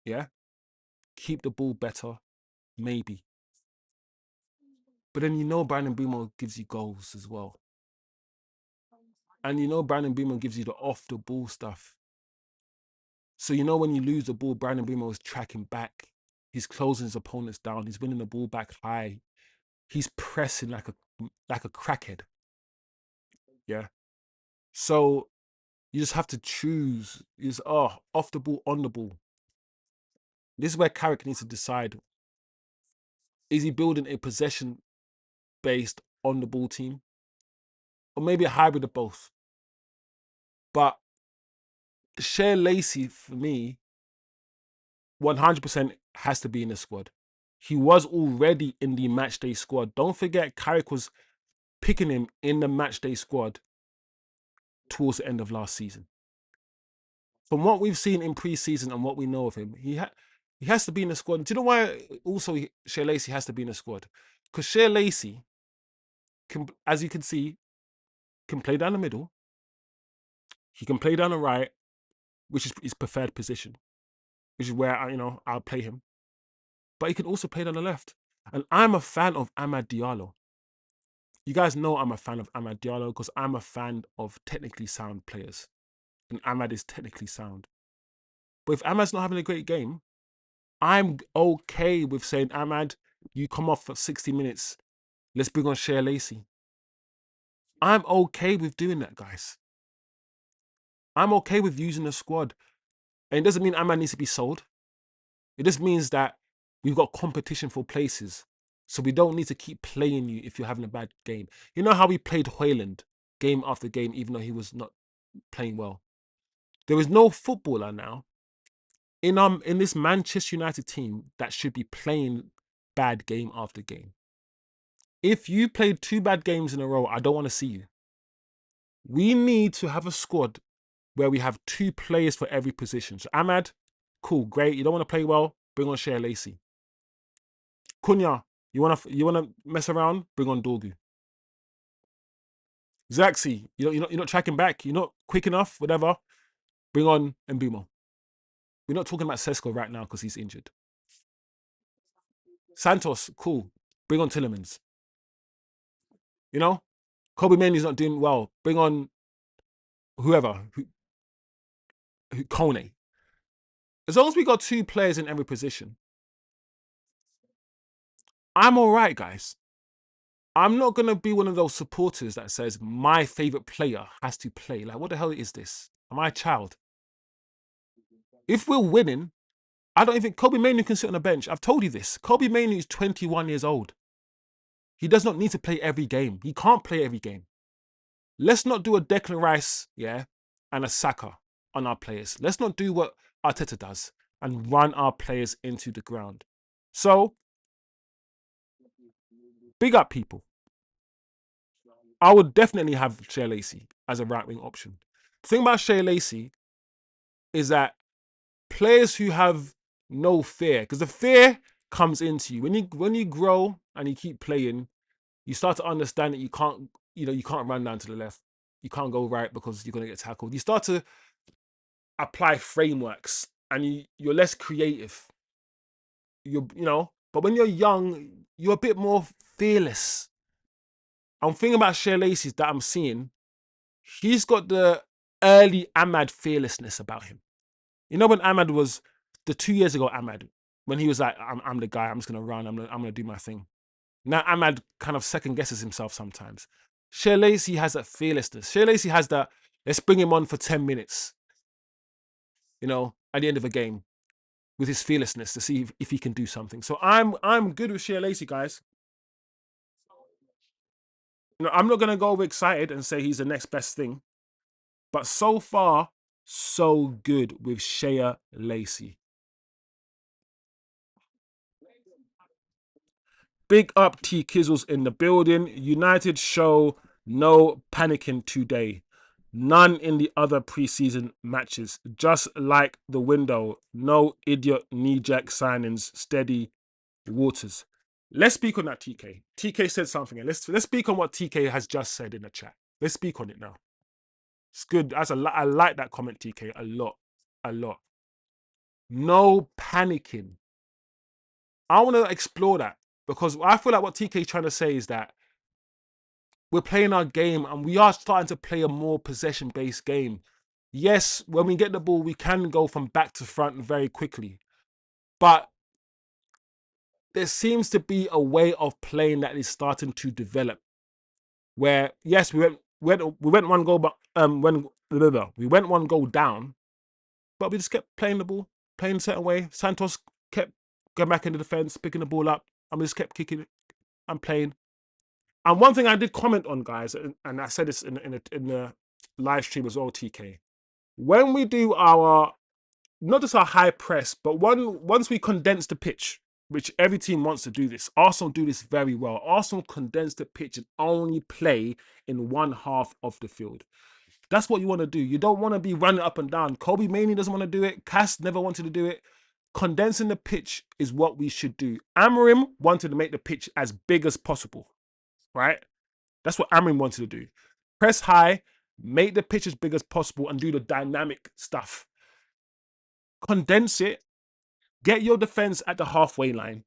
Speaker 3: Yeah? Keep the ball better, maybe. But then Bryan Mbeumo gives you goals as well. And Bryan Mbeumo gives you the off-the-ball stuff. So when you lose the ball, Bryan Mbeumo is tracking back. He's closing his opponents down. He's winning the ball back high. He's pressing like a crackhead. Yeah? So You just have to choose. Is off the ball, on the ball. This is where Carrick needs to decide. Is he building a possession-based on the ball team? Or maybe a hybrid of both. But Shea Lacey, for me, 100% has to be in the squad. He was already in the matchday squad. Don't forget, Carrick was picking him in the matchday squad towards the end of last season. From what we've seen in pre-season and what we know of him, he has to be in the squad. Do you know why also Shea Lacey has to be in the squad? Because Shea Lacey, as you can see, can play down the middle. He can play down the right, which is his preferred position, which is where I'll play him. But he can also play down the left. And I'm a fan of Amad Diallo. You guys know I'm a fan of Amad Diallo because I'm a fan of technically sound players. And Amad is technically sound. But if Amad's not having a great game, I'm okay with saying, Amad, you come off for 60 minutes. Let's bring on Shea Lacey. I'm okay with doing that, guys. I'm okay with using the squad. And it doesn't mean Amad needs to be sold. It just means that we've got competition for places. So we don't need to keep playing you if you're having a bad game. You know how we played Hoyland game after game, even though he was not playing well. There is no footballer now in this Manchester United team that should be playing bad game after game. If you played 2 bad games in a row, I don't want to see you. We need to have a squad where we have 2 players for every position. So Amad, cool, great. You don't want to play well, bring on Shea Lacey. Cunha, you wanna mess around, bring on Dorgu. Zaxi, you're not tracking back, you're not quick enough, whatever, bring on Mbeumo. We're not talking about Sesko right now because he's injured. Santos, cool, bring on Tillemans. You know, Kobe Mainoo's not doing well, bring on whoever, Kone. As long as we got 2 players in every position, I'm all right, guys. I'm not going to be one of those supporters that says my favorite player has to play. Like, what the hell is this? Am I a child? If we're winning, I don't even... Kobe Mainoo can sit on the bench. I've told you this. Kobe Mainoo is 21 years old. He does not need to play every game. He can't play every game. Let's not do a Declan Rice, and a Saka on our players. Let's not do what Arteta does and run our players into the ground. So, big up people. I would definitely have Shea Lacey as a right-wing option. The thing about Shea Lacey is that players who have no fear, because the fear comes into you when you grow and you keep playing, you start to understand that you can't run down to the left, you can't go right because you're gonna get tackled. You start to apply frameworks and you're less creative. But when you're young, you're a bit more fearless. I'm thinking about Shea Lacey that I'm seeing. He's got the early Amad fearlessness about him. You know when Amad was the 2 years ago Amad, when he was like, I'm the guy, I'm just gonna run, I'm gonna do my thing. Now Amad kind of second guesses himself sometimes. Shea Lacey has that fearlessness. Shea Lacey has that, let's bring him on for 10 minutes, at the end of a game with his fearlessness to see if he can do something. So I'm good with Shea Lacey, guys. I'm not gonna go overexcited and say he's the next best thing. But so far, so good with Shea Lacey. Big up T Kizzles in the building. United show no panicking today. None in the other preseason matches. Just like the window. No idiot knee-jerk signings. Steady waters. Let's speak on that, TK. TK said something. And let's speak on what TK has just said in the chat. Let's speak on it now. It's good. I like that comment, TK, a lot. A lot. No panicking. I want to explore that because I feel like what TK is trying to say is that we're playing our game and we are starting to play a more possession-based game. Yes, when we get the ball, we can go from back to front very quickly. But there seems to be a way of playing that is starting to develop. Where, yes, we went we went one goal, but we went one goal down, but we just kept playing the ball, playing a certain way. Santos kept going back into defense, picking the ball up, and we just kept kicking it and playing. And one thing I did comment on, guys, and I said this in the live stream as well, TK. When we do our, not just our high press, but once we condense the pitch, which every team wants to do this. Arsenal do this very well. Arsenal condense the pitch and only play in one half of the field. That's what you want to do. You don't want to be running up and down. Kobe Mainey doesn't want to do it. Cass never wanted to do it. Condensing the pitch is what we should do. Amorim wanted to make the pitch as big as possible, right? That's what Amorim wanted to do. Press high, make the pitch as big as possible, and do the dynamic stuff. Condense it, get your defense at the halfway line.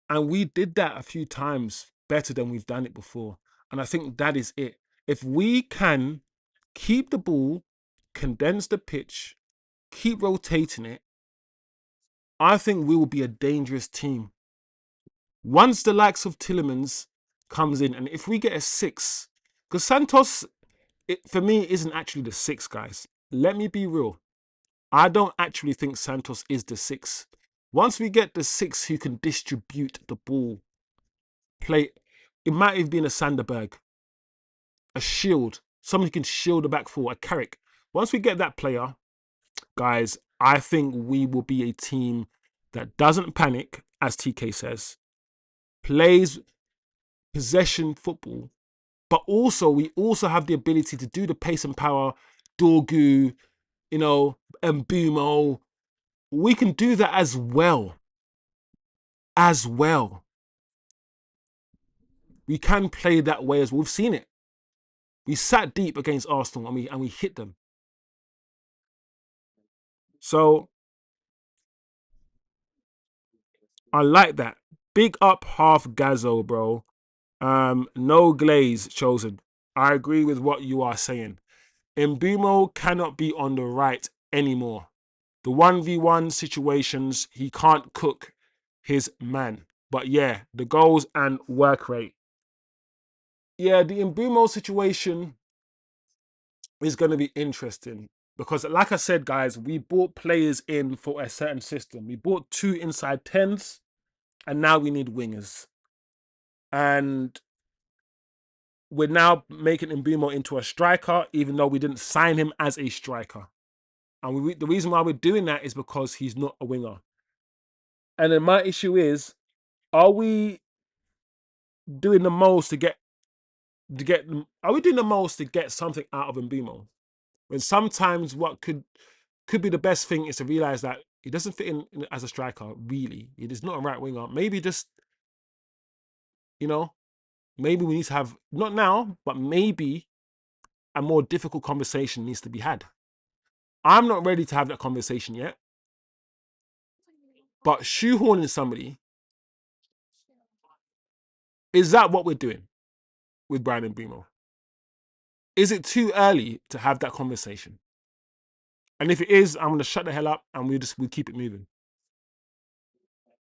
Speaker 3: And we did that a few times better than we've done it before. And I think that is it. If we can keep the ball, condense the pitch, keep rotating it, I think we will be a dangerous team. Once the likes of Tielemans comes in, and if we get a 6, because Santos, for me, isn't actually the 6, guys. Let me be real. I don't actually think Santos is the 6. Once we get the 6 who can distribute the ball, play, it might have been a Sanderberg, a shield, someone who can shield the back four, a Carrick. Once we get that player, guys, I think we will be a team that doesn't panic, as TK says, plays possession football, but also we also have the ability to do the pace and power, Dorgu, Mbeumo. We can do that as well. We can play that way as well. We've seen it. We sat deep against Arsenal and we hit them. So I like that. Big up half Gazzo, bro. No glaze chosen. I agree with what you are saying. Mbeumo cannot be on the right anymore. The 1v1 situations, he can't cook his man. But yeah, the goals and work rate. Yeah, the Mbeumo situation is going to be interesting. Because like I said, guys, we brought players in for a certain system. We brought 2 inside 10s, and now we need wingers. And we're now making Mbeumo into a striker, even though we didn't sign him as a striker. And the reason why we're doing that is because he's not a winger. And then my issue is, are we doing the most to get are we doing the most to get something out of Mbeumo? When sometimes what could be the best thing is to realize that he doesn't fit in as a striker, really. He is not a right winger. Maybe just, maybe we need to have, not now, but maybe a more difficult conversation needs to be had. I'm not ready to have that conversation yet. But shoehorning somebody, is that what we're doing with Bryan Mbeumo? Is it too early to have that conversation? And if it is, I'm going to shut the hell up and we'll keep it moving.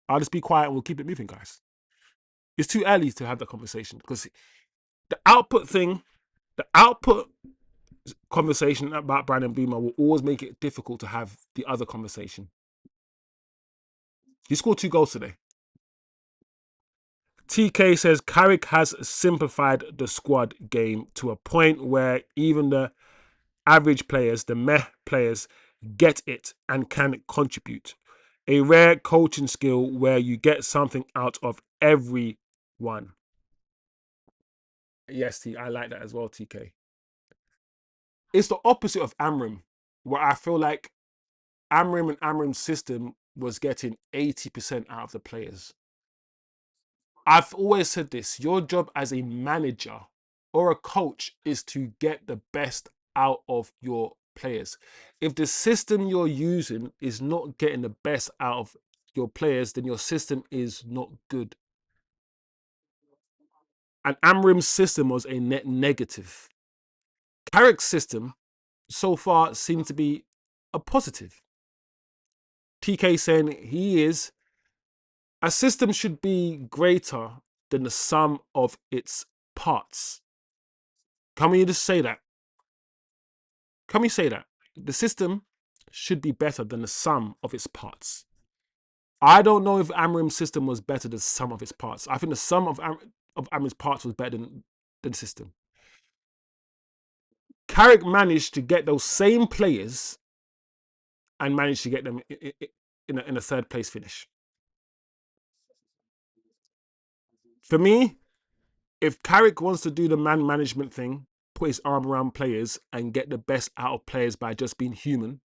Speaker 3: I'll just be quiet and we'll keep it moving, guys. It's too early to have that conversation because the output conversation about Bryan Mbeumo will always make it difficult to have the other conversation. He scored 2 goals today. TK says Carrick has simplified the squad game to a point where even the average players, the meh players, get it and can contribute. A rare coaching skill where you get something out of everyone. Yes, I like that as well, TK. It's the opposite of Amorim, where I feel like Amorim and Amorim's system was getting 80% out of the players. I've always said this, your job as a manager or a coach is to get the best out of your players. If the system you're using is not getting the best out of your players, then your system is not good. And Amorim's system was a net negative. Carrick's system so far seems to be a positive. TK saying a system should be greater than the sum of its parts. Can we just say that? Can we say that? The system should be better than the sum of its parts. I don't know if Amorim's system was better than the sum of its parts. I think the sum of Amorim's parts was better than the system. Carrick managed to get those same players and managed to get them in a third place finish. For me, if Carrick wants to do the man management thing, put his arm around players and get the best out of players by just being human,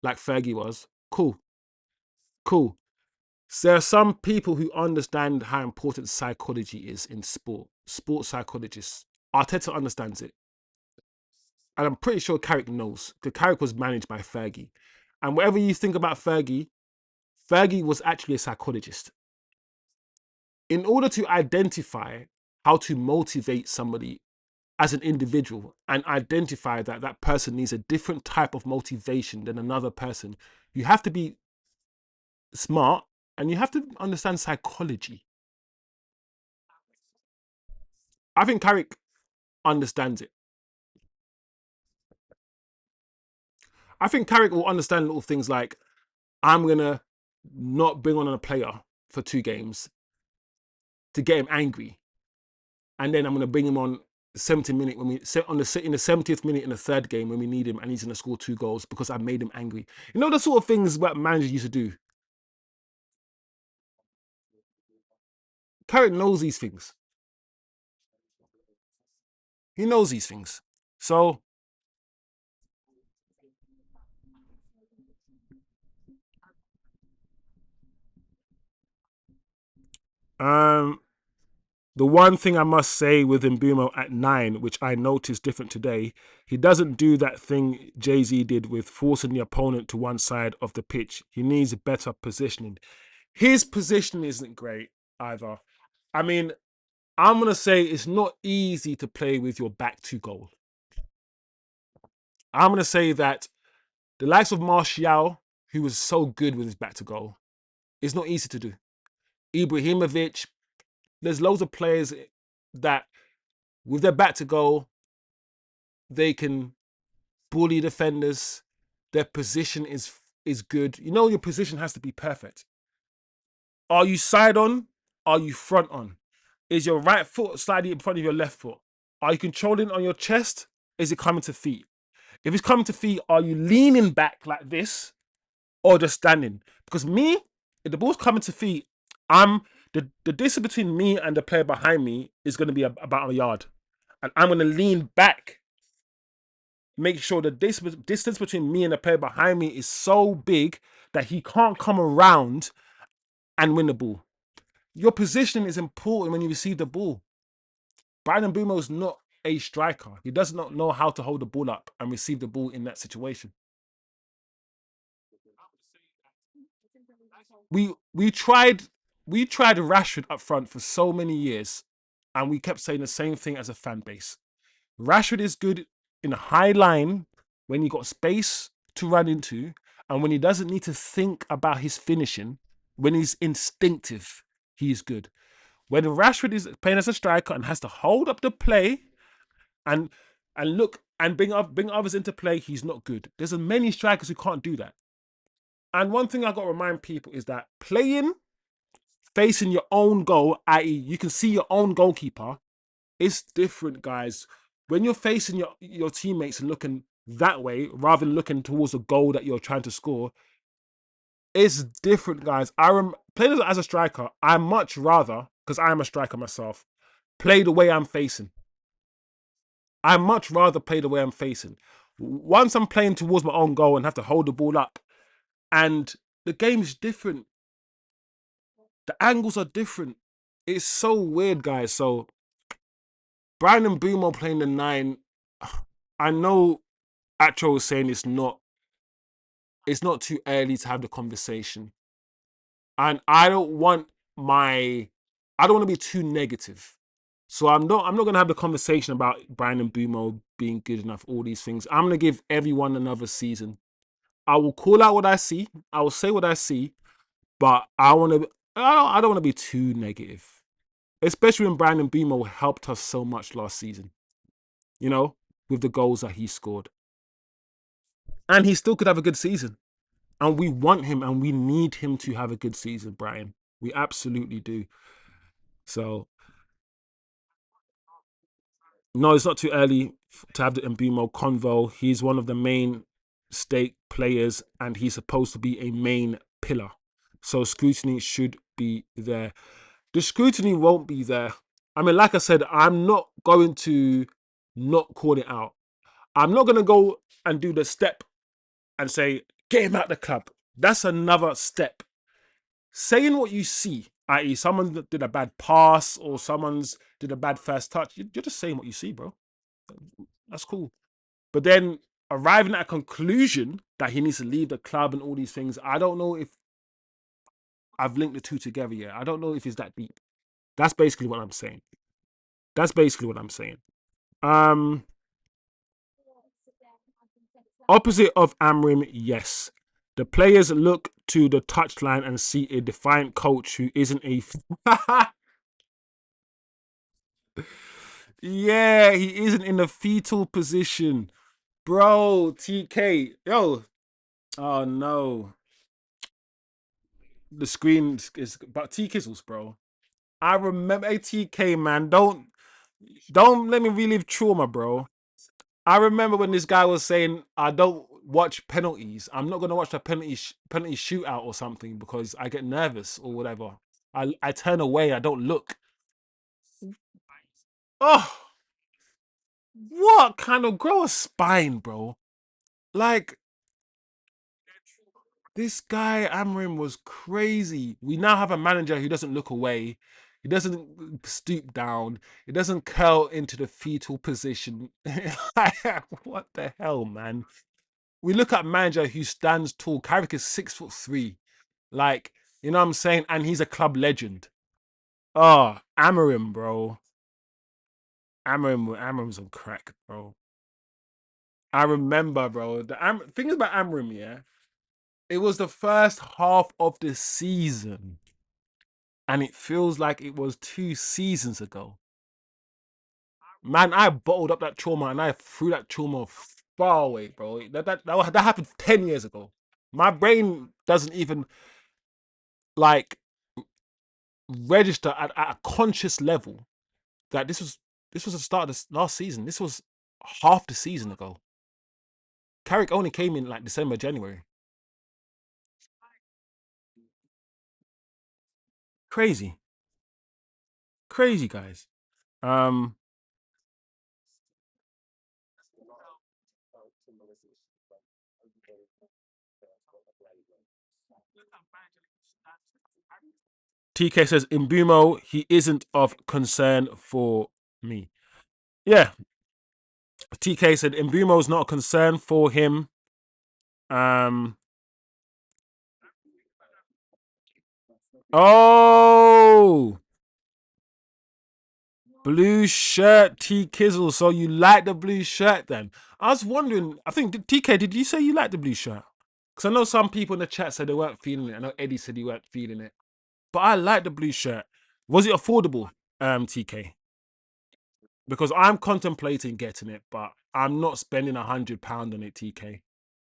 Speaker 3: like Fergie was, cool. Cool. There are some people who understand how important psychology is in sport. Sports psychologists. Arteta understands it. And I'm pretty sure Carrick knows, because Carrick was managed by Fergie. And whatever you think about Fergie, Fergie was actually a psychologist. In order to identify how to motivate somebody as an individual and identify that that person needs a different type of motivation than another person, you have to be smart and you have to understand psychology. I think Carrick understands it. I think Carrick will understand little things like, I'm going to not bring on a player for 2 games to get him angry. And then I'm going to bring him on 70 minute when we in the 70th minute in the third game when we need him and he's going to score 2 goals because I made him angry. You know, the sort of things that managers used to do. Carrick knows these things. He knows these things. So the one thing I must say with Mbeumo at 9, which I noticed different today, he doesn't do that thing Jay-Z did with forcing the opponent to one side of the pitch. He needs better positioning. His position isn't great either. I mean, I'm going to say it's not easy to play with your back to goal. I'm going to say that the likes of Martial, who was so good with his back to goal, it's not easy to do. Ibrahimovic, there's loads of players that with their back to goal, they can bully defenders. Their position is good. You know, your position has to be perfect. Are you side on? Are you front on? Is your right foot slightly in front of your left foot? Are you controlling on your chest? Is it coming to feet? If it's coming to feet, are you leaning back like this or just standing? Because me, if the ball's coming to feet, I'm the distance between me and the player behind me is going to be about a yard. And I'm going to lean back, make sure the distance between me and the player behind me is so big that he can't come around and win the ball. Your positioning is important when you receive the ball. Bryan Mbeumo is not a striker. He does not know how to hold the ball up and receive the ball in that situation. We tried Rashford up front for so many years, and we kept saying the same thing as a fan base. Rashford is good in a high line when he got space to run into, and when he doesn't need to think about his finishing, when he's instinctive, he's good. When Rashford is playing as a striker and has to hold up the play and look and bring others into play, he's not good. There's many strikers who can't do that. And one thing I got to remind people is that playing facing your own goal, i.e., you can see your own goalkeeper, it's different, guys. When you're facing your teammates and looking that way rather than looking towards the goal that you're trying to score, it's different, guys. Playing as a striker, I much rather, because I am a striker myself, play the way I'm facing. I much rather play the way I'm facing. Once I'm playing towards my own goal and have to hold the ball up, and the game's different. The angles are different. It's so weird, guys. So Bryan Mbeumo playing the 9. I know Atro was saying it's not too early to have the conversation. And I don't want to be too negative. So I'm not gonna have the conversation about Bryan Mbeumo being good enough, all these things. I'm gonna give everyone another season. I will call out what I see. I will say what I see, but I don't want to be too negative. Especially when Bryan Mbeumo helped us so much last season. you know, with the goals that he scored. And he still could have a good season. And we want him and we need him to have a good season, Brian. We absolutely do. So, no, it's not too early to have the Mbeumo convo. He's one of the main stake players and he's supposed to be a main pillar. So, scrutiny should be there. The scrutiny won't be there. I mean, like I said, I'm not going to not call it out. I'm not going to go and do the step and say, get him out the club. That's another step. Saying what you see, i.e., someone did a bad pass or someone's did a bad first touch, you're just saying what you see, bro. That's cool. But then arriving at a conclusion that he needs to leave the club and all these things, I don't know if I've linked the two together yet. I don't know if it's that deep. That's basically what I'm saying. That's basically what I'm saying. Um, Opposite of Amrim, yes. The players look to the touchline and see a defiant coach who isn't a. Yeah, he isn't in the fetal position. Bro, TK. Yo. Oh, no. The screen is. But T Kizzles, bro. I remember. Hey, TK, man. Don't let me relive trauma, bro. I remember when this guy was saying, I don't watch penalties. I'm not going to watch a penalty shootout or something because I get nervous or whatever. I turn away. I don't look. Oh, what kind of grow a spine, bro? Like, this guy, Amrim, was crazy. We now have a manager who doesn't look away. He doesn't stoop down. He doesn't curl into the fetal position. What the hell, man? We look at a manager who stands tall. Carrick is 6'3". Like, you know what I'm saying? And he's a club legend. Oh, Amarim, bro. Amarim's on crack, bro. I remember, bro. The thing about Amarim, yeah, it was the first half of the season, and it feels like it was 2 seasons ago. Man, I bottled up that trauma and I threw that trauma far away, bro. That happened 10 years ago. My brain doesn't even like register at a conscious level that this was the start of this last season. This was half the season ago. Carrick only came in like December, January. Crazy, crazy guys. Um, TK says Imbumo, he isn't of concern for me. Yeah, TK said Imbumo's not a concern for him. Um, oh, blue shirt, T Kizzle. So you like the blue shirt then? I was wondering, I think, TK, did you say you like the blue shirt? Because I know some people in the chat said they weren't feeling it. I know Eddie said he weren't feeling it. But I like the blue shirt. Was it affordable, TK? Because I'm contemplating getting it, but I'm not spending £100 on it, TK.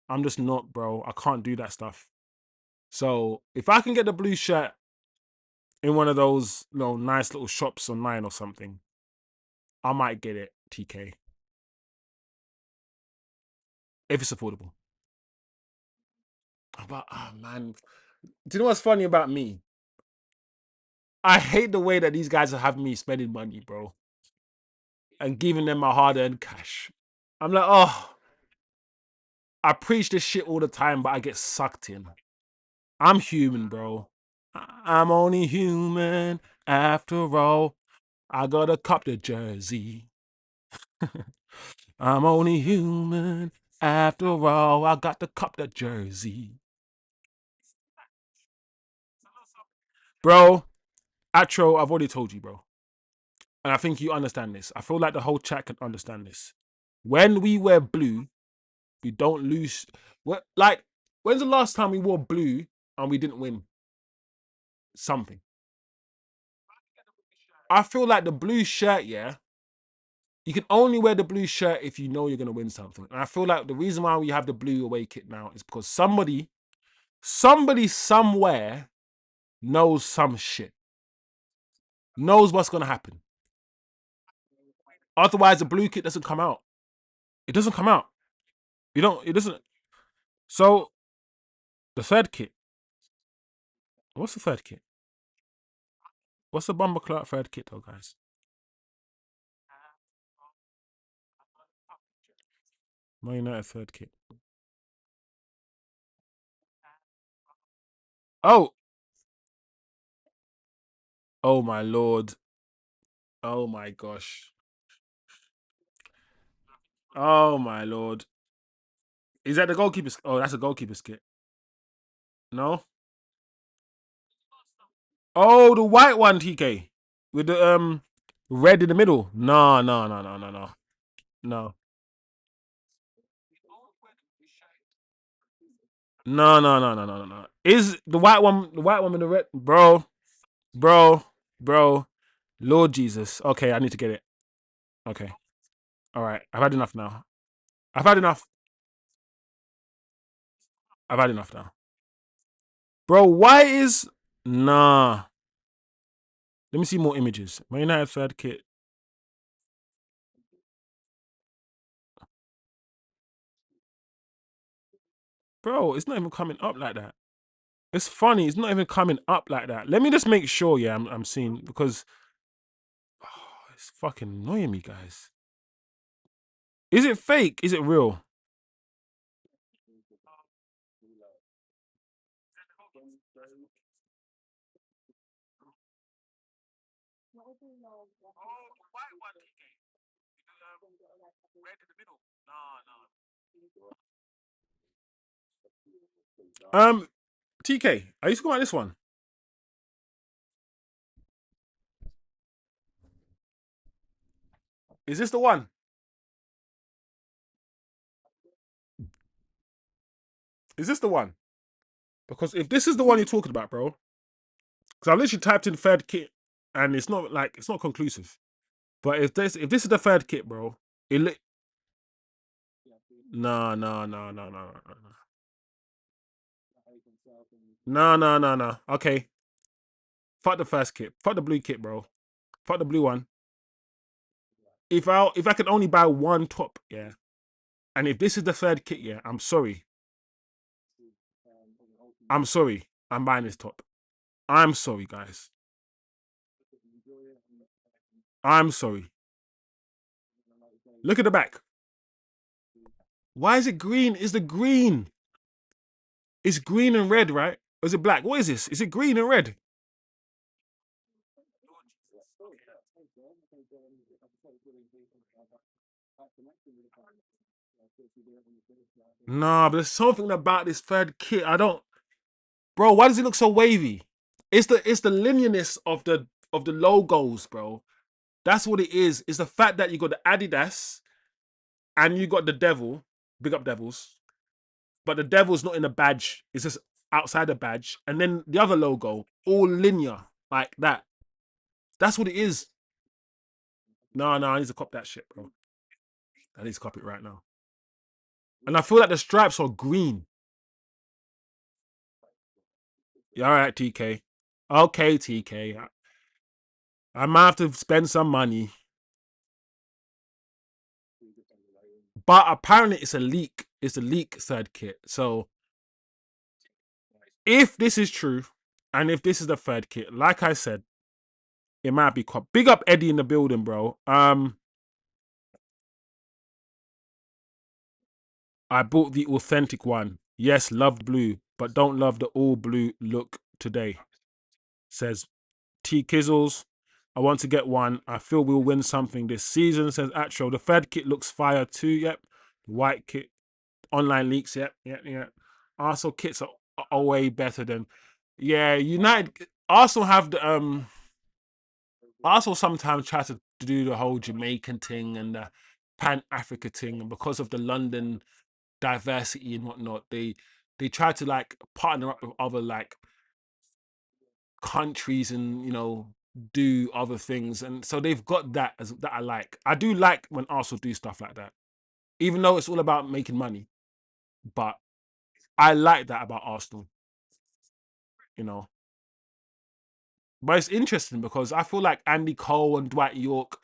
Speaker 3: I'm just not, bro. I can't do that stuff. So if I can get the blue shirt in one of those, nice little shops online or something, I might get it, TK. If it's affordable. But man, do you know what's funny about me? I hate the way that these guys are having me spending money, bro, and giving them my hard-earned cash. I'm like, oh, I preach this shit all the time, but I get sucked in. I'm human, bro. I'm only human after all. I gotta cop the jersey. I'm only human after all. I got to cop the jersey. Bro, Atro, I've already told you, bro. And I think you understand this. I feel like the whole chat can understand this. When we wear blue, we don't lose. Like, when's the last time we wore blue and we didn't win something? I feel like the blue shirt, yeah, You can only wear the blue shirt if you know you're gonna win something. And I feel like the reason why we have the blue away kit now is because somebody somewhere knows some shit. Knows what's gonna happen. Otherwise, the blue kit doesn't come out. It doesn't come out. It doesn't. So the third kit. What's the third kit? What's the Bumper Clark third kit though, guys? Man United third kit. Oh. Oh my lord. Oh my gosh. Oh my lord. Is that the goalkeeper's? Oh, that's a goalkeeper's kit. No. Oh, the white one, TK, with the red in the middle. No. No. No. Is the white one with the red, bro? Bro. Lord Jesus. Okay, I need to get it. Okay. All right. I've had enough now. I've had enough now. Bro, why is nah? Let me see more images. Man United third kit. Bro, it's not even coming up like that. It's funny. It's not even coming up like that. Let me just make sure. Yeah, I'm seeing, because it's fucking annoying me, guys. Is it fake? Is it real? TK, are you talking about this one? Is this the one? Is this the one? Because if this is the one you're talking about, bro, because I literally typed in third kit and it's not conclusive. But if this is the third kit, bro, no. No. Okay, fuck the first kit. Fuck the blue kit, bro. Fuck the blue one. If I can only buy one top, yeah, and if this is the third kit, yeah, I'm sorry. I'm sorry. I'm buying this top. I'm sorry, guys. I'm sorry. Look at the back. Why is it green? Is the green? It's green and red, right? Or is it black? What is this? Is it green and red? Nah, but there's something about this third kit. I don't, bro. Why does it look so wavy? It's the linearness of the logos, bro. That's what it is. It's the fact that you got the Adidas and you got the devil. Big up Devils. But the devil's not in a badge. It's just outside the badge. And then the other logo, all linear, like that. That's what it is. No, I need to cop that shit, bro. I need to cop it right now. And I feel like the stripes are green. Yeah, all right, TK. Okay, TK. I might have to spend some money. But apparently it's a leak. It's a leak third kit. So if this is true, and if this is the third kit, like I said, it might be cop. Big up Eddie in the building, bro. I bought the authentic one. Yes, loved blue, but don't love the all blue look today. Says T Kizzles. I want to get one. I feel we'll win something this season, says Atro. The third kit looks fire too. Yep. White kit. Online leaks. Yep. Arsenal kits are way better than. Yeah, United. Arsenal have the Arsenal sometimes try to do the whole Jamaican thing and the Pan Africa thing, and because of the London diversity and whatnot, they try to like partner up with other like countries and do other things, and so they've got that that I like. I do like when Arsenal do stuff like that, even though it's all about making money. But I like that about Arsenal, you know. But it's interesting because I feel like Andy Cole and Dwight York,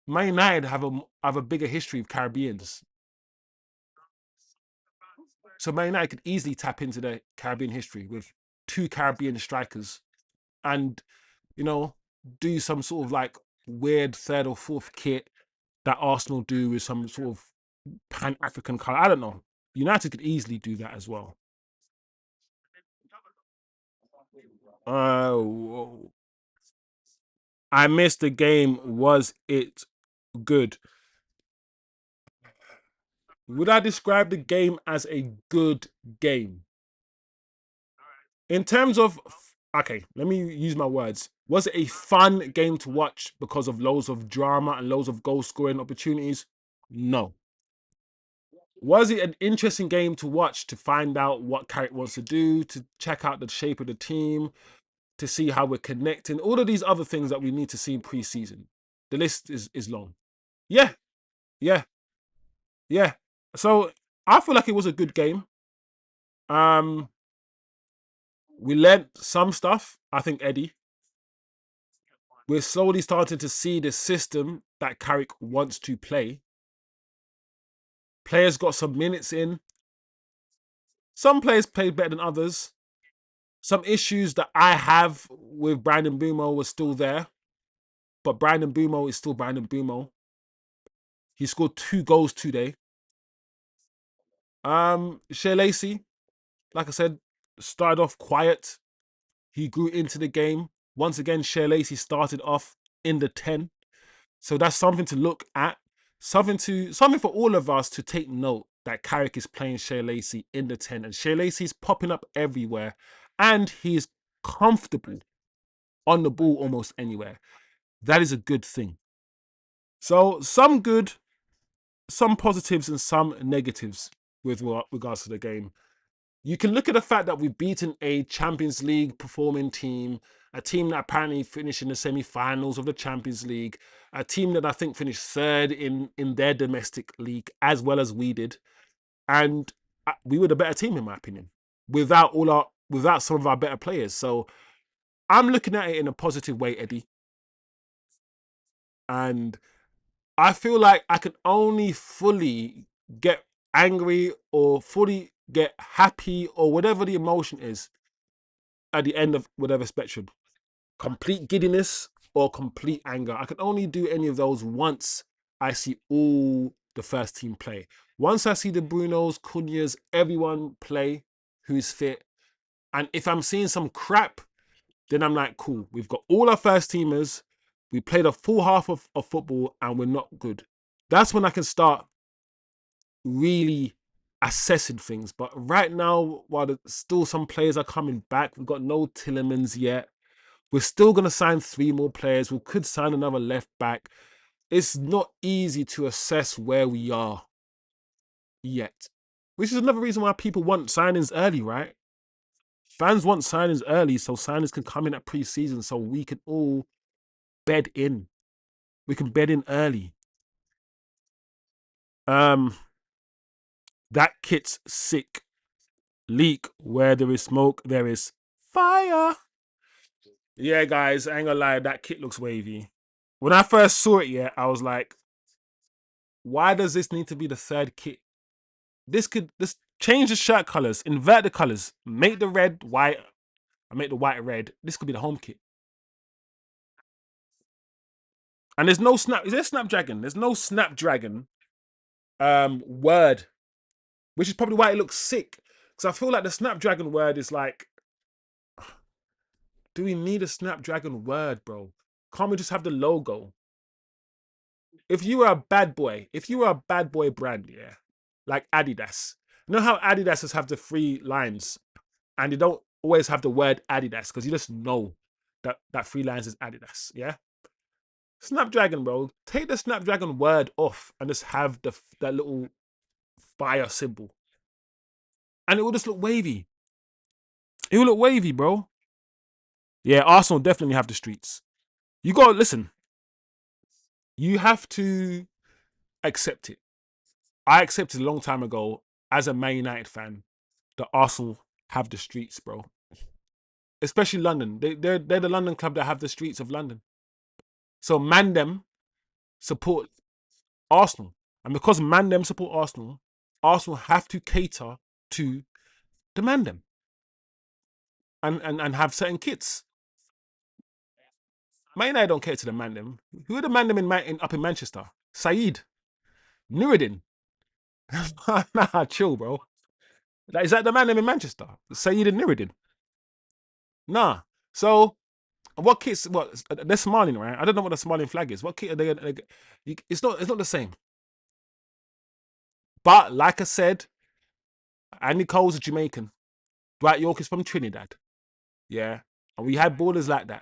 Speaker 3: Man United have a bigger history of Caribbeans. So Man United could easily tap into their Caribbean history with 2 Caribbean strikers and, you know, do some sort of like weird third or fourth kit that Arsenal do with some sort of Pan-African colour. I don't know. United could easily do that as well. Oh, I missed the game. Was it good? Would I describe the game as a good game? In terms of, okay, let me use my words. Was it a fun game to watch because of loads of drama and loads of goal scoring opportunities? No. Was it an interesting game to watch to find out what Carrick wants to do, to check out the shape of the team, to see how we're connecting, all of these other things that we need to see in pre-season? The list is long. Yeah, yeah, yeah. So I feel like it was a good game. Um, we learned some stuff. I think Eddie. We're slowly starting to see the system that Carrick wants to play. Players got some minutes in. Some players played better than others. Some issues that I have with Bryan Mbeumo was still there, but Bryan Mbeumo is still Bryan Mbeumo. He scored 2 goals today. Shea Lacey, like I said, started off quiet. He grew into the game. Once again, Shea Lacey started off in the 10. So that's something to look at. Something for all of us to take note that Carrick is playing Shea Lacey in the 10. And Shea Lacey's popping up everywhere. And he's comfortable on the ball almost anywhere. That is a good thing. So some good, some positives and some negatives with regards to the game. You can look at the fact that we've beaten a Champions League performing team, a team that apparently finished in the semi-finals of the Champions League, a team that I think finished third in their domestic league as well as we did, and we were the better team in my opinion, without some of our better players. So I'm looking at it in a positive way, Eddie, and I feel like I can only fully get angry or fully get happy or whatever the emotion is at the end of whatever spectrum. Complete giddiness or complete anger. I can only do any of those once I see all the first team play. Once I see the Brunos, Cunhas, everyone play who's fit. And if I'm seeing some crap, then I'm like, cool, we've got all our first teamers. We played a full half of football and we're not good. That's when I can start really assessing things. But right now, while still some players are coming back, we've got no Tillemans yet. We're still going to sign 3 more players. We could sign another left back. It's not easy to assess where we are yet. Which is another reason why people want signings early, right? Fans want signings early so signings can come in at pre-season so we can all bed in. We can bed in early. That kit's sick. Leak. Where there is smoke, there is fire. Yeah, guys, I ain't gonna lie, that kit looks wavy. When I first saw it, yeah, I was like, why does this need to be the third kit? This change the shirt colors, invert the colors, make the red white, and make the white red. This could be the home kit. And there's no snap. Is there Snapdragon? There's no Snapdragon word, which is probably why it looks sick. Because I feel like the Snapdragon word is like, do we need a Snapdragon word, bro? Can't we just have the logo? If you were a bad boy, brand, yeah, like Adidas, you know how Adidas have the 3 lines and they don't always have the word Adidas because you just know that 3 lines is Adidas, yeah? Snapdragon, bro, take the Snapdragon word off and just have that little fire symbol. And it will just look wavy. It will look wavy, bro. Yeah, Arsenal definitely have the streets. You got to listen. You have to accept it. I accepted a long time ago as a Man United fan that Arsenal have the streets, bro. Especially London. They're the London club that have the streets of London. So man them support Arsenal. And because man them support Arsenal, Arsenal have to cater to the man them. And have certain kits. Man United don't cater to the man them. Who are the man them up in Manchester? Saeed. Nuruddin. Nah, chill, bro. Is that the man them in Manchester? Saeed and Nuruddin? Nah. So what kits? What they're smiling, right? I don't know what the smiling flag is. What kit are they? It's not the same. But like I said, Andy Cole's a Jamaican. Dwight York is from Trinidad. Yeah, and we had borders like that,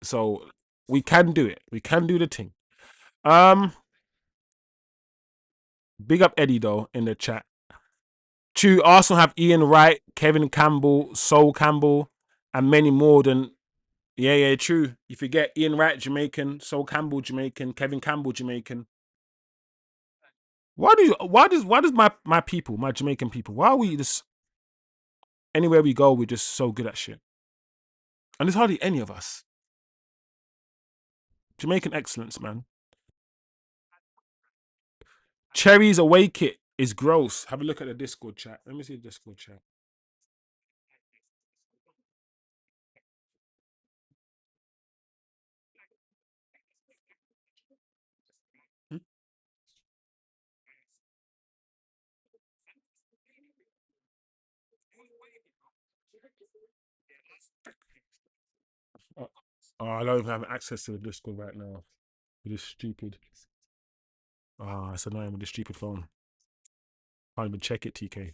Speaker 3: so we can do it. We can do the thing. Big up Eddie though in the chat. True, Arsenal have Ian Wright, Kevin Campbell, Sol Campbell, and many more than. Yeah, true. You forget Ian Wright, Jamaican, Sol Campbell, Jamaican, Kevin Campbell, Jamaican. Why does my people, my Jamaican people, why are we just anywhere we go, we're just so good at shit? And there's hardly any of us. Jamaican excellence, man. Cherry's away kit is gross. Have a look at the Discord chat. Let me see the Discord chat. Hmm? Oh, I don't even have access to the Discord right now. It is stupid. It's annoying with the stupid phone. Can't even check it, TK.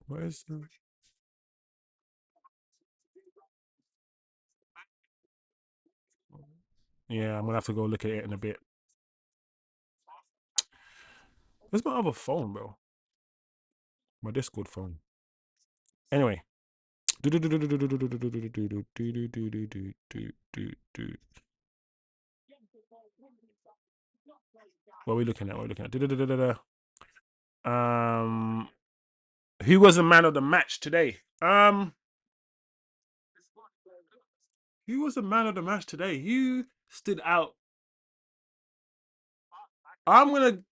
Speaker 3: Where's the... Yeah, I'm gonna have to go look at it in a bit. Where's my other phone, bro? My Discord phone. Anyway. What are we looking at? Who was the man of the match today? Who was the man of the match today? Who stood out? I'm gonna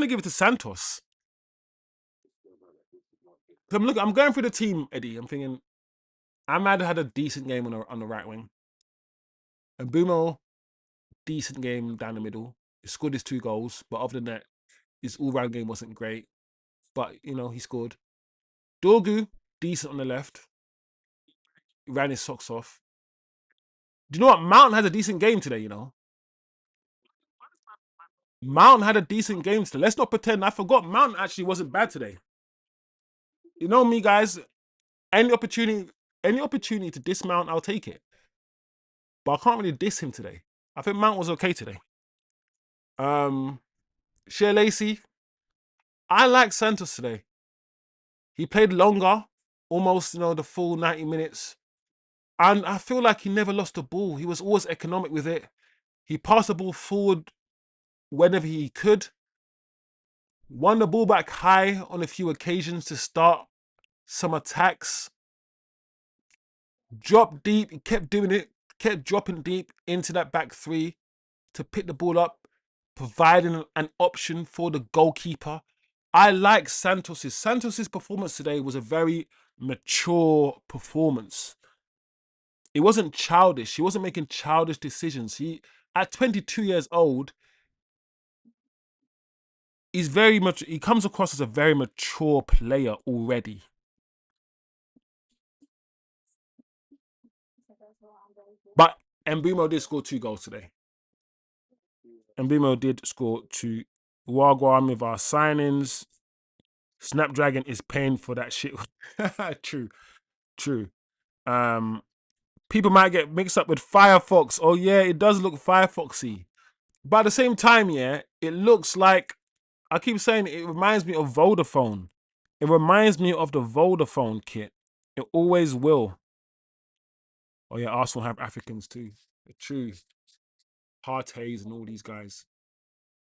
Speaker 3: give it to Santos. I'm going through the team, Eddie. I'm thinking Amad had a decent game on the right wing. And Mbeumo, decent game down the middle. He scored his 2 goals, but other than that, his all-round game wasn't great. But he scored. Dorgu, decent on the left. He ran his socks off. Do you know what? Mount had a decent game today, Mount had a decent game today. Let's not pretend. I forgot Mount actually wasn't bad today. You know me, guys. Any opportunity to dismount, I'll take it. But I can't really diss him today. I think Mount was okay today. Shea Lacey, I like Santos today. He played longer, almost, the full 90 minutes. And I feel like he never lost the ball. He was always economic with it. He passed the ball forward whenever he could. Won the ball back high on a few occasions to start some attacks. Dropped deep. He kept doing it. Kept dropping deep into that back 3 to pick the ball up, providing an option for the goalkeeper. I like Santos's performance today was a very mature performance. It wasn't childish. He wasn't making childish decisions. At 22 years old, he comes across as a very mature player already. But Mbeumo did score 2 goals today. Mbeumo did score 2. Wagwan with our signings. Snapdragon is paying for that shit. True. People might get mixed up with Firefox. Oh yeah, it does look Firefoxy. But at the same time, yeah, it looks like, I keep saying it reminds me of Vodafone. It reminds me of the Vodafone kit. It always will. Oh yeah, Arsenal have Africans too. True. Partey's and all these guys.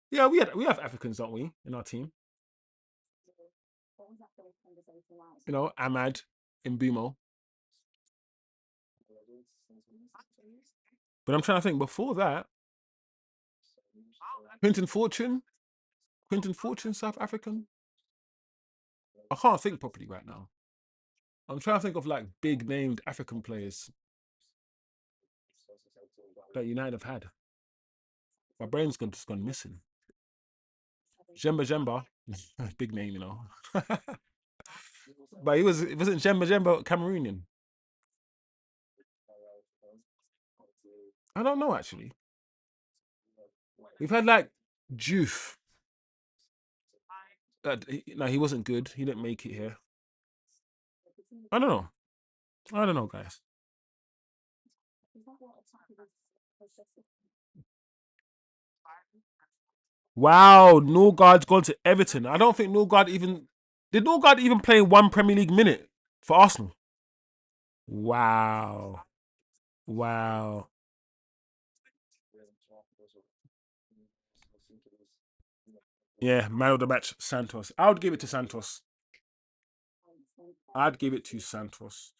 Speaker 3: Yeah, we have Africans, don't we, in our team? You know, Amad Mbeumo. But I'm trying to think before that, Quinton Fortune, South African. I can't think properly right now. I'm trying to think of like big named African players that United have had. My brain's just gone missing. Jemba, big name, you know. But it wasn't Jemba Cameroonian. I don't know actually. We've had like Juve. No, he wasn't good. He didn't make it here. I don't know. I don't know, guys. Wow, Norgard's gone to Everton. I don't think Norgard even did Norgard even play one Premier League minute for Arsenal. Wow. Wow. Yeah, man of the match, Santos. I would give it to Santos. I'd give it to Santos.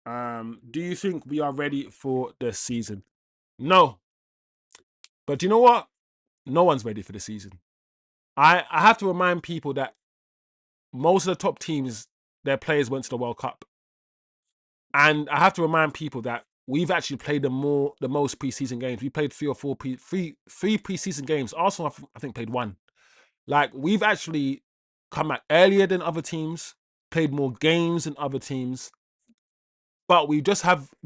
Speaker 3: Do you think we are ready for the season? No. But you know what? No one's ready for the season. I have to remind people that most of the top teams, their players went to the World Cup. And I have to remind people that we've actually played the most preseason games. We played three preseason games. Arsenal, I think, played one. Like, we've actually come out earlier than other teams, played more games than other teams, but we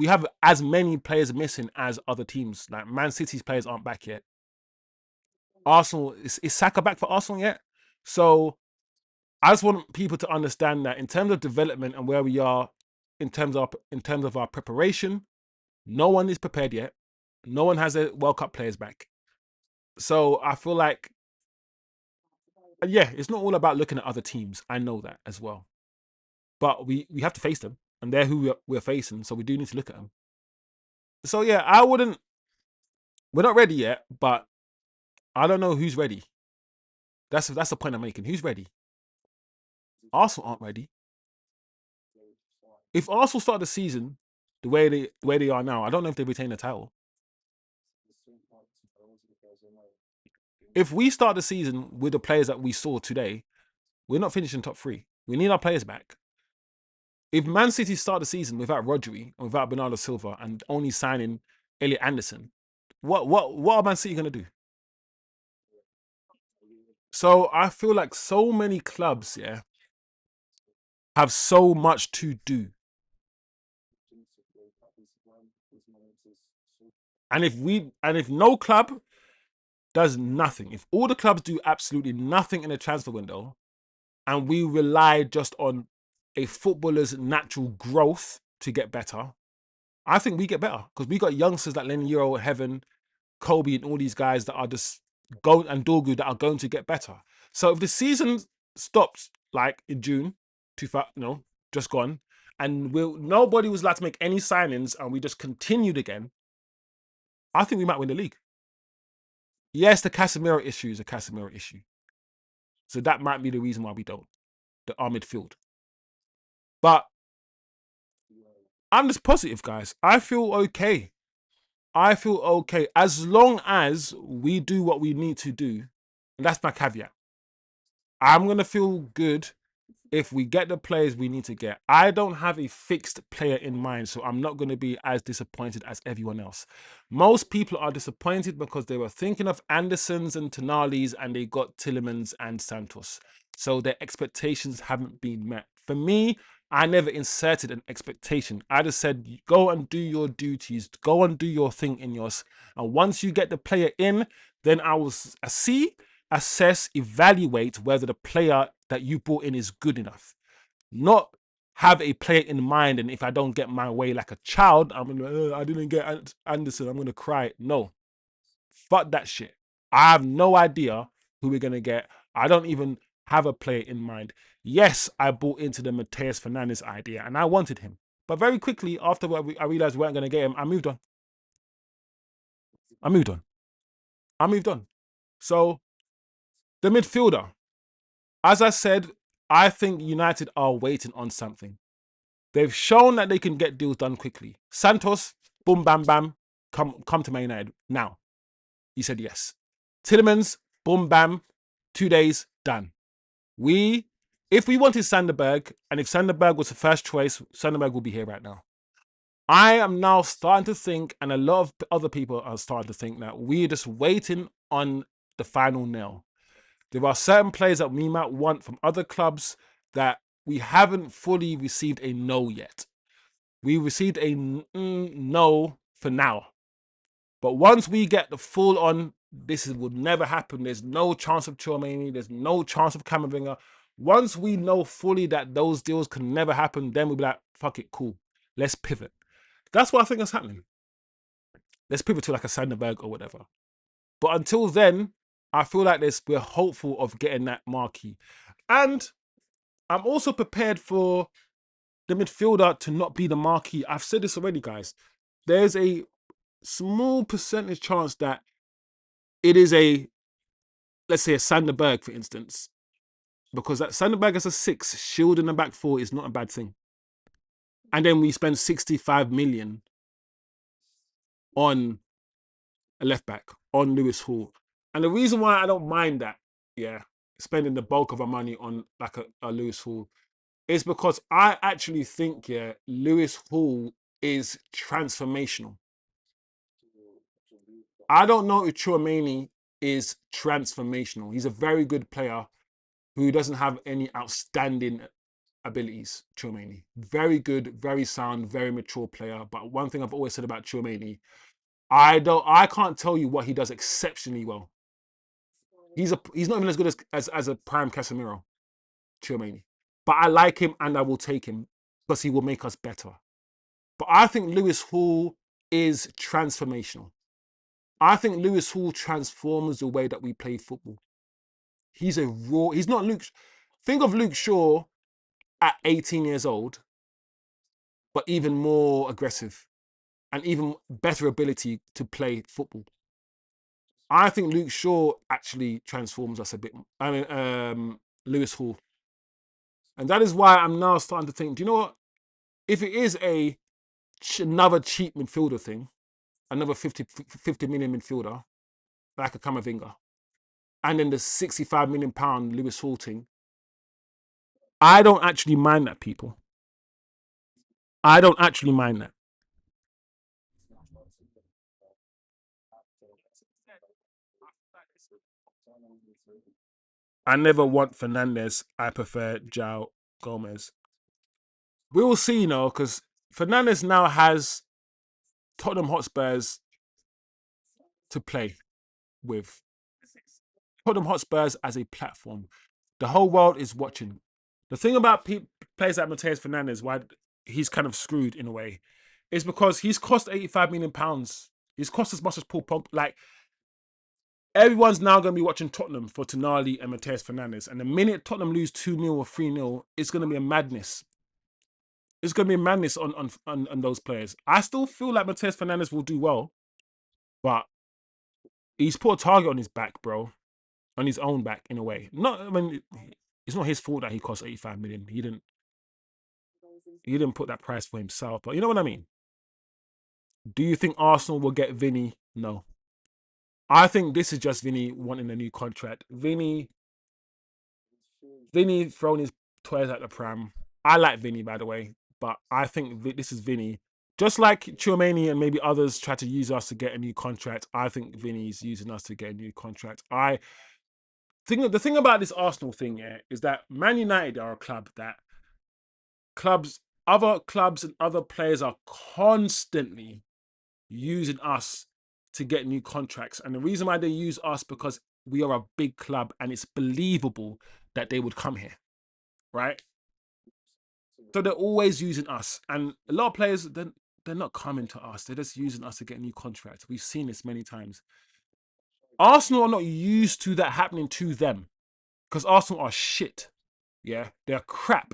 Speaker 3: have as many players missing as other teams. Like, Man City's players aren't back yet. Arsenal, is Saka back for Arsenal yet? So I just want people to understand that in terms of development and where we are in terms of our preparation, no one is prepared yet. No one has a World Cup players back. So I feel like, yeah, it's not all about looking at other teams. I know that as well. But we have to face them, and they're who we're facing, so we do need to look at them. So yeah, we're not ready yet, but I don't know who's ready. That's the point I'm making. Who's ready? Arsenal aren't ready. If Arsenal start the season the way they are now, I don't know if they retain the title. If we start the season with the players that we saw today, we're not finishing top 3. We need our players back. If Man City start the season without Rodri and without Bernardo Silva and only signing Elliot Anderson, what are Man City gonna do? So I feel like so many clubs, yeah, have so much to do. And if no club does nothing, if all the clubs do absolutely nothing in the transfer window, and we rely just on a footballer's natural growth to get better, I think we get better because we got youngsters like Lenny Euro, Heaven, Kobe, and all these guys that are just going, and Dorgu, that are going to get better. So if the season stops like in June, just gone, and nobody was allowed to make any signings, and we just continued again, I think we might win the league. Yes, the Casemiro issue is a Casemiro issue, so that might be the reason why we don't. Our midfield, but I'm just positive, guys. I feel okay. As long as we do what we need to do. And that's my caveat. I'm going to feel good if we get the players we need to get. I don't have a fixed player in mind, so I'm not going to be as disappointed as everyone else. Most people are disappointed because they were thinking of Andersons and Tonali's and they got Tillemans and Santos. So their expectations haven't been met. For me, I never inserted an expectation. I just said, go and do your duties, go and do your thing in yours. And once you get the player in, then I will see, assess, evaluate whether the player that you brought in is good enough. Not have a player in mind, and if I don't get my way like a child, I'm gonna, I didn't get Anderson, I'm gonna cry. No, fuck that shit. I have no idea who we're gonna get. I don't even have a player in mind. Yes, I bought into the Mateus Fernandes idea, and I wanted him.
Speaker 4: But very quickly, after I realized we weren't going to get him, I moved on. I moved on. So, the midfielder. As I said, I think United are waiting on something. They've shown that they can get deals done quickly. Santos, boom, bam, bam, come to Man United now. He said yes. Tielemans, boom, bam, 2 days, done. If we wanted Sanderberg, and if Sanderberg was the first choice, Sanderberg will be here right now. I am now starting to think, and a lot of other people are starting to think, that we're just waiting on the final nail. There are certain players that we might want from other clubs that we haven't fully received a no yet. We received a no for now. But once we get the full on, this would never happen. There's no chance of Tchouaméni. There's no chance of Camavinga. Once we know fully that those deals can never happen, then we'll be like, fuck it, cool. Let's pivot. That's what I think is happening. Let's pivot to like a Sanderberg or whatever. But until then, I feel like we're hopeful of getting that marquee. And I'm also prepared for the midfielder to not be the marquee. I've said this already, guys. There's a small percentage chance that it is let's say a Sanderberg, for instance. Because that Sanderberg as a 6, shield in the back 4 is not a bad thing. And then we spend 65 million on a left back, on Lewis Hall. And the reason why I don't mind that, spending the bulk of our money on like a Lewis Hall, is because I actually think, Lewis Hall is transformational. I don't know if Tchouaméni is transformational. He's a very good player who doesn't have any outstanding abilities, Tchouaméni. Very good, very sound, very mature player. But one thing I've always said about Tchouaméni, I can't tell you what he does exceptionally well. He's not even as good as a prime Casemiro, Tchouaméni. But I like him and I will take him because he will make us better. But I think Lewis Hall is transformational. I think Lewis Hall transforms the way that we play football. He's not Luke. Think of Luke Shaw at 18 years old, but even more aggressive and even better ability to play football. I think Luke Shaw actually transforms us a bit. Lewis Hall. And that is why I'm now starting to think, do you know what? If it is another cheap midfielder thing, another 50 million midfielder, like a Camavinga, and then the 65 million pound Lewis Hall thing, I don't actually mind that, people. I don't actually mind that. I never want Fernandes. I prefer João Gomez. We will see, because Fernandes now has Tottenham Hotspurs to play with. Tottenham Hotspurs as a platform. The whole world is watching. The thing about players like Matheus Fernandes, why he's kind of screwed in a way, is because he's cost £85 million. He's cost as much as Paul Pogba. Like, everyone's now going to be watching Tottenham for Tonali and Matheus Fernandes. And the minute Tottenham lose 2-0 or 3-0, it's going to be a madness. It's going to be a madness on those players. I still feel like Matheus Fernandes will do well, but he's put a target on his back, bro. On his own back, in a way. It's not his fault that he cost 85 million. He didn't put that price for himself, but you know what I mean? Do you think Arsenal will get Vinny? No. I think this is just Vinny wanting a new contract. Vinny throwing his toys at the pram. I like Vinny, by the way, but I think this is Vinny. Just like Tchouaméni and maybe others try to use us to get a new contract, I think Vinny's using us to get a new contract. The thing about this Arsenal thing, is that Man United are a club that other clubs and other players are constantly using us to get new contracts. And the reason why they use us, because we are a big club and it's believable that they would come here, right? So they're always using us. And a lot of players, they're not coming to us. They're just using us to get new contracts. We've seen this many times. Arsenal are not used to that happening to them because Arsenal are shit. Yeah, they're crap.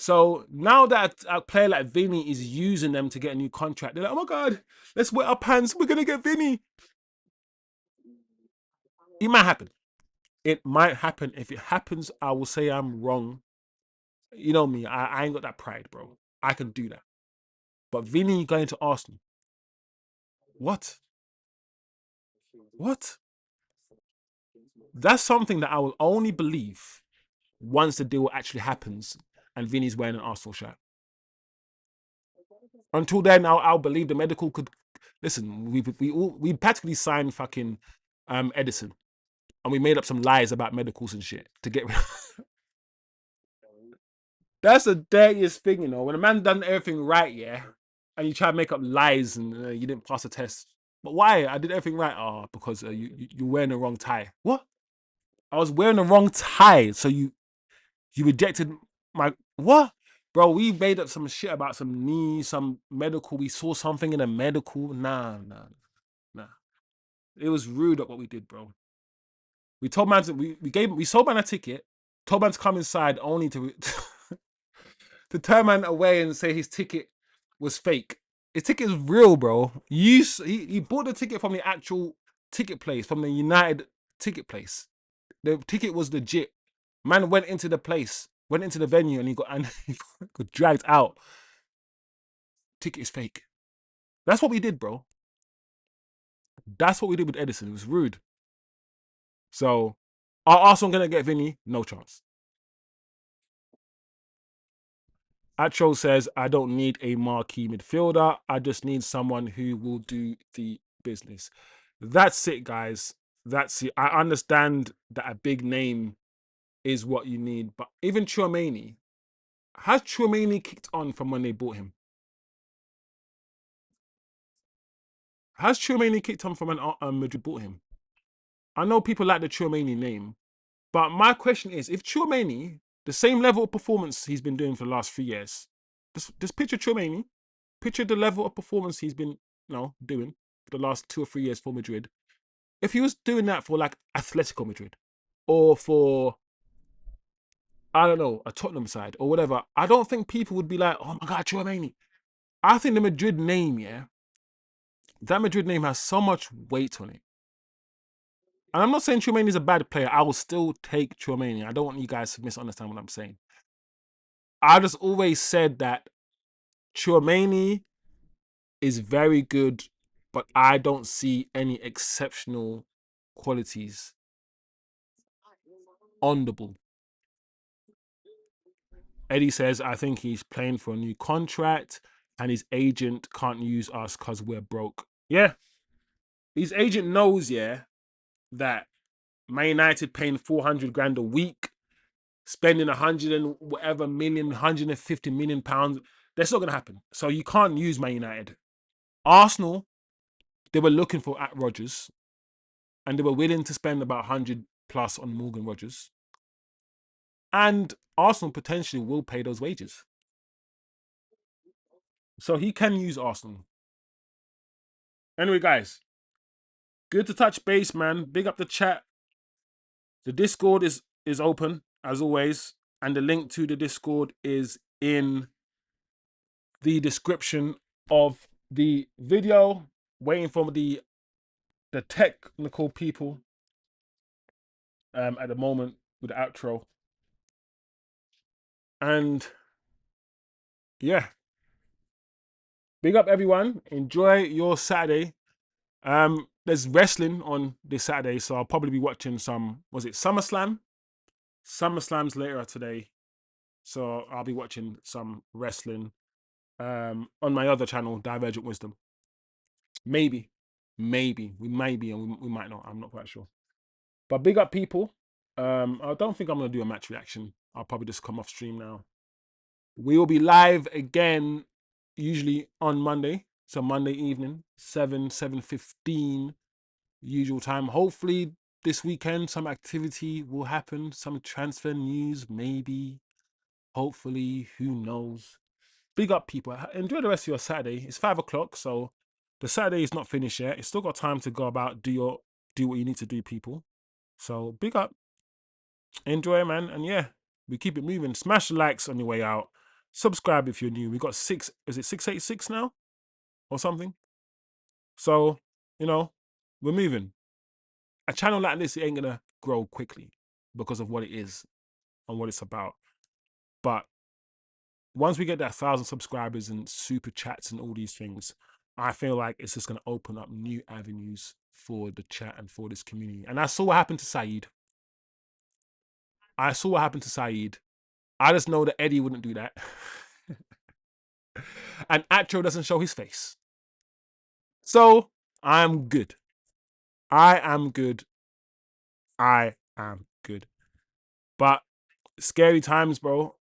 Speaker 4: So now that a player like Vinny is using them to get a new contract, they're like, oh my God, let's wet our pants. We're going to get Vinny. It might happen. It might happen. If it happens, I will say I'm wrong. You know me. I ain't got that pride, bro. I can do that. But Vinny going to Arsenal. What? What? That's something that I will only believe once the deal actually happens and Vinny's wearing an Arsenal shirt. Until then, I'll believe the medical could. Listen, we practically signed fucking Edison, and we made up some lies about medicals and shit to get rid of. That's the dirtiest thing, you know. When a man done everything right, yeah, and you try to make up lies and you didn't pass the test. But why? I did everything right. Oh, because you're wearing the wrong tie. What? I was wearing the wrong tie, so you rejected my what? Bro, we made up some shit about some knee, some medical. We saw something in a medical. Nah. It was rude at what we did, bro. We told man to, we sold man a ticket, told man to come inside only to to turn man away and say his ticket was fake. His ticket is real, bro. He bought the ticket from the actual ticket place, from the United ticket place. The ticket was legit. Man went into the place, went into the venue, and he got dragged out. Ticket is fake. That's what we did, bro. That's what we did with Edison. It was rude. So, are Arsenal gonna get Vinny? No chance. Acho says, I don't need a marquee midfielder. I just need someone who will do the business. That's it, guys. That's it. I understand that a big name is what you need, but even Tchouaméni, has Tchouaméni kicked on from when they bought him? Has Tchouaméni kicked on from when Madrid bought him? I know people like the Tchouaméni name, but my question is, if Tchouaméni, the same level of performance he's been doing for the last 3 years, just picture Tchouaméni, picture the level of performance he's been doing for the last 2 or 3 years for Madrid. If he was doing that for like Atletico Madrid or for, I don't know, a Tottenham side or whatever, I don't think people would be like, oh my God, Tchouaméni. I think the Madrid name, that Madrid name has so much weight on it. And I'm not saying Tchouaméni is a bad player. I will still take Tchouaméni. I don't want you guys to misunderstand what I'm saying. I just always said that Tchouaméni is very good, but I don't see any exceptional qualities on the ball. Eddie says, I think he's playing for a new contract and his agent can't use us because we're broke. Yeah. His agent knows, that Man United paying 400 grand a week, spending 100 and whatever million, 150 million pounds. That's not going to happen. So you can't use Man United. Arsenal, they were looking for at Rodgers and they were willing to spend about 100 plus on Morgan Rodgers. And Arsenal potentially will pay those wages. So he can use Arsenal. Anyway, guys, good to touch base, man. Big up the chat. The Discord is open, as always. And the link to the Discord is in the description of the video. Waiting for the technical people at the moment with the outro. And yeah, big up everyone. Enjoy your Saturday. There's wrestling on this Saturday, so I'll probably be watching some, was it SummerSlam? SummerSlam's later today. So I'll be watching some wrestling on my other channel, Divergent Wisdom. Maybe. We may be and we might not. I'm not quite sure. But big up people. I don't think I'm going to do a match reaction. I'll probably just come off stream now. We will be live again, usually on Monday. So Monday evening, 7:15 usual time. Hopefully this weekend some activity will happen. Some transfer news, maybe. Hopefully, who knows. Big up people. Enjoy the rest of your Saturday. It's 5 o'clock, so the Saturday is not finished yet. It's still got time to go about, do what you need to do, people. So big up. Enjoy, man. And yeah, we keep it moving. Smash the likes on your way out. subscribe if you're new. We got 686 now or something? So, you know, we're moving. A channel like this, it ain't gonna grow quickly because of what it is and what it's about. But once we get that 1,000 subscribers and super chats and all these things, I feel like it's just gonna open up new avenues for the chat and for this community. And I saw what happened to Saeed. I just know that Eddie wouldn't do that. And Atro doesn't show his face. So I'm good. I am good. But scary times, bro.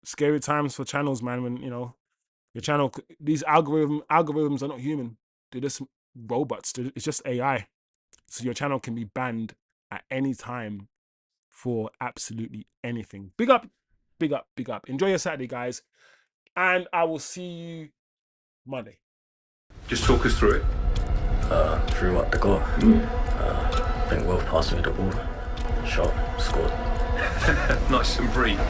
Speaker 4: Scary times for channels, man. When, you know, your channel, these algorithms are not human. They're just robots. It's just AI. So your channel can be banned at any time for absolutely anything. Big up. Enjoy your Saturday, guys. And I will see you Monday.
Speaker 1: Just talk us through it.
Speaker 2: Through what the goal. I think Will passed me the ball, shot, scored.
Speaker 1: Nice and brief.